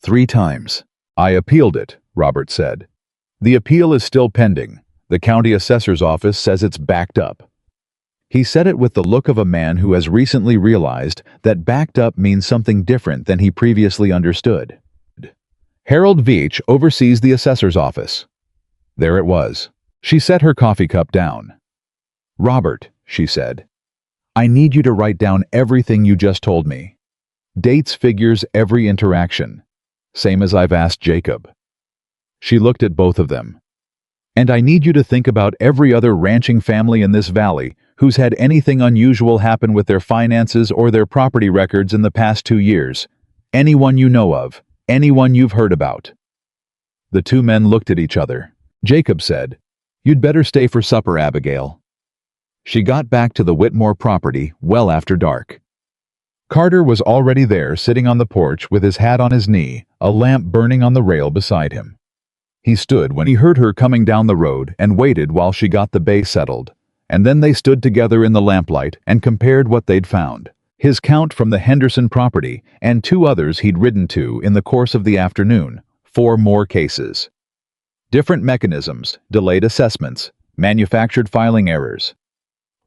3 times. "I appealed it," Robert said. "The appeal is still pending. The county assessor's office says it's backed up." He said it with the look of a man who has recently realized that backed up means something different than he previously understood. "Harold Veitch oversees the assessor's office." There it was. She set her coffee cup down. "Robert," she said, "I need you to write down everything you just told me. Dates, figures, every interaction. Same as I've asked Jacob." She looked at both of them. "And I need you to think about every other ranching family in this valley who's had anything unusual happen with their finances or their property records in the past 2 years. Anyone you know of, anyone you've heard about." The 2 men looked at each other. Jacob said, "You'd better stay for supper, Abigail." She got back to the Whitmore property well after dark. Carter was already there, sitting on the porch with his hat on his knee, a lamp burning on the rail beside him. He stood when he heard her coming down the road and waited while she got the bay settled, and then they stood together in the lamplight and compared what they'd found. His count from the Henderson property and 2 others he'd ridden to in the course of the afternoon, 4 more cases. Different mechanisms, delayed assessments, manufactured filing errors.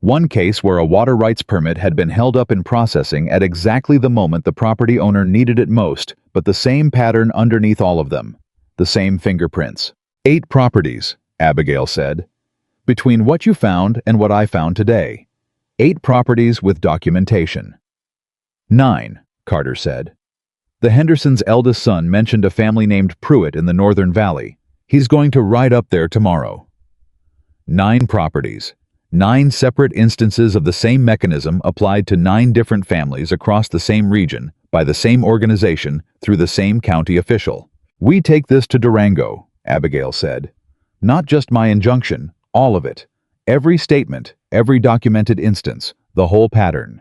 One case where a water rights permit had been held up in processing at exactly the moment the property owner needed it most, but the same pattern underneath all of them. The same fingerprints. 8 properties, Abigail said. Between what you found and what I found today. 8 properties with documentation. 9, Carter said. The Hendersons' eldest son mentioned a family named Pruitt in the Northern Valley. He's going to ride up there tomorrow. 9 properties. 9 separate instances of the same mechanism applied to 9 different families across the same region, by the same organization, through the same county official. We take this to Durango, Abigail said. Not just my injunction, all of it. Every statement, every documented instance, the whole pattern.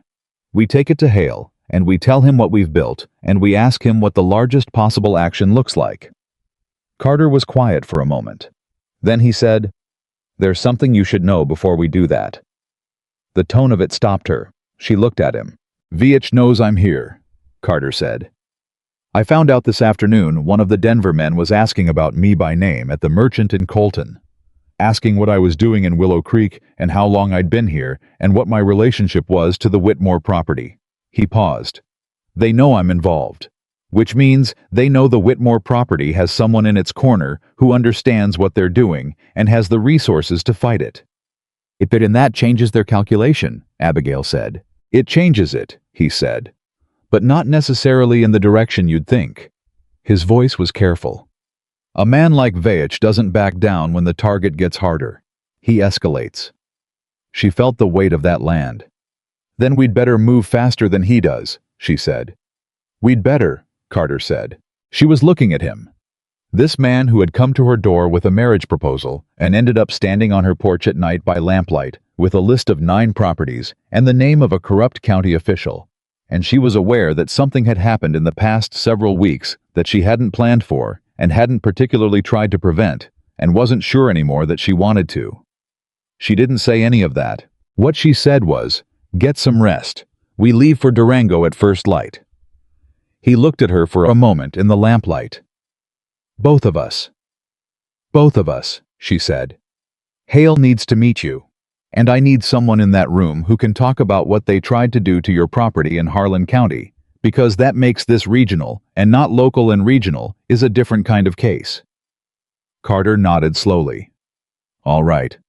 We take it to Hale, and we tell him what we've built, and we ask him what the largest possible action looks like. Carter was quiet for a moment. Then he said, "There's something you should know before we do that." The tone of it stopped her. She looked at him. "Veitch knows I'm here," Carter said. "I found out this afternoon one of the Denver men was asking about me by name at the Merchant in Colton. Asking what I was doing in Willow Creek and how long I'd been here and what my relationship was to the Whitmore property." He paused. "They know I'm involved. Which means they know the Whitmore property has someone in its corner who understands what they're doing and has the resources to fight it." And that changes their calculation," Abigail said. "It changes it," he said. "But not necessarily in the direction you'd think." His voice was careful. "A man like Veitch doesn't back down when the target gets harder. He escalates." She felt the weight of that land. "Then we'd better move faster than he does," she said. "We'd better," Carter said. She was looking at him. This man who had come to her door with a marriage proposal and ended up standing on her porch at night by lamplight with a list of 9 properties and the name of a corrupt county official. And she was aware that something had happened in the past several weeks that she hadn't planned for and hadn't particularly tried to prevent and wasn't sure anymore that she wanted to. She didn't say any of that. What she said was, "Get some rest. We leave for Durango at first light." He looked at her for a moment in the lamplight. Both of us," she said. "Hale needs to meet you. And I need someone in that room who can talk about what they tried to do to your property in Harlan County, because that makes this regional, and not local and regional, is a different kind of case." Carter nodded slowly. "All right."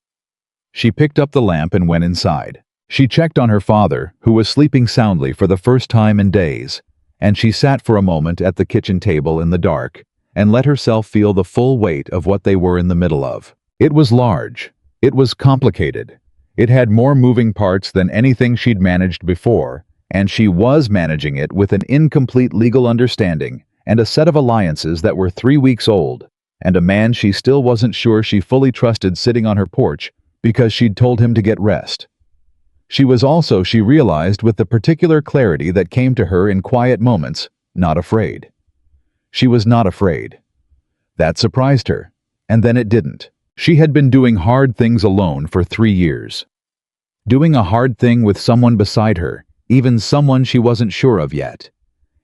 She picked up the lamp and went inside. She checked on her father, who was sleeping soundly for the first time in days, and she sat for a moment at the kitchen table in the dark and let herself feel the full weight of what they were in the middle of. It was large. It was complicated. It had more moving parts than anything she'd managed before, and she was managing it with an incomplete legal understanding and a set of alliances that were 3 weeks old, and a man she still wasn't sure she fully trusted sitting on her porch because she'd told him to get rest. She was also, she realized with the particular clarity that came to her in quiet moments, not afraid. She was not afraid. That surprised her, and then it didn't. She had been doing hard things alone for 3 years. Doing a hard thing with someone beside her, even someone she wasn't sure of yet.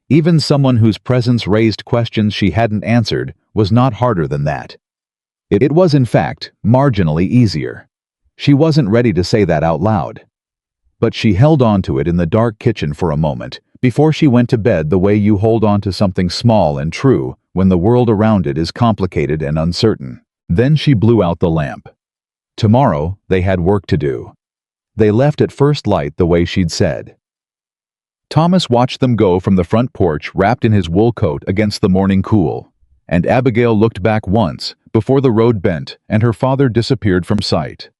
Even someone whose presence raised questions she hadn't answered was not harder than that. It was, in fact, marginally easier. She wasn't ready to say that out loud. But she held on to it in the dark kitchen for a moment, before she went to bed the way you hold on to something small and true when the world around it is complicated and uncertain. Then she blew out the lamp. Tomorrow, they had work to do. They left at first light the way she'd said. Thomas watched them go from the front porch wrapped in his wool coat against the morning cool, and Abigail looked back once before the road bent and her father disappeared from sight.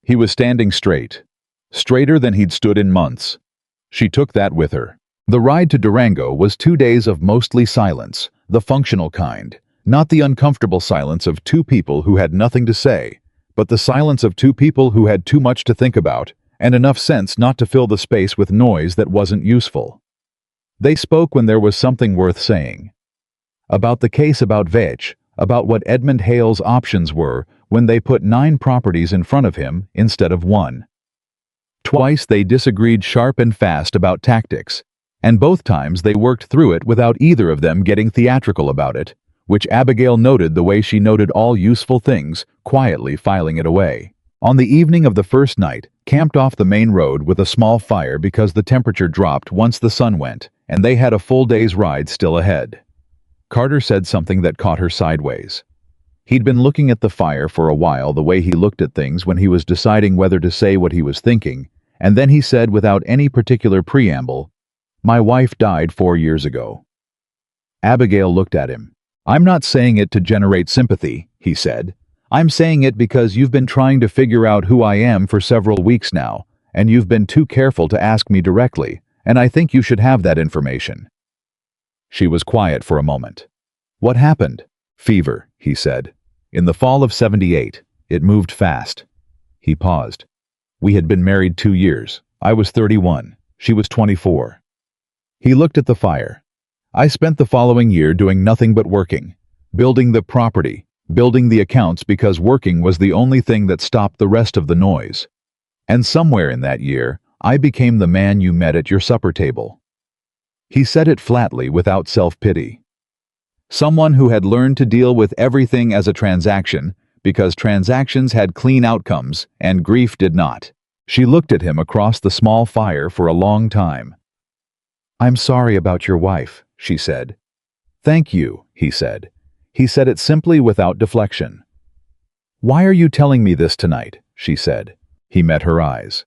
He was standing straight. Straighter than he'd stood in months. She took that with her. The ride to Durango was 2 days of mostly silence, the functional kind, not the uncomfortable silence of 2 people who had nothing to say, but the silence of 2 people who had too much to think about and enough sense not to fill the space with noise that wasn't useful. They spoke when there was something worth saying. About the case about Veitch, about what Edmund Hale's options were when they put 9 properties in front of him instead of 1. Twice they disagreed sharp and fast about tactics, and both times they worked through it without either of them getting theatrical about it, which Abigail noted the way she noted all useful things, quietly filing it away. On the evening of the first night, camped off the main road with a small fire because the temperature dropped once the sun went, and they had a full day's ride still ahead. Carter said something that caught her sideways. He'd been looking at the fire for a while, the way he looked at things when he was deciding whether to say what he was thinking, and then he said without any particular preamble, "My wife died 4 years ago." Abigail looked at him. "I'm not saying it to generate sympathy," he said. "I'm saying it because you've been trying to figure out who I am for several weeks now, and you've been too careful to ask me directly, and I think you should have that information." She was quiet for a moment. "What happened?" "Fever," he said. "In the fall of '78. It moved fast." He paused. "We had been married 2 years. I was 31. She was 24. He looked at the fire. "I spent the following year doing nothing but working, building the property, building the accounts because working was the only thing that stopped the rest of the noise. And somewhere in that year, I became the man you met at your supper table." He said it flatly without self-pity. Someone who had learned to deal with everything as a transaction, because transactions had clean outcomes and grief did not. She looked at him across the small fire for a long time. "I'm sorry about your wife," she said. "Thank you," he said. He said it simply without deflection. "Why are you telling me this tonight?" she said. He met her eyes.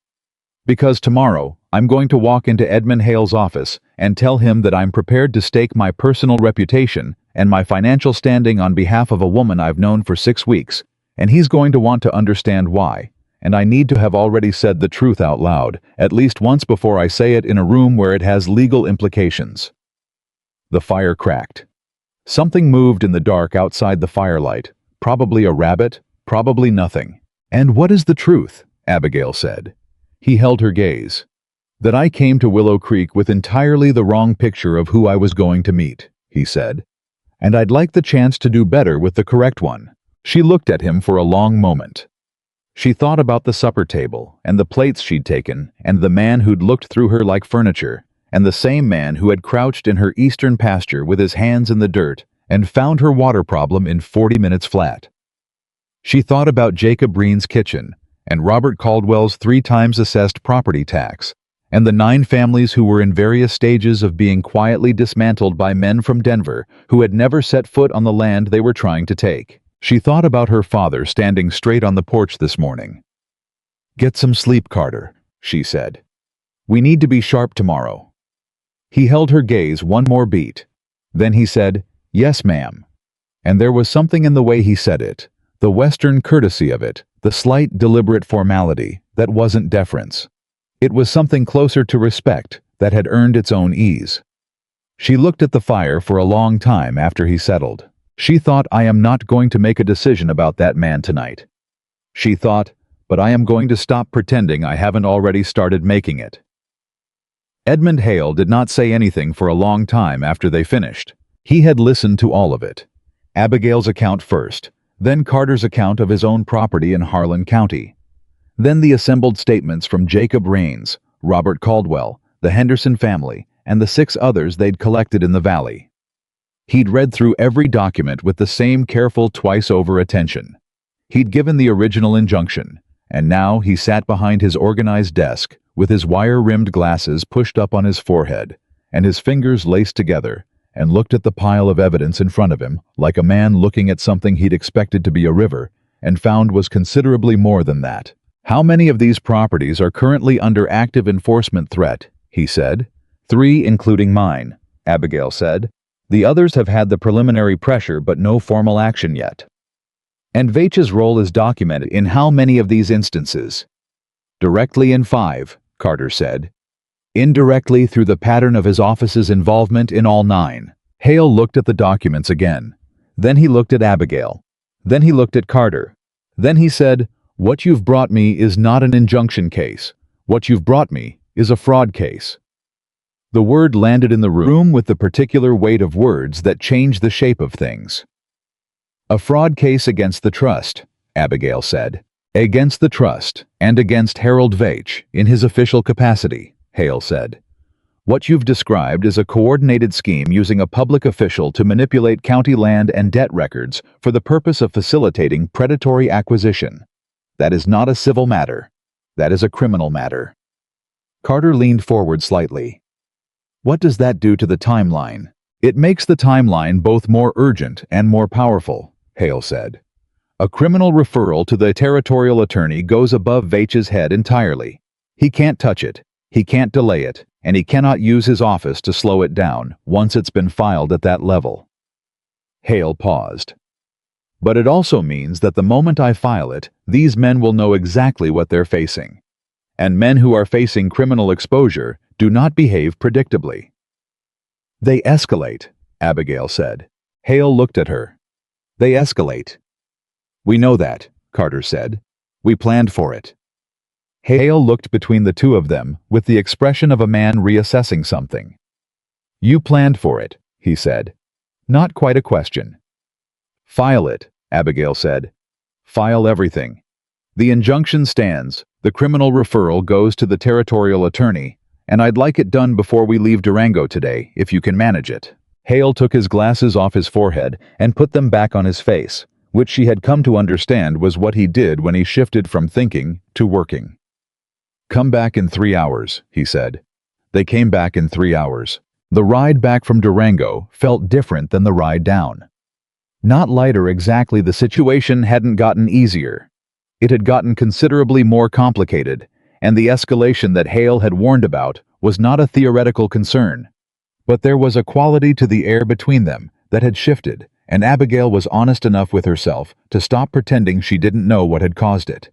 "Because tomorrow, I'm going to walk into Edmund Hale's office and tell him that I'm prepared to stake my personal reputation and my financial standing on behalf of a woman I've known for 6 weeks, and he's going to want to understand why, and I need to have already said the truth out loud, at least once before I say it in a room where it has legal implications." The fire cracked. Something moved in the dark outside the firelight, probably a rabbit, probably nothing. "And what is the truth?" Abigail said. He held her gaze. "That I came to Willow Creek with entirely the wrong picture of who I was going to meet," he said. "And I'd like the chance to do better with the correct one." She looked at him for a long moment. She thought about the supper table, and the plates she'd taken, and the man who'd looked through her like furniture, and the same man who had crouched in her eastern pasture with his hands in the dirt and found her water problem in 40 minutes flat. She thought about Jacob Breen's kitchen, and Robert Caldwell's 3 times assessed property tax, and the 9 families who were in various stages of being quietly dismantled by men from Denver who had never set foot on the land they were trying to take. She thought about her father standing straight on the porch this morning. "Get some sleep, Carter," she said. "We need to be sharp tomorrow." He held her gaze one more beat. Then he said, "Yes, ma'am." And there was something in the way he said it, the Western courtesy of it, the slight, deliberate formality, that wasn't deference. It was something closer to respect that had earned its own ease. She looked at the fire for a long time after he settled. She thought, "I am not going to make a decision about that man tonight." She thought, "But I am going to stop pretending I haven't already started making it." Edmund Hale did not say anything for a long time after they finished. He had listened to all of it. Abigail's account first, then Carter's account of his own property in Harlan County. Then the assembled statements from Jacob Raines, Robert Caldwell, the Henderson family, and the 6 others they'd collected in the valley. He'd read through every document with the same careful twice-over attention. He'd given the original injunction, and now he sat behind his organized desk with his wire-rimmed glasses pushed up on his forehead and his fingers laced together, and looked at the pile of evidence in front of him like a man looking at something he'd expected to be a river and found was considerably more than that. "How many of these properties are currently under active enforcement threat?" he said. 3, including mine," Abigail said. "The others have had the preliminary pressure but no formal action yet." "And Veitch's role is documented in how many of these instances?" "Directly in 5, Carter said. "Indirectly through the pattern of his office's involvement in all 9. Hale looked at the documents again. Then he looked at Abigail. Then he looked at Carter. Then he said, "What you've brought me is not an injunction case. What you've brought me is a fraud case." The word landed in the room with the particular weight of words that changed the shape of things. "A fraud case against the trust," Abigail said. "Against the trust, and against Harold Veitch, in his official capacity," Hale said. "What you've described is a coordinated scheme using a public official to manipulate county land and debt records for the purpose of facilitating predatory acquisition. That is not a civil matter. That is a criminal matter. Carter leaned forward slightly. What does that do to the timeline? It makes the timeline both more urgent and more powerful, Hale said. A criminal referral to the territorial attorney goes above Vache's head entirely. He can't touch it, he can't delay it, and he cannot use his office to slow it down once it's been filed at that level. Hale paused. But it also means that the moment I file it, these men will know exactly what they're facing. And men who are facing criminal exposure do not behave predictably. They escalate, Abigail said. Hale looked at her. They escalate. We know that, Carter said. We planned for it. Hale looked between the two of them with the expression of a man reassessing something. You planned for it, he said. Not quite a question. File it, Abigail said. File everything. The injunction stands, the criminal referral goes to the territorial attorney, and I'd like it done before we leave Durango today, if you can manage it. Hale took his glasses off his forehead and put them back on his face, which she had come to understand was what he did when he shifted from thinking to working. Come back in 3 hours, he said. They came back in 3 hours. The ride back from Durango felt different than the ride down. Not lighter exactly, the situation hadn't gotten easier. It had gotten considerably more complicated, and the escalation that Hale had warned about was not a theoretical concern. But there was a quality to the air between them that had shifted, and Abigail was honest enough with herself to stop pretending she didn't know what had caused it.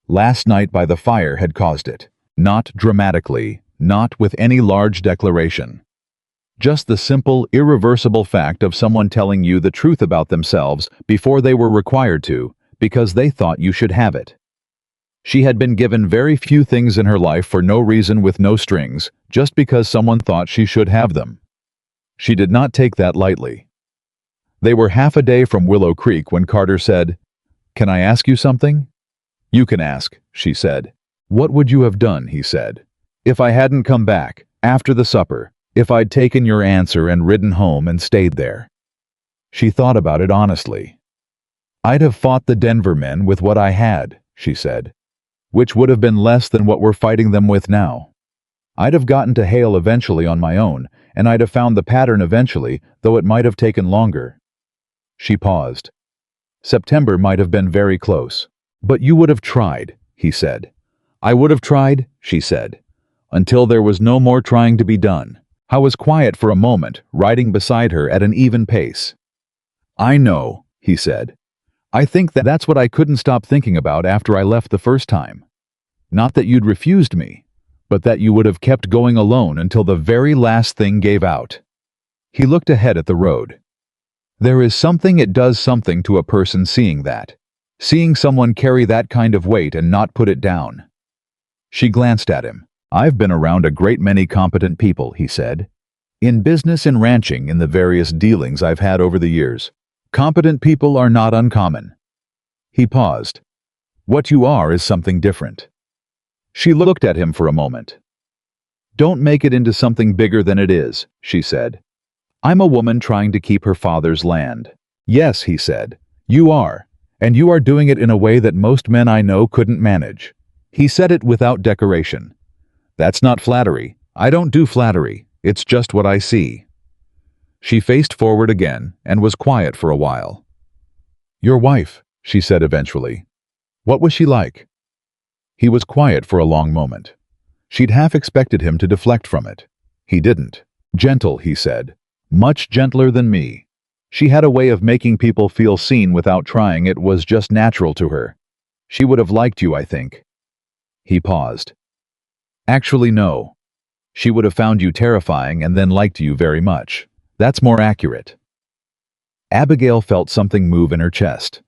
Last night by the fire had caused it. Not dramatically, not with any large declaration. Just the simple, irreversible fact of someone telling you the truth about themselves before they were required to, because they thought you should have it. She had been given very few things in her life for no reason with no strings, just because someone thought she should have them. She did not take that lightly. They were half a day from Willow Creek when Carter said, "Can I ask you something?" "You can ask," she said. "What would you have done," he said, "if I hadn't come back, after the supper, if I'd taken your answer and ridden home and stayed there?" She thought about it honestly. "I'd have fought the Denver men with what I had," she said, "which would have been less than what we're fighting them with now. I'd have gotten to Hale eventually on my own, and I'd have found the pattern eventually, though it might have taken longer." She paused. "September might have been very close. But you would have tried," he said. "I would have tried," she said, "until there was no more trying to be done." I was quiet for a moment, riding beside her at an even pace. "I know," he said. "I think that's what I couldn't stop thinking about after I left the first time. Not that you'd refused me, but that you would have kept going alone until the very last thing gave out." He looked ahead at the road. There is something, it does something to a person seeing that. Seeing someone carry that kind of weight and not put it down. She glanced at him. "I've been around a great many competent people," he said. "In business and ranching, in the various dealings I've had over the years. Competent people are not uncommon." He paused. "What you are is something different." She looked at him for a moment. "Don't make it into something bigger than it is," she said. "I'm a woman trying to keep her father's land." "Yes," he said, "you are, and you are doing it in a way that most men I know couldn't manage." He said it without decoration. "That's not flattery. I don't do flattery. It's just what I see." She faced forward again and was quiet for a while. "Your wife," she said eventually. "What was she like?" He was quiet for a long moment. She'd half expected him to deflect from it. He didn't. "Gentle," he said. "Much gentler than me. She had a way of making people feel seen without trying. It was just natural to her. She would have liked you, I think." He paused. "Actually, no. She would have found you terrifying and then liked you very much. That's more accurate." Abigail felt something move in her chest.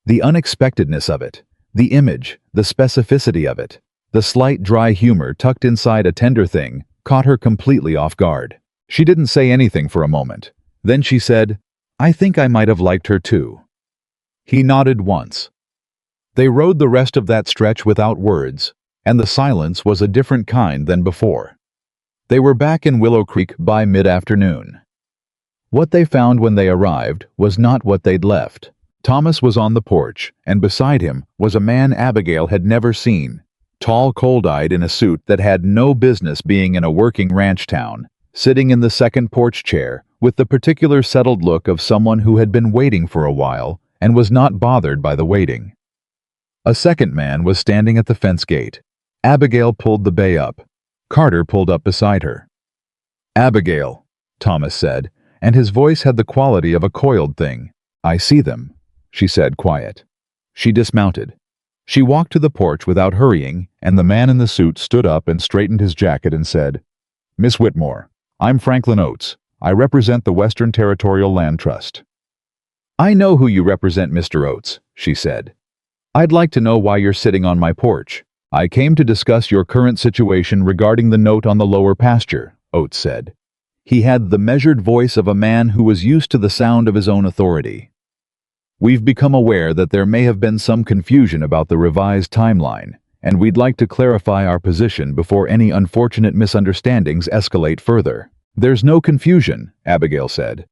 The unexpectedness of it, the image, the specificity of it, the slight dry humor tucked inside a tender thing, caught her completely off guard. She didn't say anything for a moment. Then she said, "I think I might have liked her too." He nodded once. They rode the rest of that stretch without words, and the silence was a different kind than before. They were back in Willow Creek by mid-afternoon. What they found when they arrived was not what they'd left. Thomas was on the porch, and beside him was a man Abigail had never seen. tall, cold-eyed in a suit that had no business being in a working ranch town, sitting in the second porch chair with the particular settled look of someone who had been waiting for a while and was not bothered by the waiting. A second man was standing at the fence gate. Abigail pulled the bay up. Carter pulled up beside her. "Abigail," Thomas said, and his voice had the quality of a coiled thing. "I see them," she said, quiet. She dismounted. She walked to the porch without hurrying, and the man in the suit stood up and straightened his jacket and said, "Miss Whitmore, I'm Franklin Oates. I represent the Western Territorial Land Trust." "I know who you represent, Mr. Oates," she said. "I'd like to know why you're sitting on my porch." "I came to discuss your current situation regarding the note on the lower pasture," Oates said. He had the measured voice of a man who was used to the sound of his own authority. "We've become aware that there may have been some confusion about the revised timeline, and we'd like to clarify our position before any unfortunate misunderstandings escalate further." "There's no confusion," Abigail said.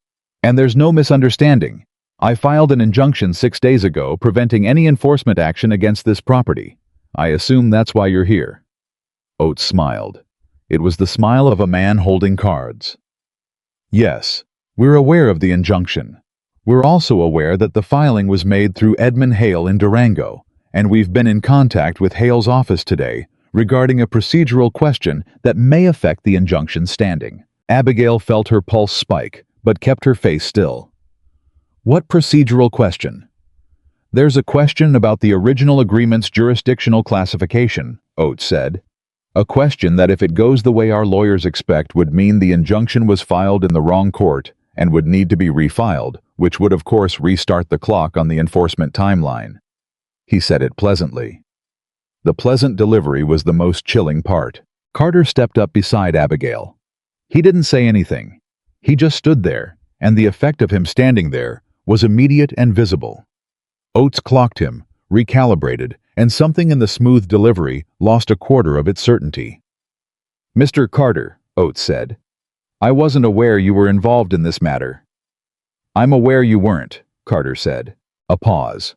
"And there's no misunderstanding. I filed an injunction 6 days ago preventing any enforcement action against this property. I assume that's why you're here." Oates smiled. It was the smile of a man holding cards. "Yes, we're aware of the injunction. We're also aware that the filing was made through Edmund Hale in Durango, and we've been in contact with Hale's office today regarding a procedural question that may affect the injunction standing." Abigail felt her pulse spike, but kept her face still. "What procedural question?" "There's a question about the original agreement's jurisdictional classification," Oates said. "A question that, if it goes the way our lawyers expect, would mean the injunction was filed in the wrong court and would need to be refiled, which would of course restart the clock on the enforcement timeline." He said it pleasantly. The pleasant delivery was the most chilling part. Carter stepped up beside Abigail. He didn't say anything. He just stood there, and the effect of him standing there was immediate and visible. Oates clocked him, recalibrated, and something in the smooth delivery lost a quarter of its certainty. "Mr. Carter," Oates said, "I wasn't aware you were involved in this matter." "I'm aware you weren't," Carter said. A pause.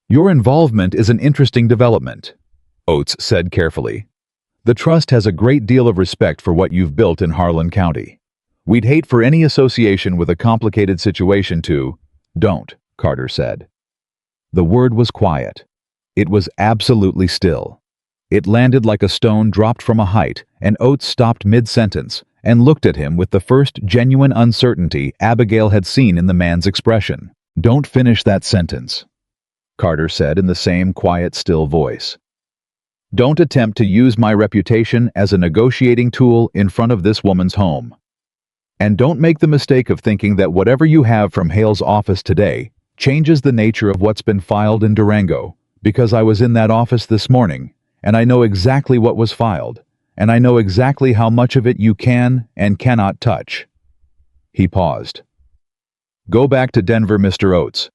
"Your involvement is an interesting development," Oates said carefully. "The trust has a great deal of respect for what you've built in Harlan County. We'd hate for any association with a complicated situation to—" "Don't," Carter said. The word was quiet. It was absolutely still. It landed like a stone dropped from a height, and Oates stopped mid-sentence and looked at him with the first genuine uncertainty Abigail had seen in the man's expression. "Don't finish that sentence," Carter said in the same quiet, still voice. "Don't attempt to use my reputation as a negotiating tool in front of this woman's home. And don't make the mistake of thinking that whatever you have from Hale's office today changes the nature of what's been filed in Durango, because I was in that office this morning, and I know exactly what was filed, and I know exactly how much of it you can and cannot touch." He paused. "Go back to Denver, Mr. Oates.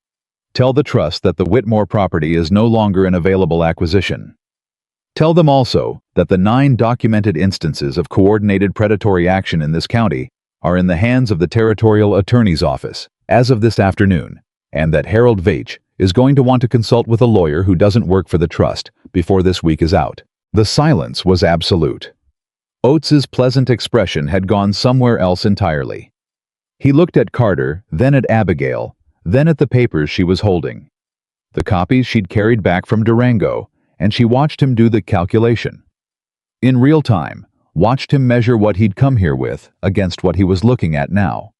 Tell the trust that the Whitmore property is no longer an available acquisition. Tell them also that the 9 documented instances of coordinated predatory action in this county are in the hands of the Territorial Attorney's Office as of this afternoon, and that Harold Veitch is going to want to consult with a lawyer who doesn't work for the trust before this week is out." The silence was absolute. Oates's pleasant expression had gone somewhere else entirely. He looked at Carter, then at Abigail, then at the papers she was holding. The copies she'd carried back from Durango, and she watched him do the calculation. In real time, watched him measure what he'd come here with against what he was looking at now.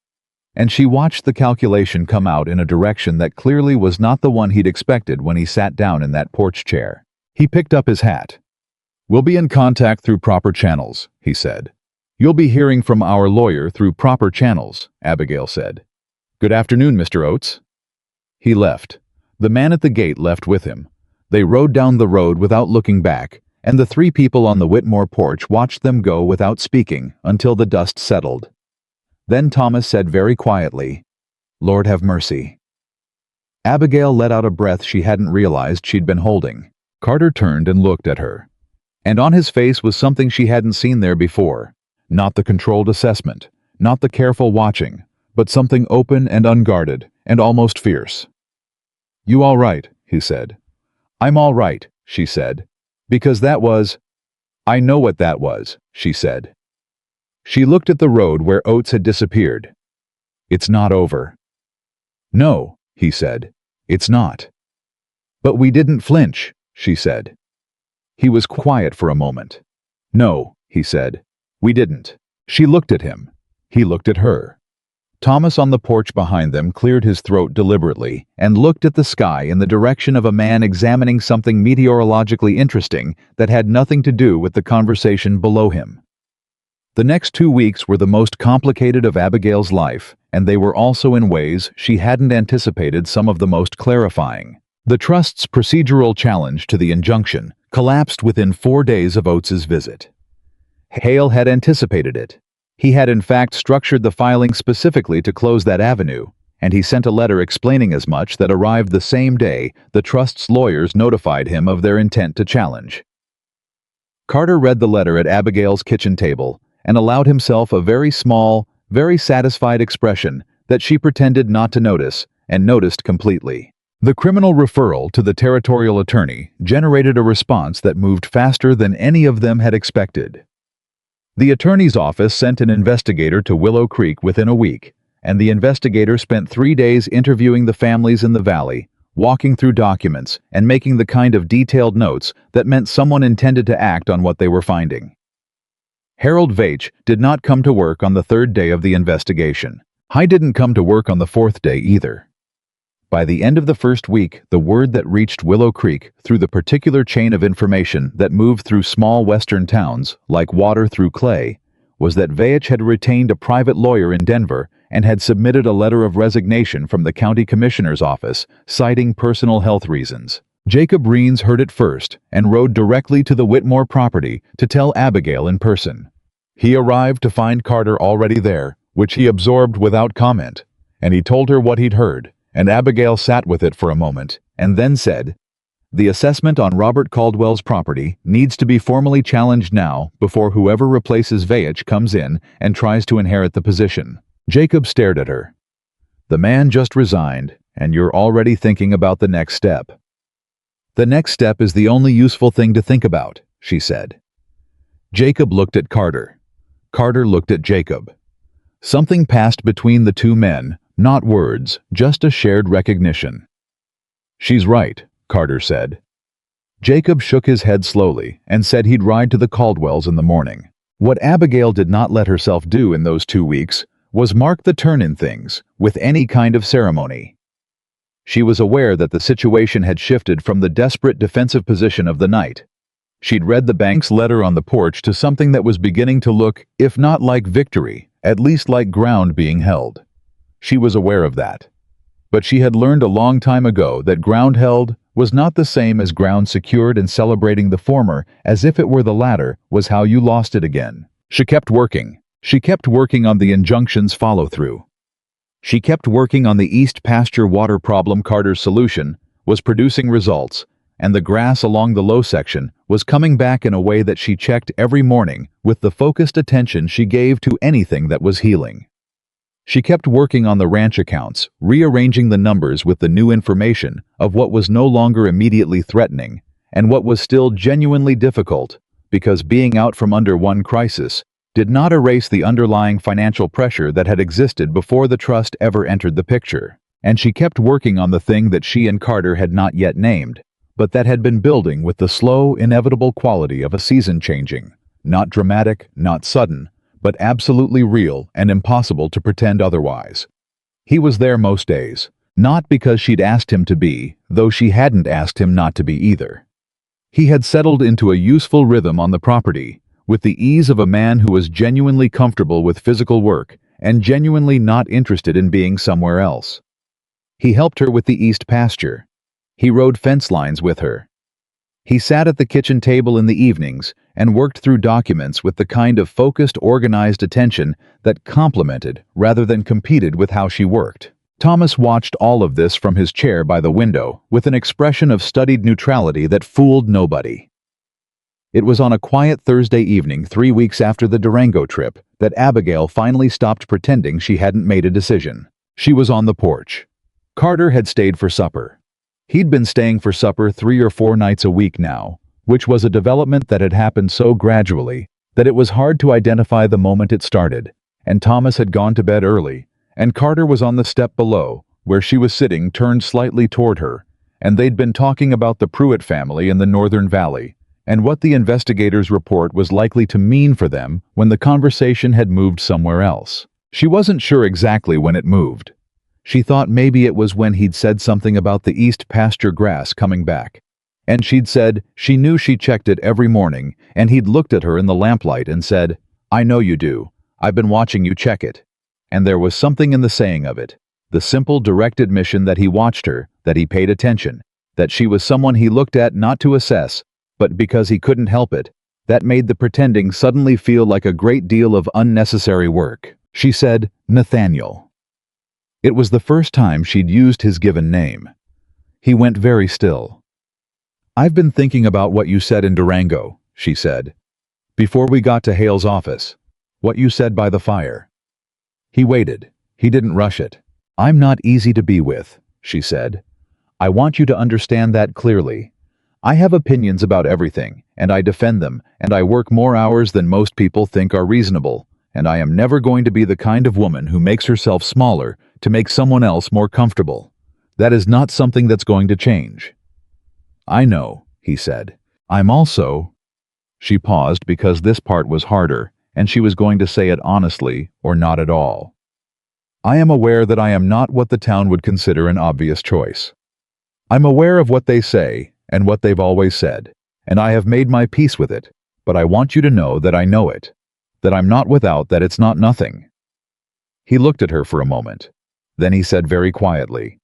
And she watched the calculation come out in a direction that clearly was not the one he'd expected when he sat down in that porch chair. He picked up his hat. "We'll be in contact through proper channels," he said. "You'll be hearing from our lawyer through proper channels," Abigail said. "Good afternoon, Mr. Oates." He left. The man at the gate left with him. They rode down the road without looking back, and the 3 people on the Whitmore porch watched them go without speaking until the dust settled. Then Thomas said very quietly, "Lord have mercy." Abigail let out a breath she hadn't realized she'd been holding. Carter turned and looked at her. And on his face was something she hadn't seen there before. Not the controlled assessment, not the careful watching, but something open and unguarded, and almost fierce. "You all right?" he said. "I'm all right," she said. Because that was— I know what that was, she said. She looked at the road where Oates had disappeared. It's not over. No, he said. It's not. But we didn't flinch, she said. He was quiet for a moment. No, he said. We didn't. She looked at him. He looked at her. Thomas on the porch behind them cleared his throat deliberately and looked at the sky in the direction of a man examining something meteorologically interesting that had nothing to do with the conversation below him. The next 2 weeks were the most complicated of Abigail's life, and they were also in ways she hadn't anticipated some of the most clarifying. The trust's procedural challenge to the injunction collapsed within 4 days of Oates's visit. Hale had anticipated it. He had in fact structured the filing specifically to close that avenue, and he sent a letter explaining as much that arrived the same day the trust's lawyers notified him of their intent to challenge. Carter read the letter at Abigail's kitchen table and allowed himself a very small, very satisfied expression that she pretended not to notice and noticed completely. The criminal referral to the territorial attorney generated a response that moved faster than any of them had expected. The attorney's office sent an investigator to Willow Creek within a week, and the investigator spent 3 days interviewing the families in the valley, walking through documents, and making the kind of detailed notes that meant someone intended to act on what they were finding. Harold Veitch did not come to work on the 3rd day of the investigation. Hy didn't come to work on the 4th day either. By the end of the 1st week, the word that reached Willow Creek through the particular chain of information that moved through small western towns, like water through clay, was that Veitch had retained a private lawyer in Denver and had submitted a letter of resignation from the county commissioner's office, citing personal health reasons. Jacob Reens heard it first and rode directly to the Whitmore property to tell Abigail in person. He arrived to find Carter already there, which he absorbed without comment, and he told her what he'd heard, and Abigail sat with it for a moment and then said, "The assessment on Robert Caldwell's property needs to be formally challenged now before whoever replaces Veitch comes in and tries to inherit the position." Jacob stared at her. "The man just resigned, and you're already thinking about the next step." "The next step is the only useful thing to think about," she said. Jacob looked at Carter. Carter looked at Jacob. Something passed between the two men, not words, just a shared recognition. "She's right," Carter said. Jacob shook his head slowly and said he'd ride to the Caldwells in the morning. What Abigail did not let herself do in those 2 weeks was mark the turn in things with any kind of ceremony. She was aware that the situation had shifted from the desperate defensive position of the night. She'd read the bank's letter on the porch to something that was beginning to look, if not like victory, at least like ground being held. She was aware of that. But she had learned a long time ago that ground held was not the same as ground secured, and celebrating the former as if it were the latter was how you lost it again. She kept working. She kept working on the injunction's follow-through. She kept working on the East Pasture water problem. Carter's solution was producing results, and the grass along the low section was coming back in a way that she checked every morning with the focused attention she gave to anything that was healing. She kept working on the ranch accounts, rearranging the numbers with the new information of what was no longer immediately threatening and what was still genuinely difficult, because being out from under one crisis did not erase the underlying financial pressure that had existed before the trust ever entered the picture. And she kept working on the thing that she and Carter had not yet named, but that had been building with the slow, inevitable quality of a season changing, not dramatic, not sudden, but absolutely real and impossible to pretend otherwise. He was there most days, not because she'd asked him to be, though she hadn't asked him not to be either. He had settled into a useful rhythm on the property, with the ease of a man who was genuinely comfortable with physical work and genuinely not interested in being somewhere else. He helped her with the East Pasture. He rode fence lines with her. He sat at the kitchen table in the evenings and worked through documents with the kind of focused, organized attention that complemented rather than competed with how she worked. Thomas watched all of this from his chair by the window with an expression of studied neutrality that fooled nobody. It was on a quiet Thursday evening 3 weeks after the Durango trip that Abigail finally stopped pretending she hadn't made a decision. She was on the porch. Carter had stayed for supper. He'd been staying for supper 3 or 4 nights a week now, which was a development that had happened so gradually that it was hard to identify the moment it started, and Thomas had gone to bed early, and Carter was on the step below, where she was sitting turned slightly toward her, and they'd been talking about the Pruitt family in the Northern Valley, and what the investigators' report was likely to mean for them when the conversation had moved somewhere else. She wasn't sure exactly when it moved. She thought maybe it was when he'd said something about the east pasture grass coming back. And she'd said she knew she checked it every morning, and he'd looked at her in the lamplight and said, "I know you do. I've been watching you check it." And there was something in the saying of it, the simple, direct admission that he watched her, that he paid attention, that she was someone he looked at not to assess, but because he couldn't help it, that made the pretending suddenly feel like a great deal of unnecessary work. She said, "Nathaniel." It was the first time she'd used his given name. He went very still. "I've been thinking about what you said in Durango," she said. "Before we got to Hale's office. What you said by the fire." He waited. He didn't rush it. "I'm not easy to be with," she said. "I want you to understand that clearly. I have opinions about everything, and I defend them, and I work more hours than most people think are reasonable, and I am never going to be the kind of woman who makes herself smaller to make someone else more comfortable. That is not something that's going to change." "I know," he said. "I'm also—" She paused because this part was harder, and she was going to say it honestly or not at all. "I am aware that I am not what the town would consider an obvious choice. I'm aware of what they say and what they've always said, and I have made my peace with it, but I want you to know that I know it, that I'm not without, that it's not nothing." He looked at her for a moment. Then he said very quietly,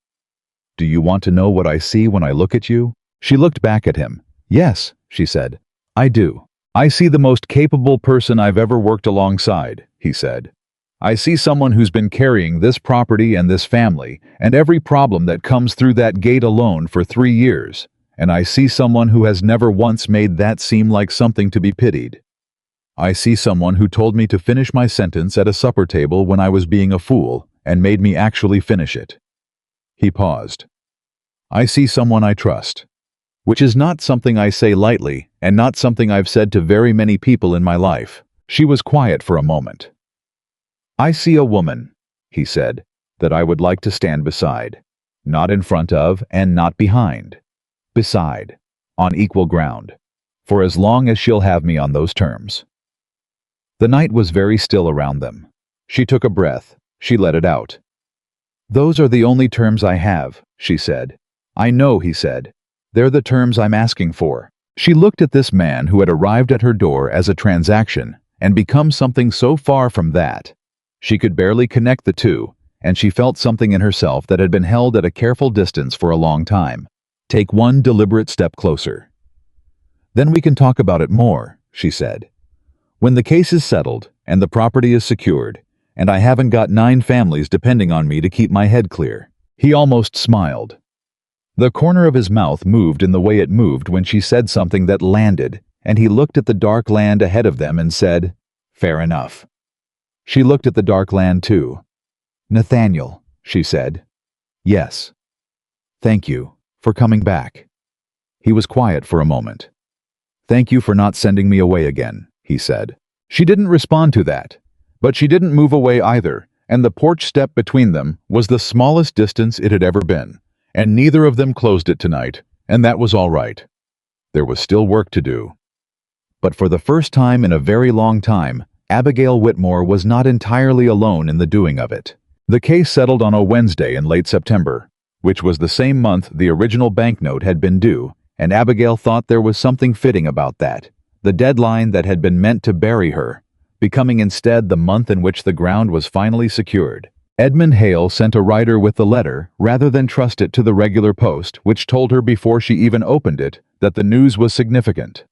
"Do you want to know what I see when I look at you?" She looked back at him. "Yes," she said. "I do. I see the most capable person I've ever worked alongside," he said. "I see someone who's been carrying this property and this family and every problem that comes through that gate alone for 3 years, and I see someone who has never once made that seem like something to be pitied. I see someone who told me to finish my sentence at a supper table when I was being a fool and made me actually finish it." He paused. "I see someone I trust, which is not something I say lightly and not something I've said to very many people in my life." She was quiet for a moment. "I see a woman," he said, "that I would like to stand beside, not in front of and not behind. Beside, on equal ground, for as long as she'll have me on those terms." The night was very still around them. She took a breath. She let it out. "Those are the only terms I have," she said. "I know," he said. "They're the terms I'm asking for." She looked at this man who had arrived at her door as a transaction and become something so far from that. She could barely connect the two, and she felt something in herself that had been held at a careful distance for a long time. Take one deliberate step closer. "Then we can talk about it more," she said. "When the case is settled and the property is secured, and I haven't got 9 families depending on me to keep my head clear." He almost smiled. The corner of his mouth moved in the way it moved when she said something that landed, and he looked at the dark land ahead of them and said, "Fair enough." She looked at the dark land too. "Nathaniel," she said. "Yes. Thank you for coming back." He was quiet for a moment. "Thank you for not sending me away again," he said. She didn't respond to that, but she didn't move away either, and the porch step between them was the smallest distance it had ever been, and neither of them closed it tonight, and that was all right. There was still work to do. But for the first time in a very long time, Abigail Whitmore was not entirely alone in the doing of it. The case settled on a Wednesday in late September, which was the same month the original banknote had been due, and Abigail thought there was something fitting about that, the deadline that had been meant to bury her, becoming instead the month in which the ground was finally secured. Edmund Hale sent a rider with the letter rather than trust it to the regular post, which told her before she even opened it that the news was significant.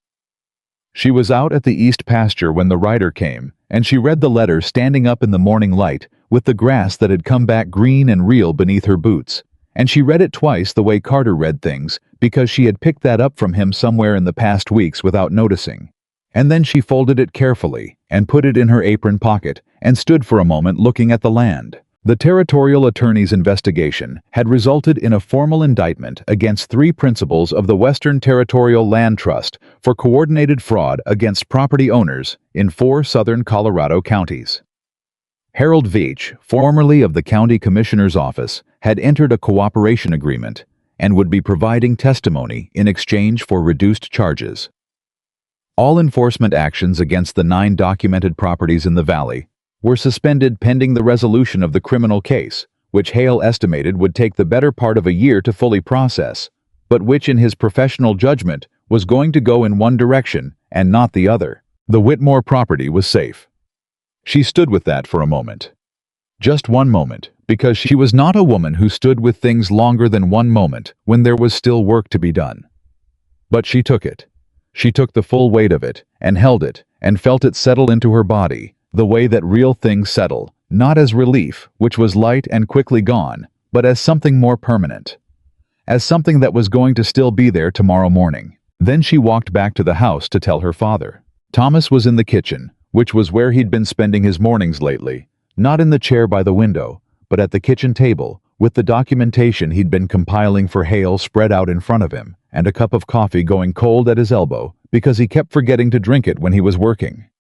She was out at the east pasture when the rider came, and she read the letter standing up in the morning light with the grass that had come back green and real beneath her boots, and she read it twice the way Carter read things because she had picked that up from him somewhere in the past weeks without noticing. And then she folded it carefully and put it in her apron pocket and stood for a moment looking at the land. The territorial attorney's investigation had resulted in a formal indictment against 3 principals of the Western Territorial Land Trust for coordinated fraud against property owners in 4 southern Colorado counties. Harold Veach, formerly of the county commissioner's office, had entered a cooperation agreement and would be providing testimony in exchange for reduced charges. All enforcement actions against the 9 documented properties in the valley were suspended pending the resolution of the criminal case, which Hale estimated would take the better part of a year to fully process, but which in his professional judgment was going to go in one direction and not the other. The Whitmore property was safe. She stood with that for a moment. Just one moment, because she was not a woman who stood with things longer than one moment when there was still work to be done. But she took it. She took the full weight of it, and held it, and felt it settle into her body, the way that real things settle, not as relief, which was light and quickly gone, but as something more permanent. As something that was going to still be there tomorrow morning. Then she walked back to the house to tell her father. Thomas was in the kitchen, which was where he'd been spending his mornings lately, not in the chair by the window, but at the kitchen table, with the documentation he'd been compiling for Hale spread out in front of him, and a cup of coffee going cold at his elbow because he kept forgetting to drink it when he was working.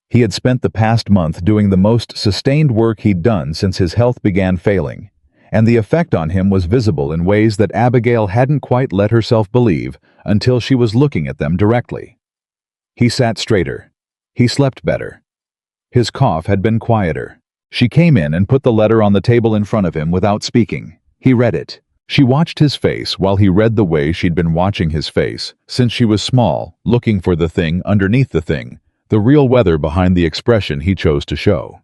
He had spent the past month doing the most sustained work he'd done since his health began failing, and the effect on him was visible in ways that Abigail hadn't quite let herself believe until she was looking at them directly. He sat straighter. He slept better. His cough had been quieter. She came in and put the letter on the table in front of him without speaking. He read it. She watched his face while he read the way she'd been watching his face since she was small, looking for the thing underneath the thing, the real weather behind the expression he chose to show.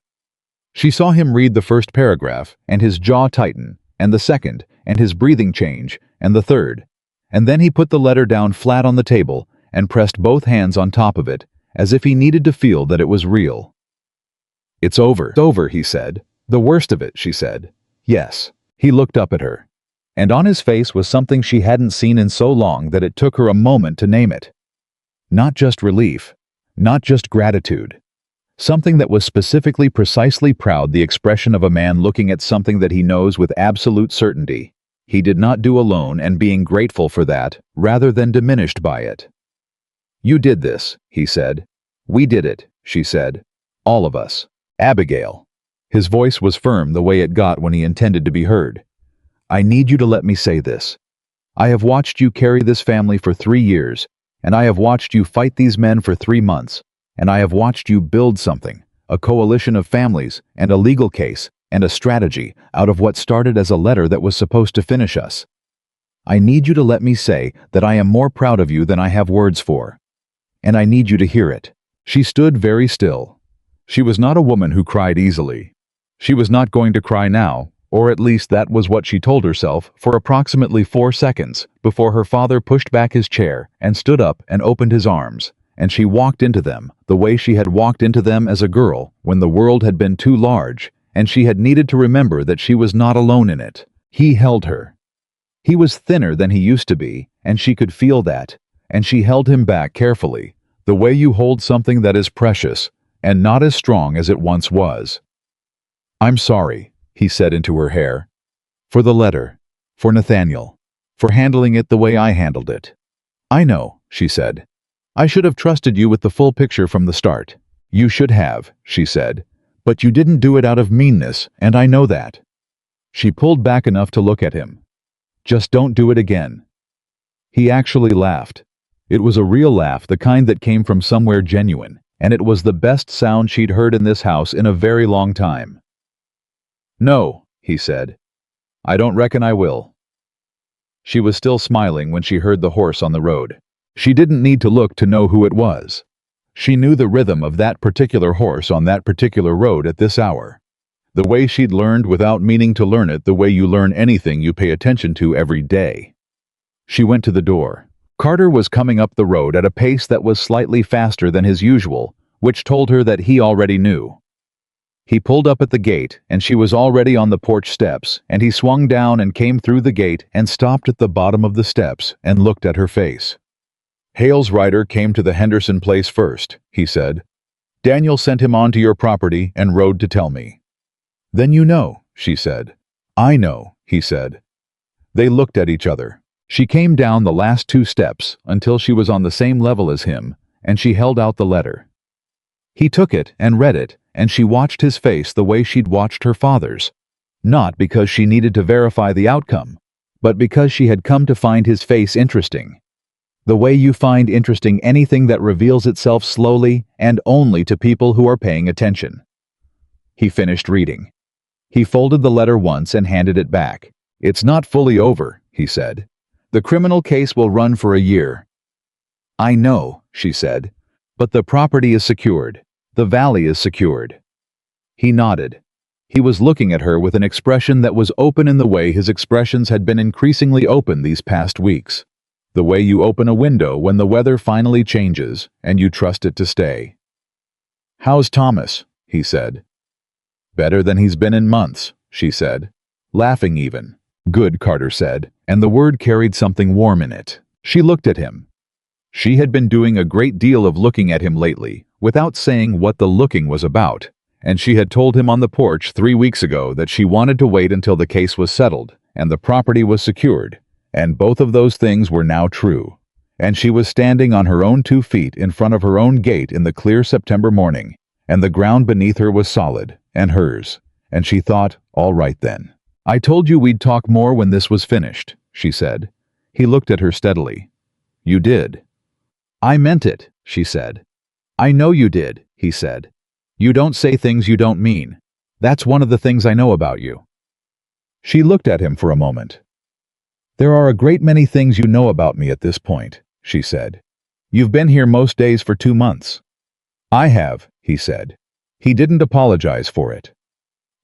She saw him read the first paragraph, and his jaw tighten, and the second, and his breathing change, and the third. And then he put the letter down flat on the table and pressed both hands on top of it, as if he needed to feel that it was real. "It's over," he said. "The worst of it," she said. "Yes." He looked up at her. And on his face was something she hadn't seen in so long that it took her a moment to name it. Not just relief. Not just gratitude. Something that was specifically precisely proud, the expression of a man looking at something that he knows with absolute certainty he did not do alone and being grateful for that, rather than diminished by it. "You did this," he said. "We did it," she said. "All of us. Abigail." His voice was firm the way it got when he intended to be heard. "I need you to let me say this. I have watched you carry this family for 3 years, and I have watched you fight these men for 3 months, and I have watched you build something, a coalition of families, and a legal case, and a strategy, out of what started as a letter that was supposed to finish us. I need you to let me say that I am more proud of you than I have words for. And I need you to hear it." She stood very still. She was not a woman who cried easily. She was not going to cry now, or at least that was what she told herself for approximately 4 seconds before her father pushed back his chair and stood up and opened his arms, and she walked into them the way she had walked into them as a girl when the world had been too large and she had needed to remember that she was not alone in it. He held her. He was thinner than he used to be, and she could feel that, and she held him back carefully, the way you hold something that is precious and not as strong as it once was. "I'm sorry," he said into her hair. "For the letter. For Nathaniel. For handling it the way I handled it." "I know," she said. "I should have trusted you with the full picture from the start." "You should have," she said. "But you didn't do it out of meanness, and I know that." She pulled back enough to look at him. "Just don't do it again." He actually laughed. It was a real laugh, the kind that came from somewhere genuine, and it was the best sound she'd heard in this house in a very long time. "No," he said. "I don't reckon I will." She was still smiling when she heard the horse on the road. She didn't need to look to know who it was. She knew the rhythm of that particular horse on that particular road at this hour. The way she'd learned without meaning to learn it, the way you learn anything you pay attention to every day. She went to the door. Carter was coming up the road at a pace that was slightly faster than his usual, which told her that he already knew. He pulled up at the gate, and she was already on the porch steps, and he swung down and came through the gate and stopped at the bottom of the steps and looked at her face. "Hale's rider came to the Henderson place first," he said. "Daniel sent him on to your property and rode to tell me." "Then you know," she said. I know, he said. They looked at each other. She came down the last 2 steps until she was on the same level as him, and she held out the letter. He took it and read it, and she watched his face the way she'd watched her father's. Not because she needed to verify the outcome, but because she had come to find his face interesting. The way you find interesting anything that reveals itself slowly and only to people who are paying attention. He finished reading. He folded the letter once and handed it back. It's not fully over, he said. The criminal case will run for a year. I know, she said, but the property is secured. The valley is secured. He nodded. He was looking at her with an expression that was open in the way his expressions had been increasingly open these past weeks. The way you open a window when the weather finally changes and you trust it to stay. How's Thomas? He said. Better than he's been in months, she said, laughing even. Good, Carter said, and the word carried something warm in it. She looked at him. She had been doing a great deal of looking at him lately, without saying what the looking was about, and she had told him on the porch 3 weeks ago that she wanted to wait until the case was settled and the property was secured, and both of those things were now true. And she was standing on her own 2 feet in front of her own gate in the clear September morning, and the ground beneath her was solid, and hers, and she thought, all right then. I told you we'd talk more when this was finished, she said. He looked at her steadily. You did. I meant it, she said. I know you did, he said. You don't say things you don't mean. That's one of the things I know about you. She looked at him for a moment. There are a great many things you know about me at this point, she said. You've been here most days for 2 months. I have, he said. He didn't apologize for it.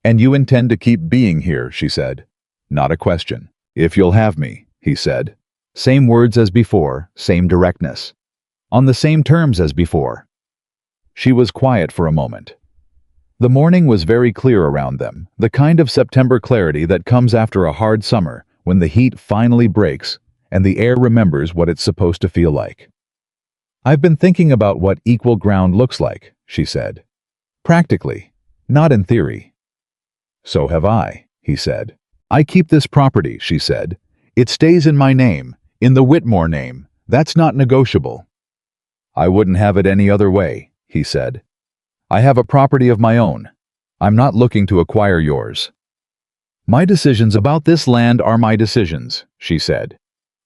And you intend to keep being here, she said. Not a question. If you'll have me, he said. Same words as before, same directness. On the same terms as before. She was quiet for a moment. The morning was very clear around them, the kind of September clarity that comes after a hard summer when the heat finally breaks and the air remembers what it's supposed to feel like. I've been thinking about what equal ground looks like, she said. Practically, not in theory. So have I, he said. I keep this property, she said. It stays in my name, in the Whitmore name. That's not negotiable. I wouldn't have it any other way, he said. I have a property of my own. I'm not looking to acquire yours. My decisions about this land are my decisions, she said.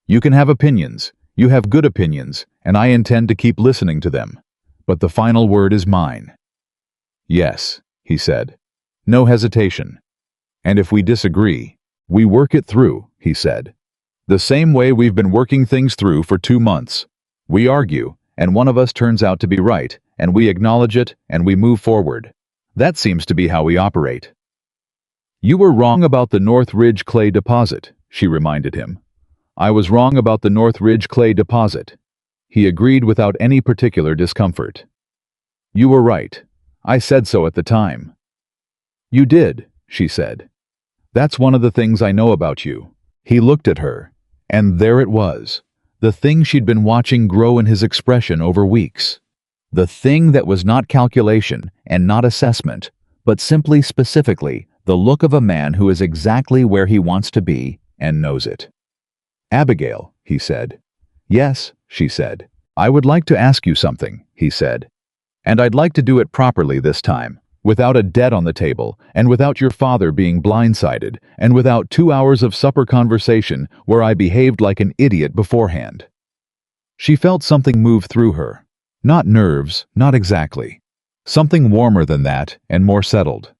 You can have opinions, you have good opinions, and I intend to keep listening to them. But the final word is mine. Yes, he said. No hesitation. And if we disagree, we work it through, he said. The same way we've been working things through for 2 months. We argue, and one of us turns out to be right, and we acknowledge it, and we move forward. That seems to be how we operate. You were wrong about the North Ridge clay deposit, she reminded him. I was wrong about the North Ridge clay deposit. He agreed without any particular discomfort. You were right. I said so at the time. You did, she said. That's one of the things I know about you. He looked at her, and there it was, the thing she'd been watching grow in his expression over weeks. The thing that was not calculation and not assessment, but simply specifically the look of a man who is exactly where he wants to be and knows it. Abigail, he said. Yes, she said. I would like to ask you something, he said. And I'd like to do it properly this time, without a debt on the table, and without your father being blindsided, and without 2 hours of supper conversation where I behaved like an idiot beforehand. She felt something move through her. Not nerves, not exactly. Something warmer than that and more settled.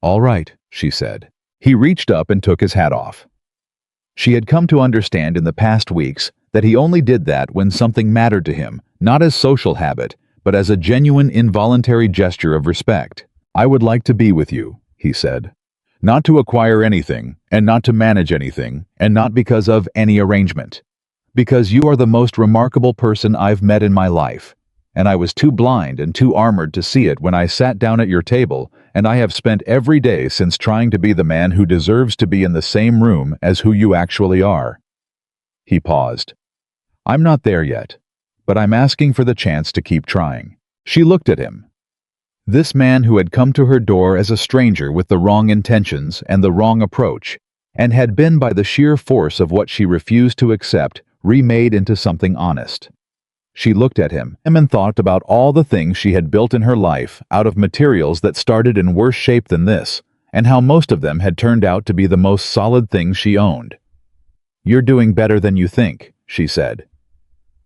All right, she said. He reached up and took his hat off. She had come to understand in the past weeks that he only did that when something mattered to him, not as social habit, but as a genuine involuntary gesture of respect. I would like to be with you, he said. Not to acquire anything, and not to manage anything, and not because of any arrangement. Because you are the most remarkable person I've met in my life, and I was too blind and too armored to see it when I sat down at your table, and I have spent every day since trying to be the man who deserves to be in the same room as who you actually are. He paused. I'm not there yet, but I'm asking for the chance to keep trying. She looked at him. This man who had come to her door as a stranger with the wrong intentions and the wrong approach, and had been by the sheer force of what she refused to accept, remade into something honest. She looked at him and thought about all the things she had built in her life out of materials that started in worse shape than this, and how most of them had turned out to be the most solid things she owned. "You're doing better than you think," she said.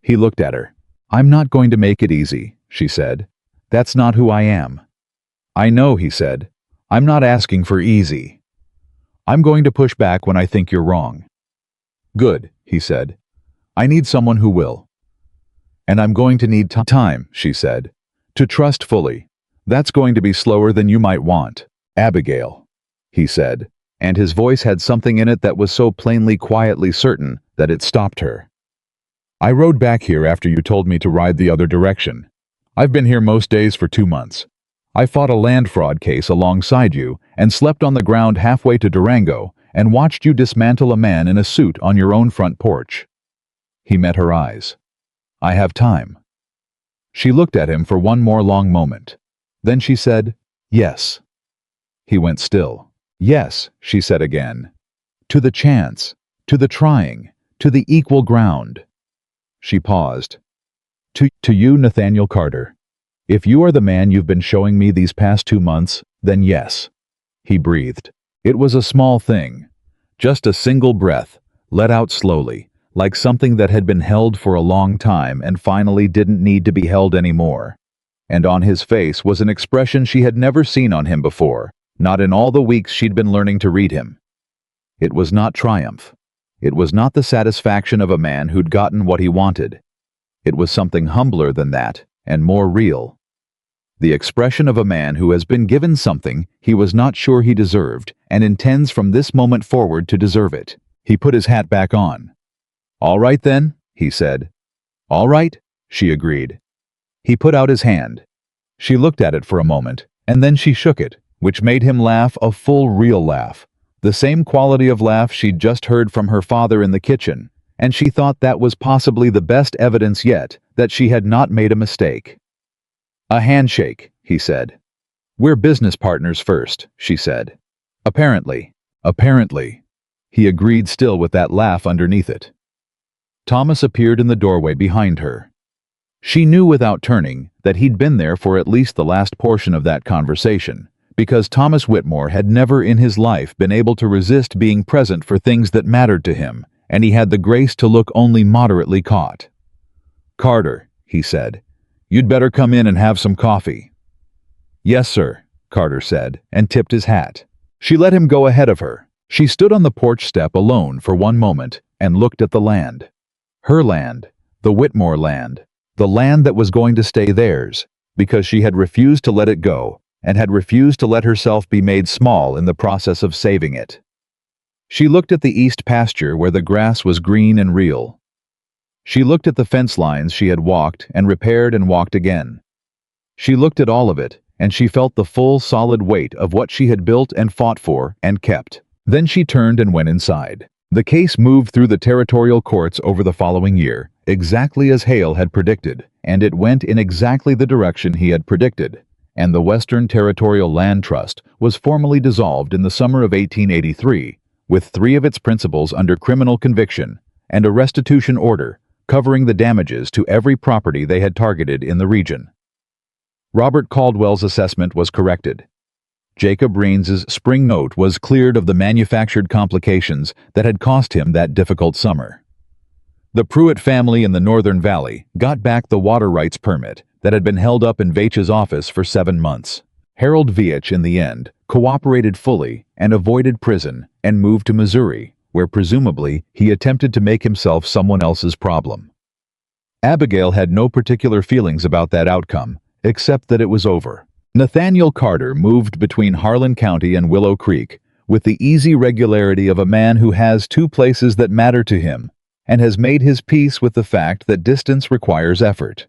He looked at her. "I'm not going to make it easy," she said. "That's not who I am." "I know," he said. "I'm not asking for easy. I'm going to push back when I think you're wrong." "Good," he said. "I need someone who will. And I'm going to need time," she said, "to trust fully. That's going to be slower than you might want." "Abigail," he said, and his voice had something in it that was so plainly quietly certain that it stopped her. "I rode back here after you told me to ride the other direction. I've been here most days for 2 months. I fought a land fraud case alongside you and slept on the ground halfway to Durango and watched you dismantle a man in a suit on your own front porch." He met her eyes. "I have time." She looked at him for one more long moment. Then she said, "Yes." He went still. "Yes," she said again. "To the chance, to the trying, to the equal ground." She paused. To you, Nathaniel Carter. If you are the man you've been showing me these past 2 months, then yes." He breathed. It was a small thing. Just a single breath, let out slowly, like something that had been held for a long time and finally didn't need to be held anymore. And on his face was an expression she had never seen on him before, not in all the weeks she'd been learning to read him. It was not triumph. It was not the satisfaction of a man who'd gotten what he wanted. It was something humbler than that, and more real. The expression of a man who has been given something he was not sure he deserved and intends from this moment forward to deserve it. He put his hat back on. "All right then," he said. "All right," she agreed. He put out his hand. She looked at it for a moment, and then she shook it, which made him laugh, a full, real laugh. The same quality of laugh she'd just heard from her father in the kitchen, and she thought that was possibly the best evidence yet that she had not made a mistake. "A handshake," he said. "We're business partners first," she said. "Apparently." "Apparently." He agreed, still with that laugh underneath it. Thomas appeared in the doorway behind her. She knew without turning that he'd been there for at least the last portion of that conversation, because Thomas Whitmore had never in his life been able to resist being present for things that mattered to him, and he had the grace to look only moderately caught. "Carter," he said, "you'd better come in and have some coffee." "Yes, sir," Carter said, and tipped his hat. She let him go ahead of her. She stood on the porch step alone for one moment and looked at the land. Her land, the Whitmore land, the land that was going to stay theirs, because she had refused to let it go and had refused to let herself be made small in the process of saving it. She looked at the east pasture where the grass was green and real. She looked at the fence lines she had walked and repaired and walked again. She looked at all of it, and she felt the full, solid weight of what she had built and fought for and kept. Then she turned and went inside. The case moved through the territorial courts over the following year, exactly as Hale had predicted, and it went in exactly the direction he had predicted. And the Western Territorial Land Trust was formally dissolved in the summer of 1883, with 3 of its principals under criminal conviction, and a restitution order covering the damages to every property they had targeted in the region. Robert Caldwell's assessment was corrected. Jacob Raines's spring note was cleared of the manufactured complications that had cost him that difficult summer. The Pruitt family in the Northern Valley got back the water rights permit that had been held up in Veitch's office for 7 months. Harold Veitch, in the end, cooperated fully and avoided prison and moved to Missouri, where presumably he attempted to make himself someone else's problem. Abigail had no particular feelings about that outcome, except that it was over. Nathaniel Carter moved between Harlan County and Willow Creek with the easy regularity of a man who has 2 places that matter to him and has made his peace with the fact that distance requires effort.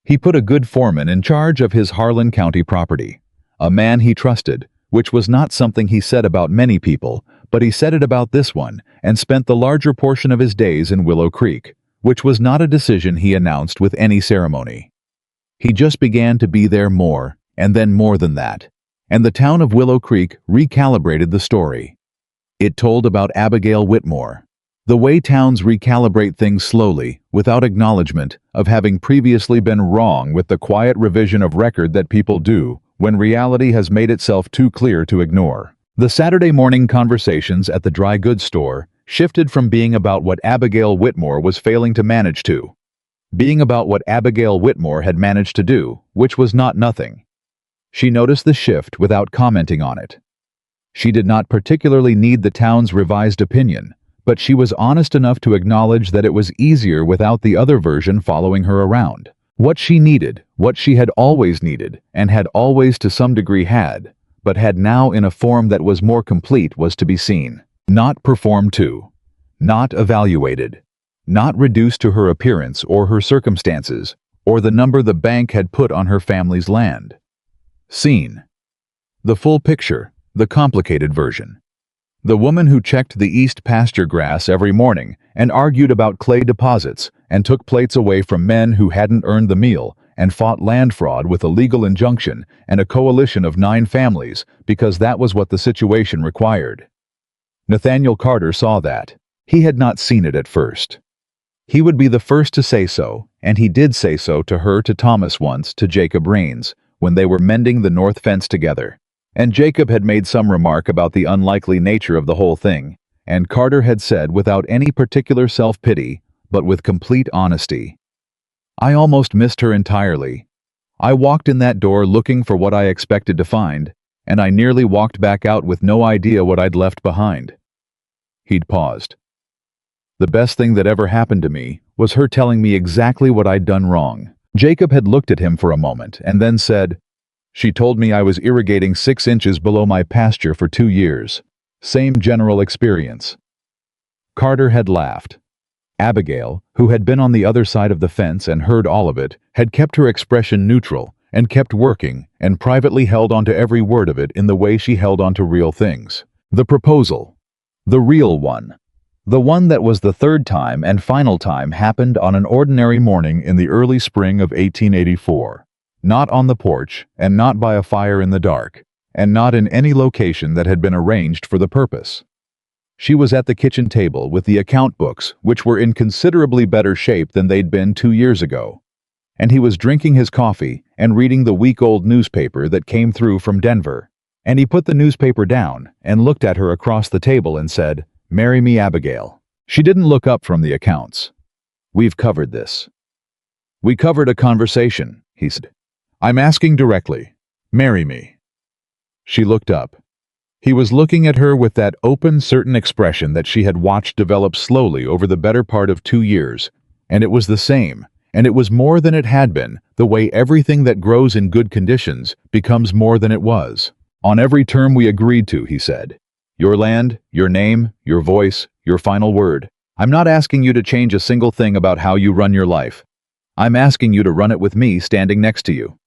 He put a good foreman in charge of his Harlan County property, a man he trusted, which was not something he said about many people, but he said it about this one and spent the larger portion of his days in Willow Creek, which was not a decision he announced with any ceremony. He just began to be there more, and then more than that. And the town of Willow Creek recalibrated the story. It told about Abigail Whitmore. The way towns recalibrate things slowly, without acknowledgement of having previously been wrong, with the quiet revision of record that people do when reality has made itself too clear to ignore. The Saturday morning conversations at the dry goods store shifted from being about what Abigail Whitmore was failing to manage to being about what Abigail Whitmore had managed to do, which was not nothing. She noticed the shift without commenting on it. She did not particularly need the town's revised opinion, but she was honest enough to acknowledge that it was easier without the other version following her around. What she needed, what she had always needed, and had always to some degree had, but had now in a form that was more complete, was to be seen, not performed to, not evaluated, not reduced to her appearance or her circumstances, or the number the bank had put on her family's land. Seen. The full picture, the complicated version. The woman who checked the east pasture grass every morning and argued about clay deposits and took plates away from men who hadn't earned the meal and fought land fraud with a legal injunction and a coalition of 9 families because that was what the situation required. Nathaniel Carter saw that. He had not seen it at first. He would be the first to say so, and he did say so to her, to Thomas once, to Jacob Rains, when they were mending the north fence together. And Jacob had made some remark about the unlikely nature of the whole thing, and Carter had said without any particular self-pity, but with complete honesty, "I almost missed her entirely. I walked in that door looking for what I expected to find, and I nearly walked back out with no idea what I'd left behind." He'd paused. "The best thing that ever happened to me was her telling me exactly what I'd done wrong." Jacob had looked at him for a moment and then said, "She told me I was irrigating 6 inches below my pasture for 2 years. Same general experience." Carter had laughed. Abigail, who had been on the other side of the fence and heard all of it, had kept her expression neutral and kept working and privately held onto every word of it in the way she held onto real things. The proposal. The real one. The one that was the third time and final time happened on an ordinary morning in the early spring of 1884. Not on the porch, and not by a fire in the dark, and not in any location that had been arranged for the purpose. She was at the kitchen table with the account books, which were in considerably better shape than they'd been 2 years ago. And he was drinking his coffee and reading the week-old newspaper that came through from Denver. And he put the newspaper down and looked at her across the table and said, "Marry me, Abigail." She didn't look up from the accounts. "We've covered this." "We covered a conversation," he said. "I'm asking directly. Marry me." She looked up. He was looking at her with that open, certain expression that she had watched develop slowly over the better part of 2 years, and it was the same, and it was more than it had been, the way everything that grows in good conditions becomes more than it was. "On every term we agreed to," he said. "Your land, your name, your voice, your final word. I'm not asking you to change a single thing about how you run your life. I'm asking you to run it with me standing next to you."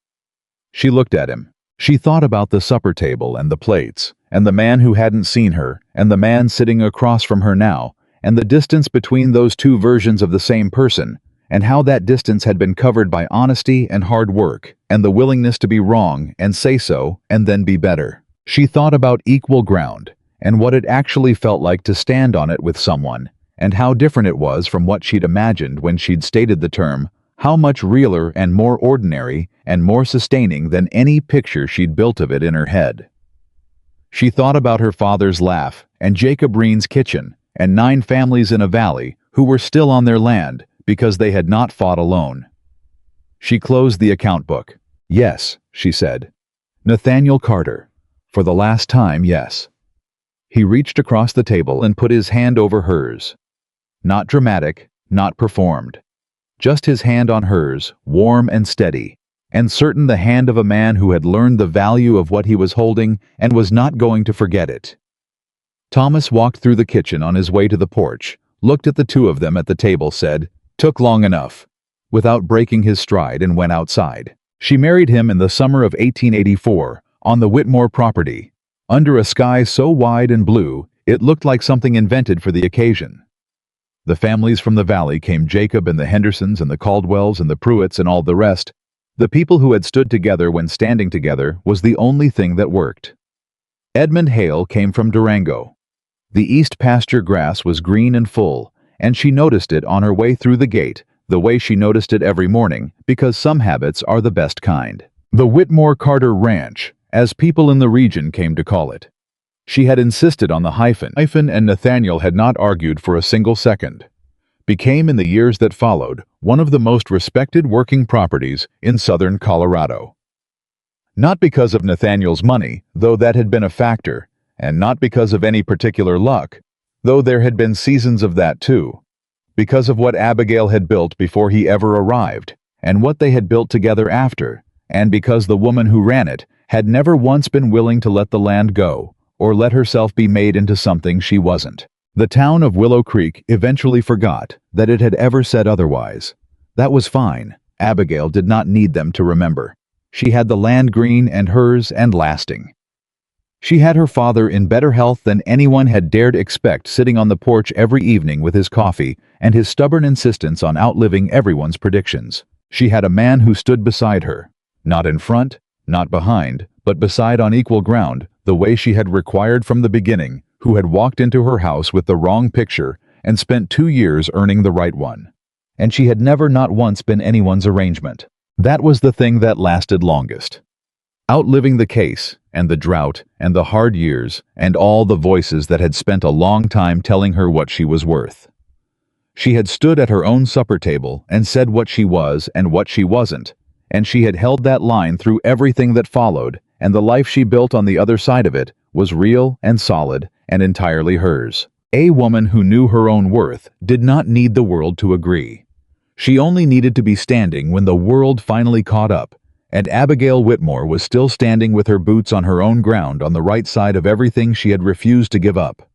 She looked at him. She thought about the supper table and the plates, and the man who hadn't seen her, and the man sitting across from her now, and the distance between those 2 versions of the same person, and how that distance had been covered by honesty and hard work, and the willingness to be wrong and say so, and then be better. She thought about equal ground, and what it actually felt like to stand on it with someone, and how different it was from what she'd imagined when she'd stated the term, how much realer and more ordinary and more sustaining than any picture she'd built of it in her head. She thought about her father's laugh, and Jacob Reen's kitchen, and 9 families in a valley who were still on their land because they had not fought alone. She closed the account book. "Yes," she said. "Nathaniel Carter. For the last time, yes." He reached across the table and put his hand over hers. Not dramatic, not performed. Just his hand on hers, warm and steady, and certain the hand of a man who had learned the value of what he was holding and was not going to forget it. Thomas walked through the kitchen on his way to the porch, looked at the 2 of them at the table, said, "Took long enough," without breaking his stride, and went outside. She married him in the summer of 1884, on the Whitmore property, under a sky so wide and blue, it looked like something invented for the occasion. The families from the valley came, Jacob and the Hendersons and the Caldwells and the Pruitts and all the rest. The people who had stood together when standing together was the only thing that worked. Edmund Hale came from Durango. The east pasture grass was green and full, and she noticed it on her way through the gate, the way she noticed it every morning, because some habits are the best kind. The Whitmore Carter Ranch, as people in the region came to call it. She had insisted on the hyphen, and Nathaniel had not argued for a single second. Became in the years that followed one of the most respected working properties in southern Colorado. Not because of Nathaniel's money, though that had been a factor, and not because of any particular luck, though there had been seasons of that too. Because of what Abigail had built before he ever arrived, and what they had built together after, and because the woman who ran it had never once been willing to let the land go, or let herself be made into something she wasn't. The town of Willow Creek eventually forgot that it had ever said otherwise. That was fine. Abigail did not need them to remember. She had the land green and hers and lasting. She had her father in better health than anyone had dared expect, sitting on the porch every evening with his coffee and his stubborn insistence on outliving everyone's predictions. She had a man who stood beside her, not in front, not behind, but beside on equal ground, the way she had required from the beginning, who had walked into her house with the wrong picture and spent 2 years earning the right one. And she had never not once been anyone's arrangement. That was the thing that lasted longest. Outliving the case, and the drought, and the hard years, and all the voices that had spent a long time telling her what she was worth. She had stood at her own supper table and said what she was and what she wasn't, and she had held that line through everything that followed, and the life she built on the other side of it was real and solid and entirely hers. A woman who knew her own worth did not need the world to agree. She only needed to be standing when the world finally caught up, and Abigail Whitmore was still standing with her boots on her own ground on the right side of everything she had refused to give up.